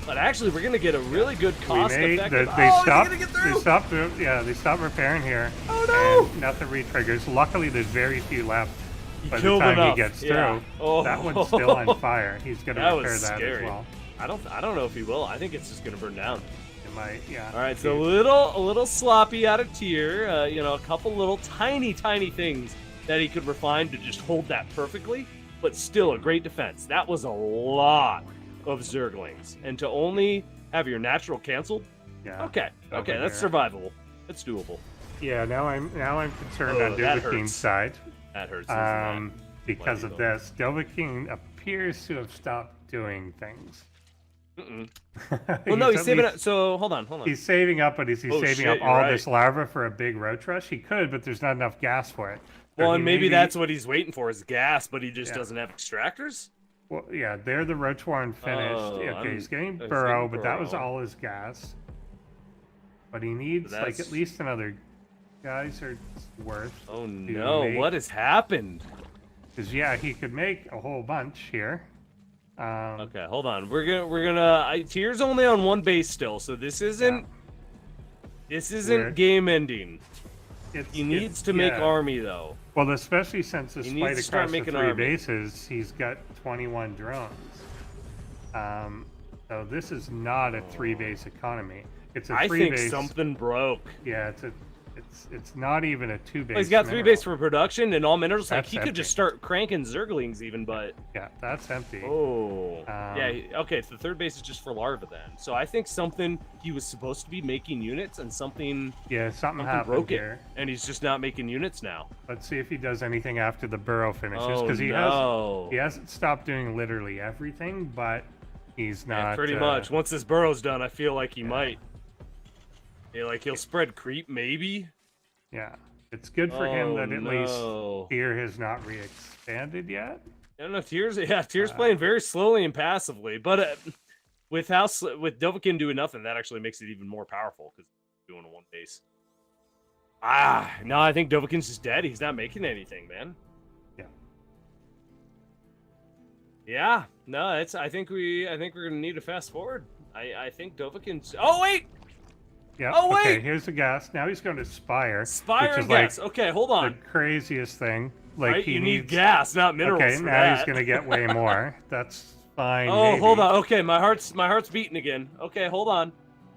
But actually, we're going to get a really good cost-effective...
They stopped repairing here.
Oh, no!
And nothing re-triggers. Luckily, there's very few left. By the
time
he gets through, that one's still on fire. He's going to repair that as well.
I don't know if he will. I think it's just gonna burn down.
It might, yeah.
All right, so a little sloppy out of Tyr. A couple little tiny things that he could refine to just hold that perfectly. but still a great defense. That was a lot of Zerglings, and to only have your natural canceled.
Yeah.
Okay,
over
that's
here.
survivable. That's doable.
Yeah, now I'm concerned
Oh,
on
that
Dovahkiin's
hurts.
side.
That hurts.
Because of
Bloody
this. Dovahkiin appears to have stopped doing things.
Mm-mm. Well, no, he's
at
saving
least-
up. So hold on.
He's saving up, but is he
Oh,
saving
shit,
up
you're
all
right.
this larva for a big roach rush? He could, but there's not enough gas for it. So
Well,
he
and maybe that's what he's waiting for is gas, but he just
Yeah.
doesn't have extractors.
Well, yeah, there the roach warren finished.
Oh,
Okay, he's getting
he's
burrow,
getting
but that was
burrow.
all his gas. But he needs like
that's-
at least another geyser worth.
Oh no! What has happened?
Because yeah, he could make a whole bunch here.
Okay, hold on. We're gonna. Tier's only on one base still, so this isn't. This isn't
Weird.
game ending.
It's,
He needs to make
yeah.
army though.
Well, especially since
He
despite
needs to start
across the
making
3
army.
bases, he's got 21 drones. So this is not a 3-base economy. It's a 3-base.
I think something broke.
Yeah, it's not even a 2-base.
Well, he's got 3 base for production and all minerals. Like
That's
he could
empty.
just start cranking Zerglings even, but
Yeah, that's empty.
oh yeah. Okay, so the 3rd base is just for larva then. So I think something he was supposed to be making units and something
Yeah, something happened
broke
here.
it, and he's just not making units now.
Let's see if he does anything after the burrow finishes,
Oh
because
no!
he hasn't stopped doing literally everything, but he's not.
Yeah, pretty much. Once this burrow's done, I feel like he might. Yeah, like he'll spread creep, maybe.
Yeah, it's good for him that at least
no.
Tier has not re-expanded yet.
I don't know. Tier's playing very slowly and passively, but with Dovahkiin doing nothing, that actually makes it even more powerful because he's doing a 1 base. No, I think Dovahkiin's just dead. He's not making anything, man.
Yeah.
Yeah. No, I think we're gonna need to fast forward. I think Dovahkiin's. Oh wait.
Yeah.
Oh,
Okay,
wait!
here's the gas. Now he's going to Spire.
Spire
which
and
is like
gas. Okay, hold
the
on.
craziest thing. Like
Right?
he
You
needs
need gas, not minerals.
Okay,
for
now
that.
he's going to get way more. That's fine.
Oh,
maybe.
hold on. Okay, my heart's beating again. Okay, hold on.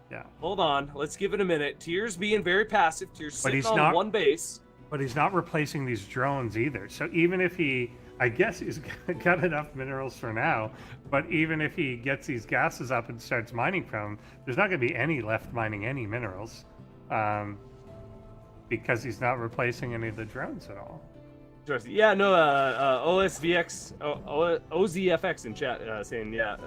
Yeah.
Hold on. Let's give it a minute. Tier's being very passive. Tier's
But
sitting
he's
on
not-
1 base.
But he's not replacing these drones either. So even if he, I guess he's got enough minerals for now, but even if he gets these gases up and starts mining from them, there's not going to be any left mining any minerals. Because he's not replacing any of the drones at all.
Interesting. Yeah, no, OZFX in chat saying, I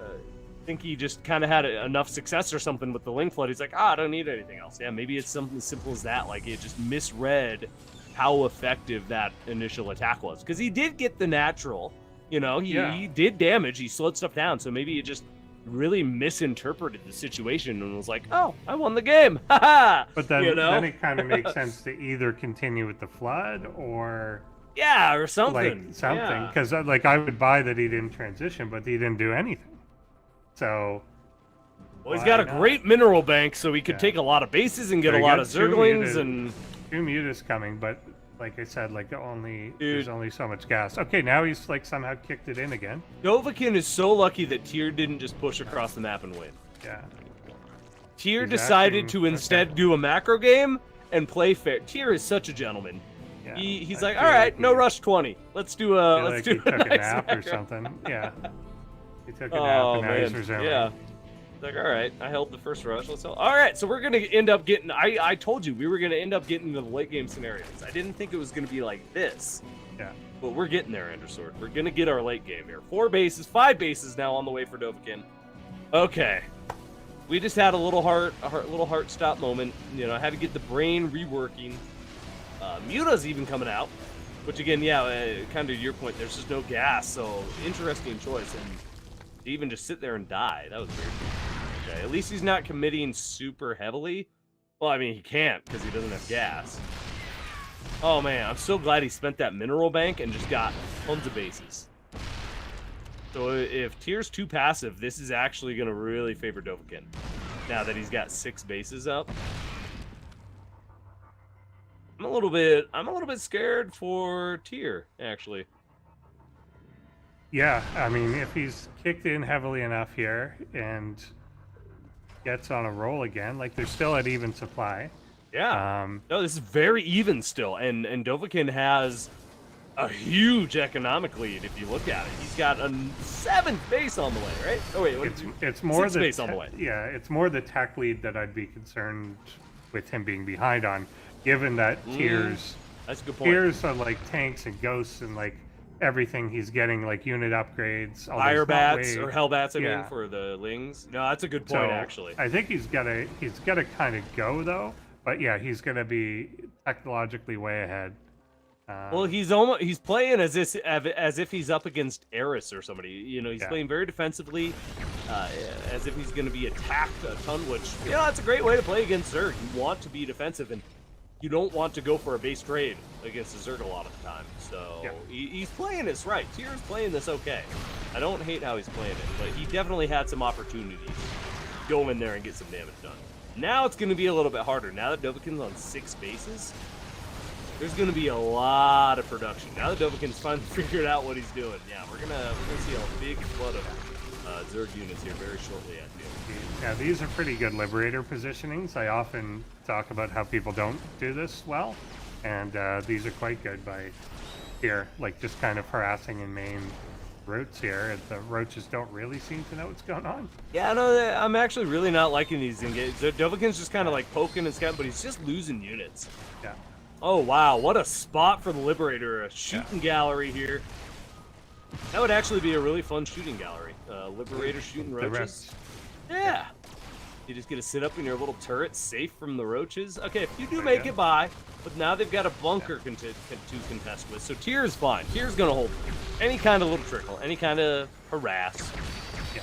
think he just kind of had enough success or something with the link flood. He's like, I don't need anything else. Yeah, maybe it's something as simple as that. Like, it just misread how effective that initial attack was. Because he did get the natural, he did damage. He slowed stuff down. So maybe it just really misinterpreted the situation and was like, oh, I won the game. Haha.
But then, then it kind of makes sense to either continue with the flood or
yeah, or something.
Like something.
Yeah.
Because like I would buy that he didn't transition, but he didn't do anything. So
Well, he's got a great mineral bank, so he could take a lot of bases and get
So
a
he
lot
got
of
two
Zerglings
muted-
and
2 mutas coming, but like I said, like
Dude.
there's only so much gas. Okay, now he's like somehow kicked it in again.
Dovahkiin is so lucky that Tier didn't just push across the map and win.
Yeah.
Tier
He's
decided
acting-
to instead do a macro game and play fair. Tier is such a gentleman.
Yeah.
He's
I
like,
feel
all right,
like
no
he-
rush 20. Let's do
I
a
feel
let's
like
do
he took a
nice
nap or
macro.
something. Yeah. He took a nap
Oh
and now he's
man,
resuming.
yeah. Like, all right, I held the first rush. Let's all right. So we're gonna end up getting. I told you we were gonna end up getting into the late game scenarios. I didn't think it was gonna be like this.
Yeah.
But we're getting there, Andersword. We're gonna get our late game here. 4 bases, 5 bases now on the way for Dovahkiin. Okay. We just had a little heart stop moment. I had to get the brain reworking. Muta's even coming out, which again, kind of your point. There's just no gas, so interesting choice. And to even just sit there and die, that was weird. Okay, at least he's not committing super heavily. Well, I mean, he can't because he doesn't have gas. Oh man, I'm so glad he spent that mineral bank and just got tons of bases. So if Tier's too passive, this is actually going to really favor Dovahkiin. Now that he's got 6 bases up. I'm a little bit scared for Tier, actually.
Yeah, I mean, if he's kicked in heavily enough here and gets on a roll again, like they're still at even supply.
Yeah. No, this is very even still, and Dovahkiin has a huge economic lead if you look at it. He's got a 7th base on the way, right? Oh wait, what
it's more
6th
the
base on the way.
Yeah, it's more the tech lead that I'd be concerned with him being behind on, given that tiers.
That's a good point.
Tiers are like tanks and ghosts and like everything he's getting, like unit upgrades.
Fire bats or hell bats, I mean,
Yeah.
for the lings. No, that's a good
So
point, actually.
I think he's gotta kind of go though. But yeah, he's gonna be technologically way ahead.
Well, he's playing as if he's up against Eris or somebody. You know, he's playing very defensively, as if he's going to be attacked a ton. Which, you know, that's a great way to play against Zerg. You want to be defensive, and you don't want to go for a base trade against the Zerg a lot of the time. So he's playing this right. Tyr's playing this okay. I don't hate how he's playing it, but he definitely had some opportunities to go in there and get some damage done. Now it's going to be a little bit harder. Now that Dovahkiin's on 6 bases, there's going to be a lot of production. Now that Dovahkiin's finally figured out what he's doing, yeah, we're gonna see a big flood of Zerg units here very shortly, I feel.
Yeah, these are pretty good Liberator positionings. I often talk about how people don't do this well, and these are quite good by here, like just kind of harassing in main routes here. And the roaches don't really seem to know what's going on.
Yeah, no, I'm actually really not liking these engagements. Dovahkiin's just kind of like poking and scouting, but he's just losing units.
Yeah.
Oh, wow, what a spot for the Liberator. A shooting gallery here. That would actually be a really fun shooting gallery. Liberator shooting roaches. Yeah. You just get to sit up in your little turret, safe from the roaches. Okay, if you do make it by, but now they've got a bunker to contest with. So Tyr's fine. Tyr's going to hold any kind of little trickle, any kind of harass.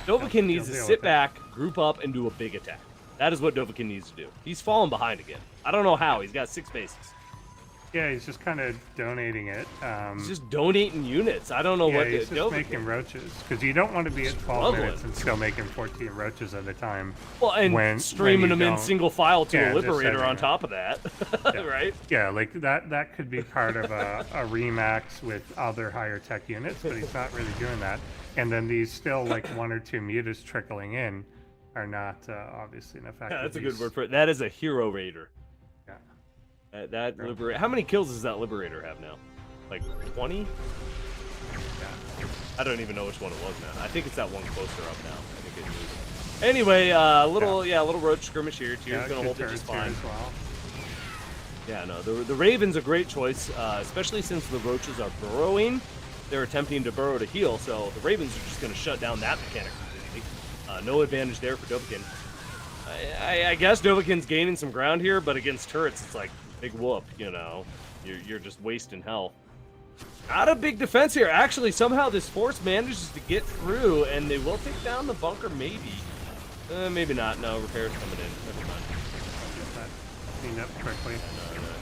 Dovahkiin needs to sit back, group up, and do a big attack. That is what Dovahkiin needs to do. He's fallen behind again. I don't know how. He's got 6 bases.
Yeah, he's just kind of donating it.
He's just donating units. I don't know what
he's just making roaches, because you don't want to be at 12 minutes and still making 14 roaches at a time.
Well, and streaming them in single file to a Liberator on top of that, right?
Yeah, like that could be part of a Remax with other higher tech units, but he's not really doing that. And then these still like 1 or 2 mutas trickling in are not obviously an effective.
Yeah, that's a good word for it. That is a hero raider. That Liberator. How many kills does that Liberator have now? Like 20? Yeah. I don't even know which one it was now. I think it's that one closer up now. I think it moved. Anyway, little roach skirmish here. Tyr's gonna hold it just fine.
As well.
Yeah, no, the Raven's a great choice, especially since the roaches are burrowing. They're attempting to burrow to heal, so the Ravens are just gonna shut down that mechanic completely. No advantage there for Dovahkiin. I guess Dovahkiin's gaining some ground here, but against turrets, it's like big whoop, you know. You're just wasting health. Not a big defense here. Actually, somehow this force manages to get through, and they will take down the bunker, maybe. Maybe not. No, repairs coming in. Never mind.
Cleaned up quickly.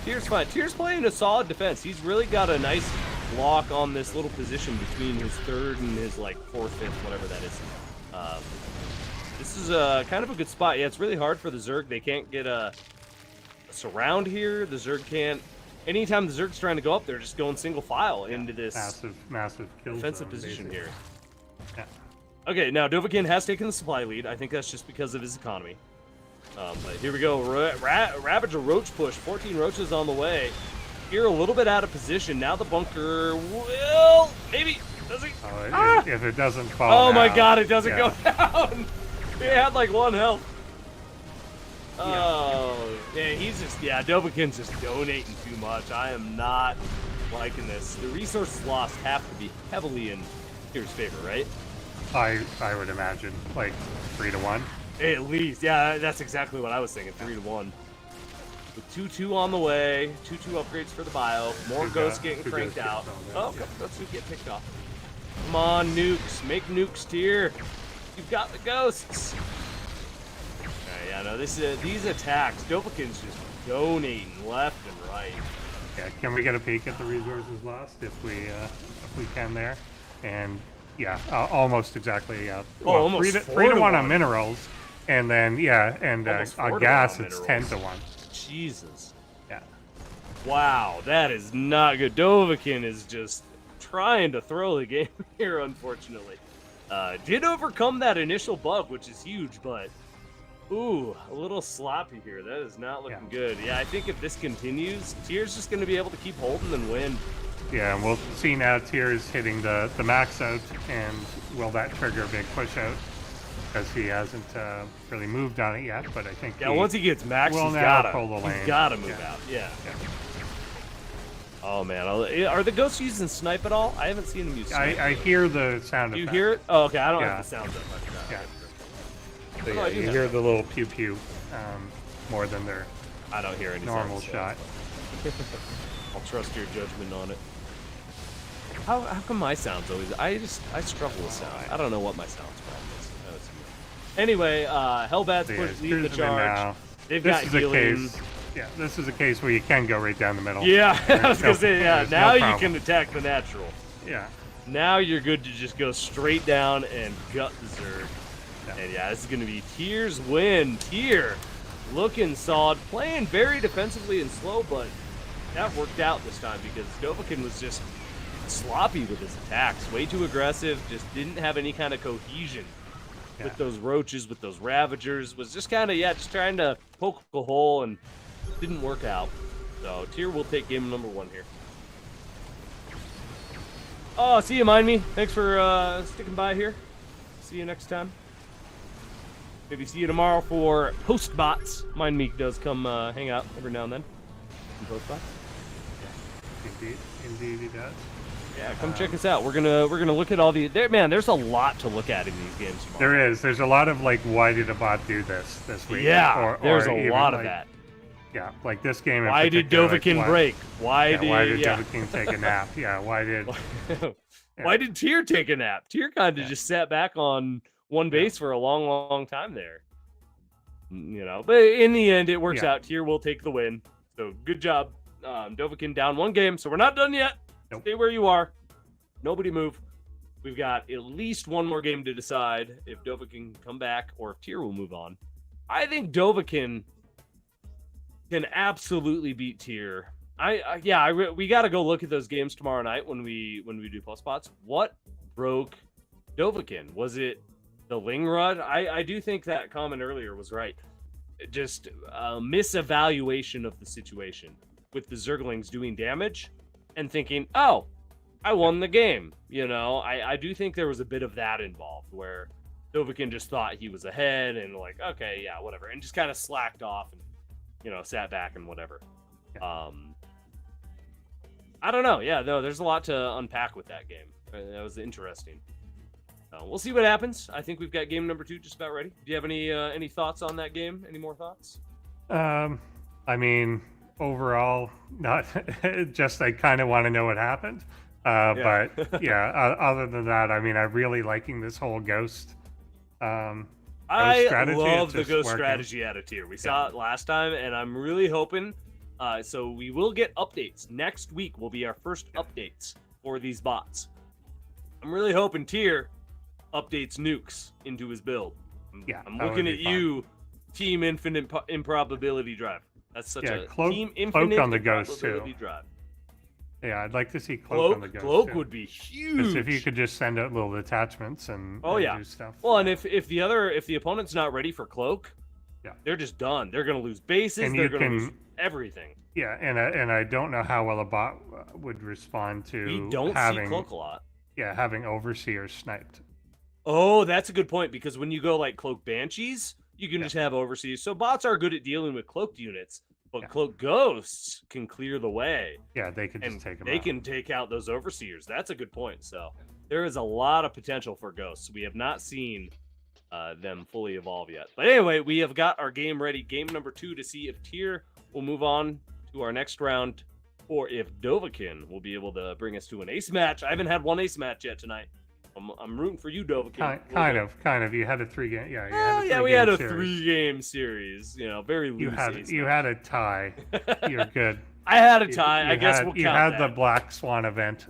Tyr's fine. Tyr's playing a solid defense. He's really got a nice block on this little position between his 3rd and his, like, 4th, 5th, whatever that is. This is kind of a good spot. Yeah, it's really hard for the Zerg. They can't get a surround here. The Zerg can't. Anytime the Zerg's trying to go up, they're just going single file into this
massive kill
defensive position
basically.
here.
Yeah.
Okay, now Dovahkiin has taken the supply lead. I think that's just because of his economy. But here we go. Ravage a roach push. 14 roaches on the way. Here a little bit out of position. Now the bunker will maybe. Does he?
If it doesn't fall.
Oh my God! It doesn't go down. He had like 1 health. Oh, yeah, Dovahkiin's just donating too much. I am not liking this. The resources lost have to be heavily in Tyr's favor, right?
I would imagine, like 3-1.
At least, yeah, that's exactly what I was thinking, 3-1. With 2-2 on the way, 2-2 upgrades for the bio, more ghosts getting cranked out. Oh, ghosts get picked off. Come on, nukes, make nukes Tyr. You've got the ghosts. Yeah, no, these attacks, Dovahkiin's just donating left and right.
Yeah, can we get a peek at the resources lost if we can there? And yeah, almost exactly. Well,
almost
3-1 on minerals, and then on gas it's 10-1.
Jesus.
Yeah.
Wow, that is not good. Dovahkiin is just trying to throw the game here, unfortunately. Did overcome that initial bug, which is huge, but ooh, a little sloppy here. That is not looking good. Yeah, I think if this continues, Tyr's just going to be able to keep holding and win.
Yeah, and we'll see now Tears hitting the max out, and will that trigger a big push out? Because he hasn't really moved on it yet, but I think
once he gets max,
will
he's
now
gotta
pull the lane.
he's gotta move out. Yeah. Oh man, are the ghosts using snipe at all? I haven't seen them use snipe.
I hear the sound
Do you
effect.
hear it? Oh, okay. I don't
Yeah.
have the sounds up.
Yeah. So,
Oh,
yeah,
I do
you
have
hear
that.
the little pew pew more than their
I don't hear any
normal
sounds,
shot.
so I'll trust your judgment on it. How come my sounds always? I struggle with sound. I don't know what my sounds problem is. Oh, it's weird. Anyway, Hellbats
So, yeah,
push lead the
Tears are in
charge.
now.
They've
This
got
is a
healing.
case. Yeah, this is a case where you can go right down the middle.
Yeah, I was gonna
no-
say, yeah.
there's no
Now you
problem.
can attack the natural.
Yeah.
Now you're good to just go straight down and gut the Zerg.
Yeah.
And yeah, this is gonna be Tier's win. Tier looking solid, playing very defensively and slow, but that worked out this time because Dovahkiin was just sloppy with his attacks, way too aggressive, just didn't have any kind of cohesion with those roaches, with those ravagers, was just kind of, just trying to poke a hole and didn't work out. So Tier will take game number 1 here. Oh, see you, Mind Me. Thanks for sticking by here. See you next time. Maybe see you tomorrow for PostBots. Mind Me does come hang out every now and then. PostBots.
Indeed he does.
Yeah, come check us out. We're gonna look at all the man. There's a lot to look at in these games tomorrow.
There is. There's a lot of like, why did a bot do this week?
Yeah, there's
or
a
even,
lot of
like,
that.
Yeah, like this game. In
Why did
particular, like,
Dovahkiin break? Why
did
yeah.
Dovahkiin take a nap? Yeah, why did?
Why did Tier take a nap? Tier kind of just sat back on one base for a long, long time there. You know, but in the end, it works out. Tier will take the win. So good job. Dovahkiin down 1 game, so we're not done yet.
Nope.
Stay where you are. Nobody move. We've got at least 1 more game to decide if Dovahkiin can come back or if Tier will move on. I think Dovahkiin can absolutely beat Tier. We got to go look at those games tomorrow night when we do plus spots. What broke Dovahkiin? Was it the Ling Rod? I do think that comment earlier was right. Just a misevaluation of the situation with the Zerglings doing damage and thinking, oh, I won the game. You know, I do think there was a bit of that involved where Dovahkiin just thought he was ahead and like, okay, yeah, whatever, and just kind of slacked off and, you know, sat back and whatever. I don't know. Yeah, no, there's a lot to unpack with that game. That was interesting. We'll see what happens. I think we've got game number 2 just about ready. Do you have any thoughts on that game? Any more thoughts?
I mean, overall, not just I kind of want to know what happened. But yeah, other than that, I mean, I'm really liking this whole ghost.
I
strategy.
love
It's
the
just
ghost
working.
strategy out of Tier. We saw it last time, and I'm really hoping. So we will get updates next week. Will be our first updates for these bots. I'm really hoping Tier updates nukes into his build. I'm
that
looking
would
at
be fun.
you, Team Infinite Improbability Drive. That's such a
Cloak,
Team
Cloak
Infinite
on the ghost too.
Improbability Drive.
Yeah, I'd like to see Cloak on the
Cloak,
ghost
Cloak
too.
would be
'Cause
huge.
if you could just send out little detachments and do stuff.
Well, and if the opponent's not ready for Cloak, they're just done. They're gonna lose bases.
And
they're
you
gonna lose
can-
everything.
Yeah, and I don't know how well a bot would respond to
We don't
having
see Cloak a lot.
having overseers sniped.
Oh, that's a good point, because when you go like Cloak Banshees, you can just have overseas. So bots are good at dealing with cloaked units, but Cloak Ghosts can clear the way.
Yeah, they could just
And
take them
they
out.
can take out those overseers. That's a good point. So there is a lot of potential for Ghosts. We have not seen them fully evolve yet. But anyway, we have got our game ready. Game number 2 to see if Tier will move on to our next round, or if Dovahkiin will be able to bring us to an ace match. I haven't had one ace match yet tonight. I'm rooting for you, Dovahkiin.
Kind of. You had a 3-game.
We had a 3-game series. You know, very loose.
You had a tie. You're good.
I had a tie. I guess we'll
you
count
had
that.
the Black Swan event.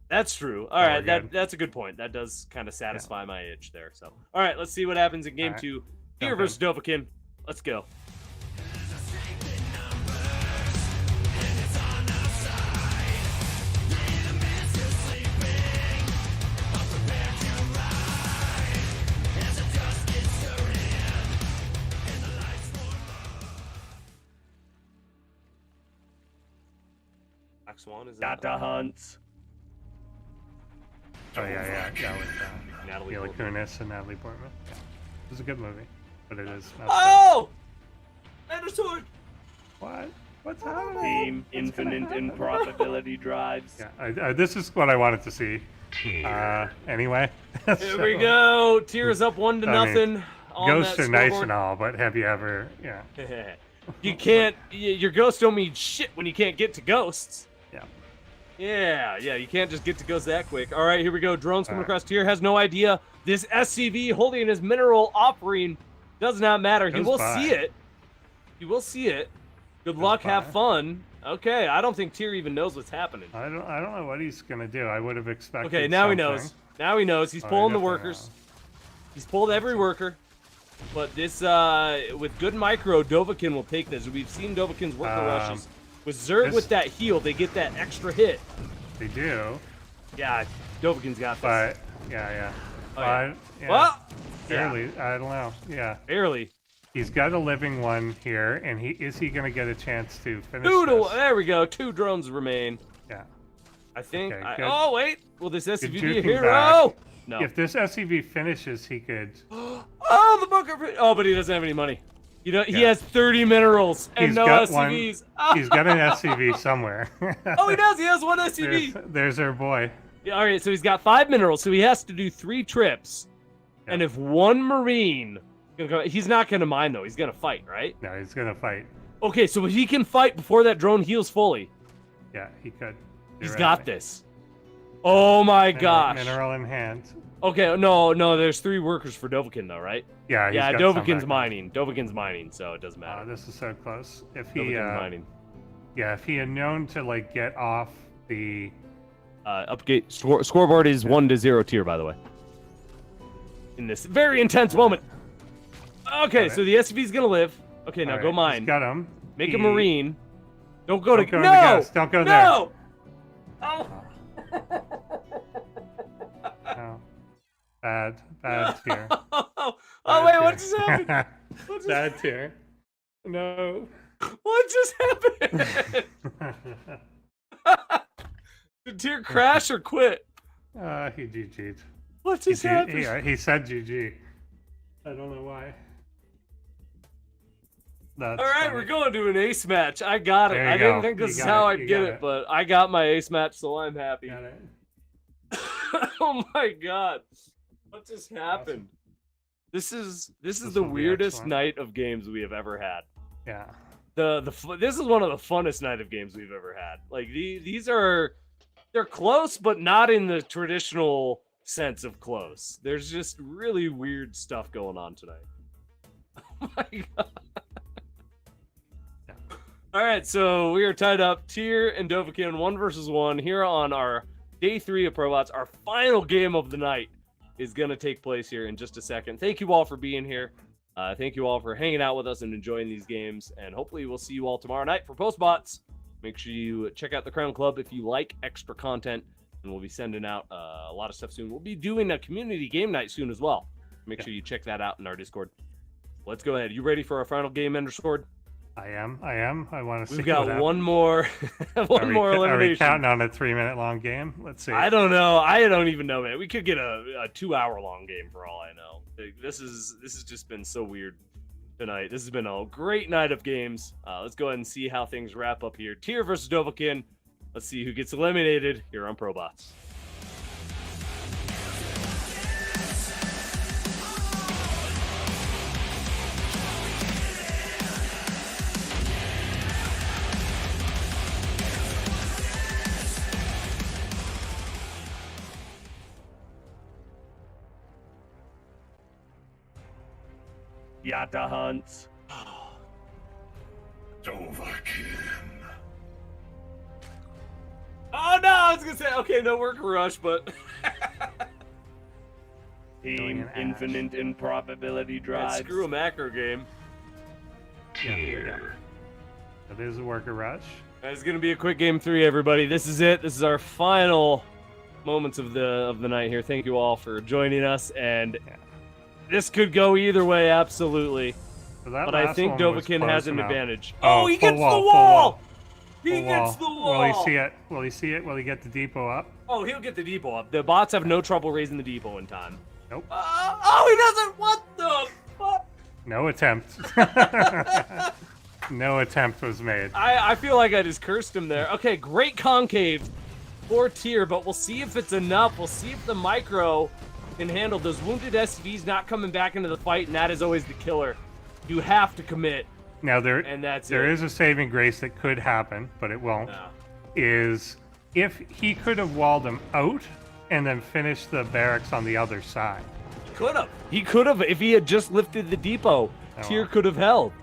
That's true. All right, that's a good point. That does kind of satisfy my itch there. So, all right, let's see what happens in game 2. Tier versus Dovahkiin. Let's go. Black Swan is that? Data Hunt.
Oh yeah, with
Natalie
Mila
Portman.
Kunis and Natalie Portman. Yeah. It was a good movie, but it is. messed up.
Oh! And a sword!
What? What's happening?
Team Infinite Improbability Drives.
Yeah, this is what I wanted to see. Anyway.
Here we go. Tears up 1-0.
Ghosts are nice and all, but have you ever? Yeah.
You can't. Your ghosts don't mean shit when you can't get to ghosts.
Yeah.
Yeah. You can't just get to ghosts that quick. All right, here we go. Drones coming across. Tier has no idea. This SCV holding his mineral offering does not matter. He will see it. He will see it. Good luck. Have fun. Okay, I don't think Tyr even knows what's happening.
I don't know what he's gonna do. I would have expected.
Okay, now
something.
he knows. Now he knows. He's pulling the workers.
Knows.
He's pulled every worker. But this, with good micro, Dovahkiin will take this. We've seen Dovahkiin's worker rushes. With Zerg with that heal, they get that extra hit.
They do.
Yeah, Dovahkiin's got this.
But yeah.
Oh, yeah.
Yeah.
Well,
barely. Yeah. I don't know. Yeah.
Barely.
He's got a living one here, and is he gonna get a chance to finish
this? There we go. 2 drones remain.
Yeah.
I think.
Okay,
oh wait, will this SCV be a
juking
hero?
back.
No.
If this SCV finishes, he could.
Oh, the bunker! Oh, but he doesn't have any money. You know, he has 30 minerals and no SCVs.
He's got an SCV somewhere.
Oh, he does. He has 1 SCV.
There's our boy.
Yeah, all right, so he's got 5 minerals, so he has to do 3 trips. Yeah. And if 1 Marine, he's not going to mine though. He's going to fight, right?
No, he's going to fight.
Okay, so he can fight before that drone heals fully.
Yeah, he could.
He's got this. Oh my gosh.
Mineral in hand.
Okay, no, there's 3 workers for Dovahkiin though, right?
Yeah,
yeah. Dovahkiin's mining. Dovahkiin's mining, so it doesn't matter.
Oh, this is so close. If he,
mining.
Yeah, if he had known to like get off the.
Upgate scoreboard is 1-0 Tier, by the way. In this very intense moment. Okay, so the SCV's gonna live. Okay, now go mine.
Got him.
Make a Marine. Don't go to.
No! Don't go there.
No! Oh.
No. Bad Tier.
Oh wait, what just happened?
Bad Tier. No.
What just happened? Did Tier crash or quit?
He GG'd.
What just happened?
He said GG. I don't know why. That's
all right,
funny.
we're going to an ace match. I got it. I didn't think this is how I'd get it, but I got my ace match, so I'm happy.
Got it.
Oh my god. What just happened? Awesome. This is the weirdest night of games we have ever had.
Yeah.
This is one of the funnest night of games we've ever had. Like they're close, but not in the traditional sense of close. There's just really weird stuff going on tonight. Oh my god. All right, so we are tied up. Tier and Dovahkiin 1 versus 1 here on our day 3 of ProBots. Our final game of the night is going to take place here in just a second. Thank you all for being here. Thank you all for hanging out with us and enjoying these games. And hopefully we'll see you all tomorrow night for PostBots. Make sure you check out the Crown Club if you like extra content. And we'll be sending out a lot of stuff soon. We'll be doing a community game night soon as well. Make sure you check that out in our Discord. Let's go ahead. You ready for our final game, Endersword?
I am. I want to see.
We've got one more. One more elimination.
Are we counting on a 3-minute long game? Let's see.
I don't know. I don't even know, man. We could get a 2-hour long game for all I know. This has just been so weird tonight. This has been a great night of games. Let's go ahead and see how things wrap up here. Tier versus Dovahkiin. Let's see who gets eliminated here on ProBots. Yata Hunt.
Dovahkiin.
Oh no, I was gonna say, okay, no work rush, but Team Infinite Improbability Drives. Screw a macro game.
Tier.
It is a worker rush.
It's gonna be a quick game 3, everybody. This is it. This is our final moments of the night here. Thank you all for joining us, and this could go either way, absolutely.
So
but I think Dovahkiin has an advantage.
Oh,
he gets the wall! He gets the wall.
Will he see it? Will he see it? Will he get the depot up?
Oh, he'll get the depot up. The bots have no trouble raising the depot in time.
Nope.
Oh, he doesn't. What the fuck?
No attempt. No attempt was made.
I feel like I just cursed him there. Okay, great concave for tier, but we'll see if it's enough. We'll see if the micro can handle those wounded SCVs not coming back into the fight, and that is always the killer. You have to commit.
Now there
it.
is a saving grace that could happen, but it won't.
No.
Is if he could have walled him out and then finished the barracks on the other side.
He could have if he had just lifted the depot. Tier could have held.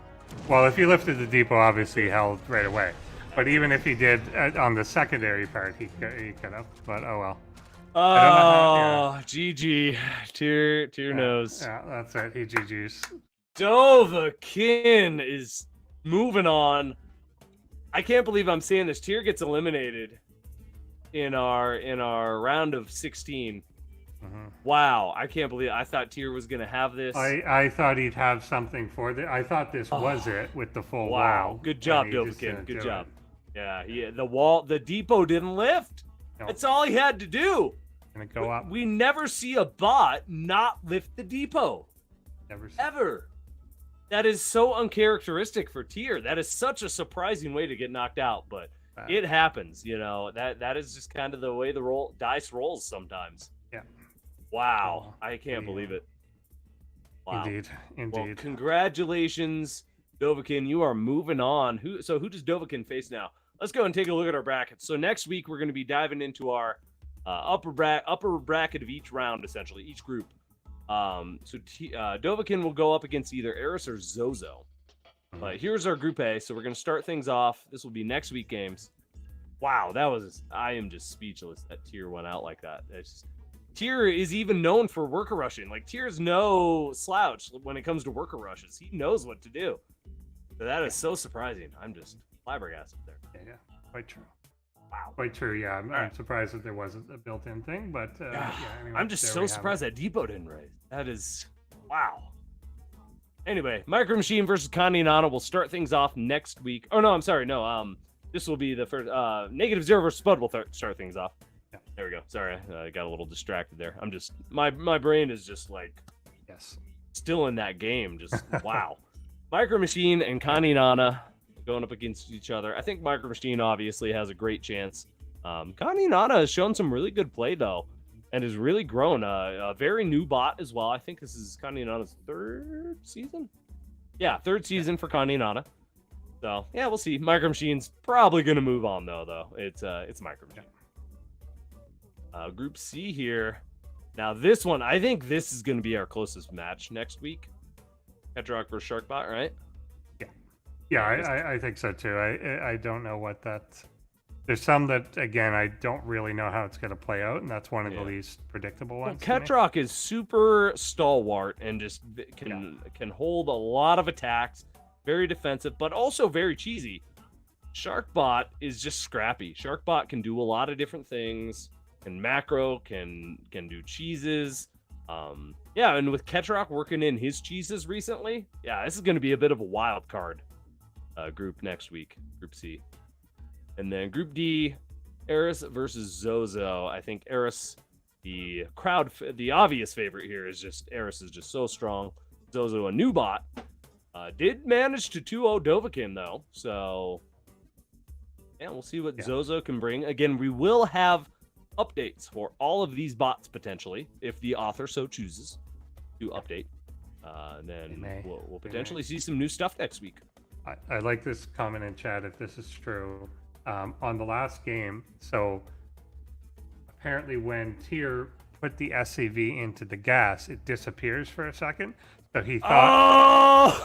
Well, if he lifted the depot, obviously he held right away. But even if he did on the secondary part, he could have. But oh well.
Oh, GG. Tier knows.
Yeah, that's it. He GG's.
Dovahkiin is moving on. I can't believe I'm saying this. Tier gets eliminated in our round of 16.
Mm-hmm.
Wow, I can't believe it. I thought Tier was gonna have this.
I thought he'd have something for this. I thought this was it with the full wall.
Good job, Dovahkiin. Good job. Yeah, the depot didn't lift.
No.
That's all he had to do.
Gonna go up.
We never see a bot not lift the depot.
Never see.
Ever. That is so uncharacteristic for Tier. That is such a surprising way to get knocked out, but it happens. You know, that is just kind of the way the dice rolls sometimes.
Yeah.
Wow, I can't believe it. Wow.
Indeed.
Well, congratulations, Dovahkiin. You are moving on. Who does Dovahkiin face now? Let's go and take a look at our brackets. So next week we're going to be diving into our upper bracket of each round, essentially each group. Dovahkiin will go up against either Eris or Zozo. But here's our group A. So we're going to start things off. This will be next week games. Wow, I am just speechless that Tier went out like that. Tier is even known for worker rushing. Like, Tier's no slouch when it comes to worker rushes. He knows what to do. So that is so surprising. I'm just flabbergasted there.
Yeah, quite true.
Wow.
Quite true, yeah. I'm surprised that there wasn't a built-in thing, but anyway,
I'm just so surprised that Depot didn't raise. That is, wow. Anyway, Micro Machine versus Connie and Anna will start things off next week. Oh, no, I'm sorry. No, this will be the first. -0 versus Spud will start things off.
Yeah.
There we go. Sorry, I got a little distracted there. I'm just, my brain is just like,
yes,
still in that game. Just, wow. Micro Machine and Connie and Anna going up against each other. I think Micro Machine obviously has a great chance. Connie and Anna has shown some really good play, though, and has really grown. A very new bot as well. I think this is Connie and Anna's third season. Yeah, third season for Connie and Anna. So, yeah, we'll see. Micro Machine's probably going to move on, though. It's Micro Machine. Group C here. Now, this one, I think this is going to be our closest match next week. Hedrock versus Sharkbot, right?
Yeah, I think so too. I don't know what that. There's some that, again, I don't really know how it's going to play out, and that's one of the least predictable ones.
Ketrock is super stalwart and just can hold a lot of attacks, very defensive, but also very cheesy. Sharkbot is just scrappy. Sharkbot can do a lot of different things. Can macro, can do cheeses. Yeah, and with Ketrock working in his cheeses recently, yeah, this is going to be a bit of a wild card group next week, Group C. And then Group D, Eris versus Zozo. I think Eris, the obvious favorite here is just Eris is just so strong. Zozo, a new bot, did manage to 2-0 Dovahkiin, though. So, yeah, we'll see what Zozo can bring. Again, we will have updates for all of these bots potentially if the author so chooses to update. Then we'll potentially see some new stuff next week.
I like this comment in chat if this is true. On the last game, so apparently when Tier put the SCV into the gas, it disappears for a second. So he thought,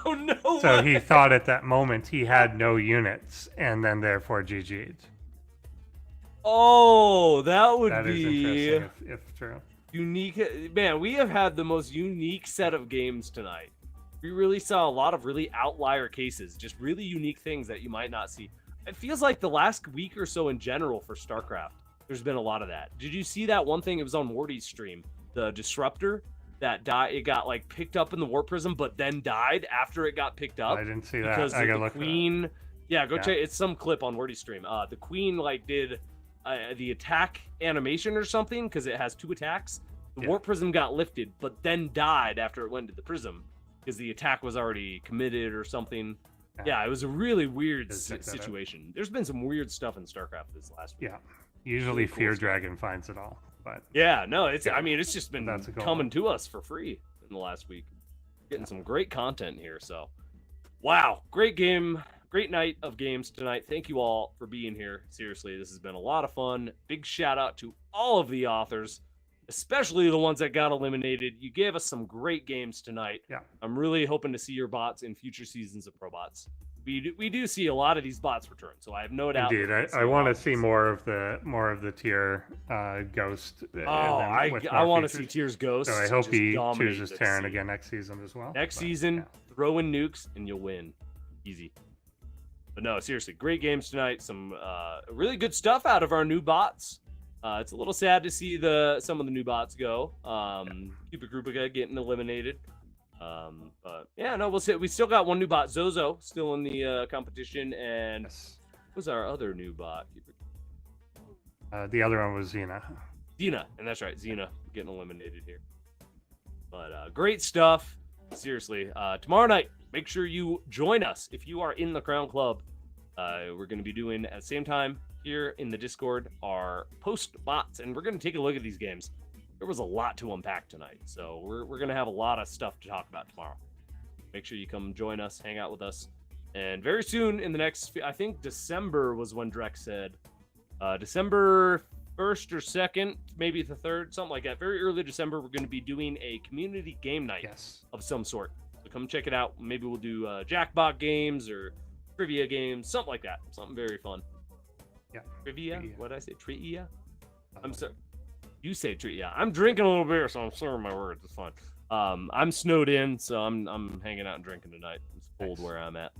oh no!
So he thought at that moment he had no units, and then therefore GG'd.
Oh, that would
That is
be
interesting if true.
Unique. Man, we have had the most unique set of games tonight. We really saw a lot of really outlier cases, just really unique things that you might not see. It feels like the last week or so in general for StarCraft, there's been a lot of that. Did you see that one thing? It was on Wardy's stream, the disruptor that died. It got like picked up in the warp prism, but then died after it got picked up.
I didn't see that.
Because
I gotta
the
look
queen Yeah, go check. It's some clip on Wordy Stream. The queen like did the attack animation or something because it has 2 attacks. The warp prism got lifted, but then died after it went to the prism because the attack was already committed or something. Yeah, it was a really weird situation. There's been some weird stuff in StarCraft this last week.
Yeah, usually really Fear Dragon finds it all, but
yeah, no, it's I mean it's just been coming to us for free in the last week. Getting some great content here. So, wow, great game. Great night of games tonight. Thank you all for being here. Seriously, this has been a lot of fun. Big shout out to all of the authors, especially the ones that got eliminated. You gave us some great games tonight.
Yeah.
I'm really hoping to see your bots in future seasons of ProBots. We do see a lot of these bots return, so I have no doubt.
Indeed, I want to see more of the tier Ghost.
I want to see Tier's Ghost.
So I hope he chooses Terran again next season as well.
Next season, throw in nukes and you'll win. Easy. But no, seriously, great games tonight. Some really good stuff out of our new bots. It's a little sad to see some of the new bots go. Cupid Krupica getting eliminated. But yeah, no, we'll see. We still got one new bot, Zozo, still in the competition. And what was our other new bot?
The other one was Xena.
Xena, and that's right, Xena getting eliminated here. But great stuff. Seriously, tomorrow night, make sure you join us if you are in the Crown Club. We're going to be doing at the same time here in the Discord our post bots, and we're going to take a look at these games. There was a lot to unpack tonight, so we're going to have a lot of stuff to talk about tomorrow. Make sure you come join us, hang out with us, and very soon in the next, I think December was when Drex said, December 1st or 2nd, maybe the 3rd, something like that. Very early December, we're going to be doing a community game night of some sort. So come check it out. Maybe we'll do Jackbot games or trivia games, something like that. Something very fun.
Yeah.
Trivia? What did I say? Trivia? I'm sorry. You say trivia. I'm drinking a little beer, so I'm slurring my words. It's fine. I'm snowed in, so I'm hanging out and drinking tonight. It's cold where I'm at.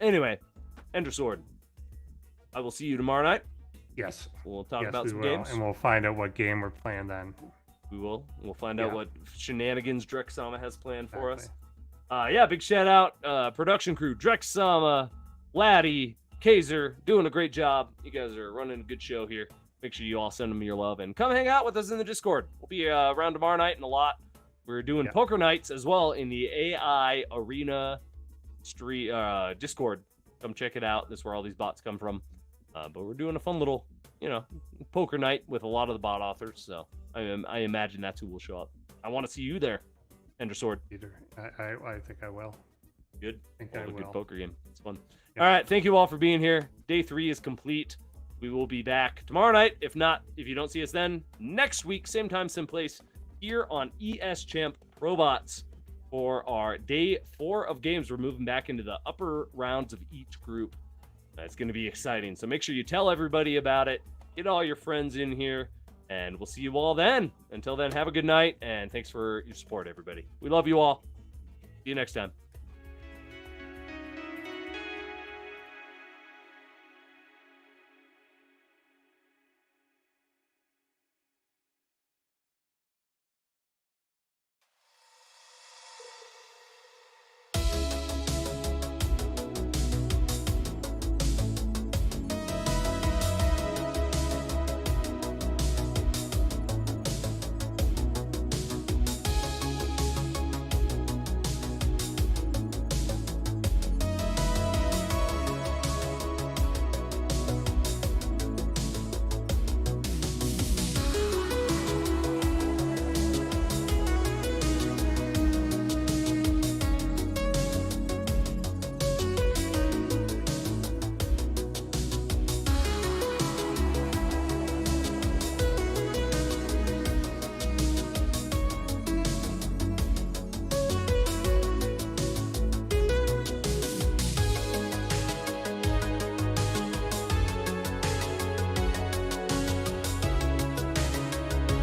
Anyway, Ender Sword. I will see you tomorrow night.
Yes.
We'll talk about some games.
And we'll find out what game we're playing then.
We will. We'll find out what shenanigans Drexama has planned for us. Yeah, big shout out. Production crew, Drexama, Laddie, Kaiser, doing a great job. You guys are running a good show here. Make sure you all send them your love and come hang out with us in the Discord. We'll be around tomorrow night and a lot. We're doing poker nights as well in the AI Arena Discord. Come check it out. This is where all these bots come from. But we're doing a fun little, poker night with a lot of the bot authors. So I imagine that's who will show up. I want to see you there, Ender Sword.
I think I will.
Good.
I think I will.
Good poker game. It's fun. Yeah. All right. Thank you all for being here. Day 3 is complete. We will be back tomorrow night. If you don't see us then, next week, same time, same place, here on ES Champ ProBots for our day 4 of games. We're moving back into the upper rounds of each group. It's going to be exciting. So make sure you tell everybody about it. Get all your friends in here, and we'll see you all then. Until then, have a good night, and thanks for your support, everybody. We love you all. See you next time.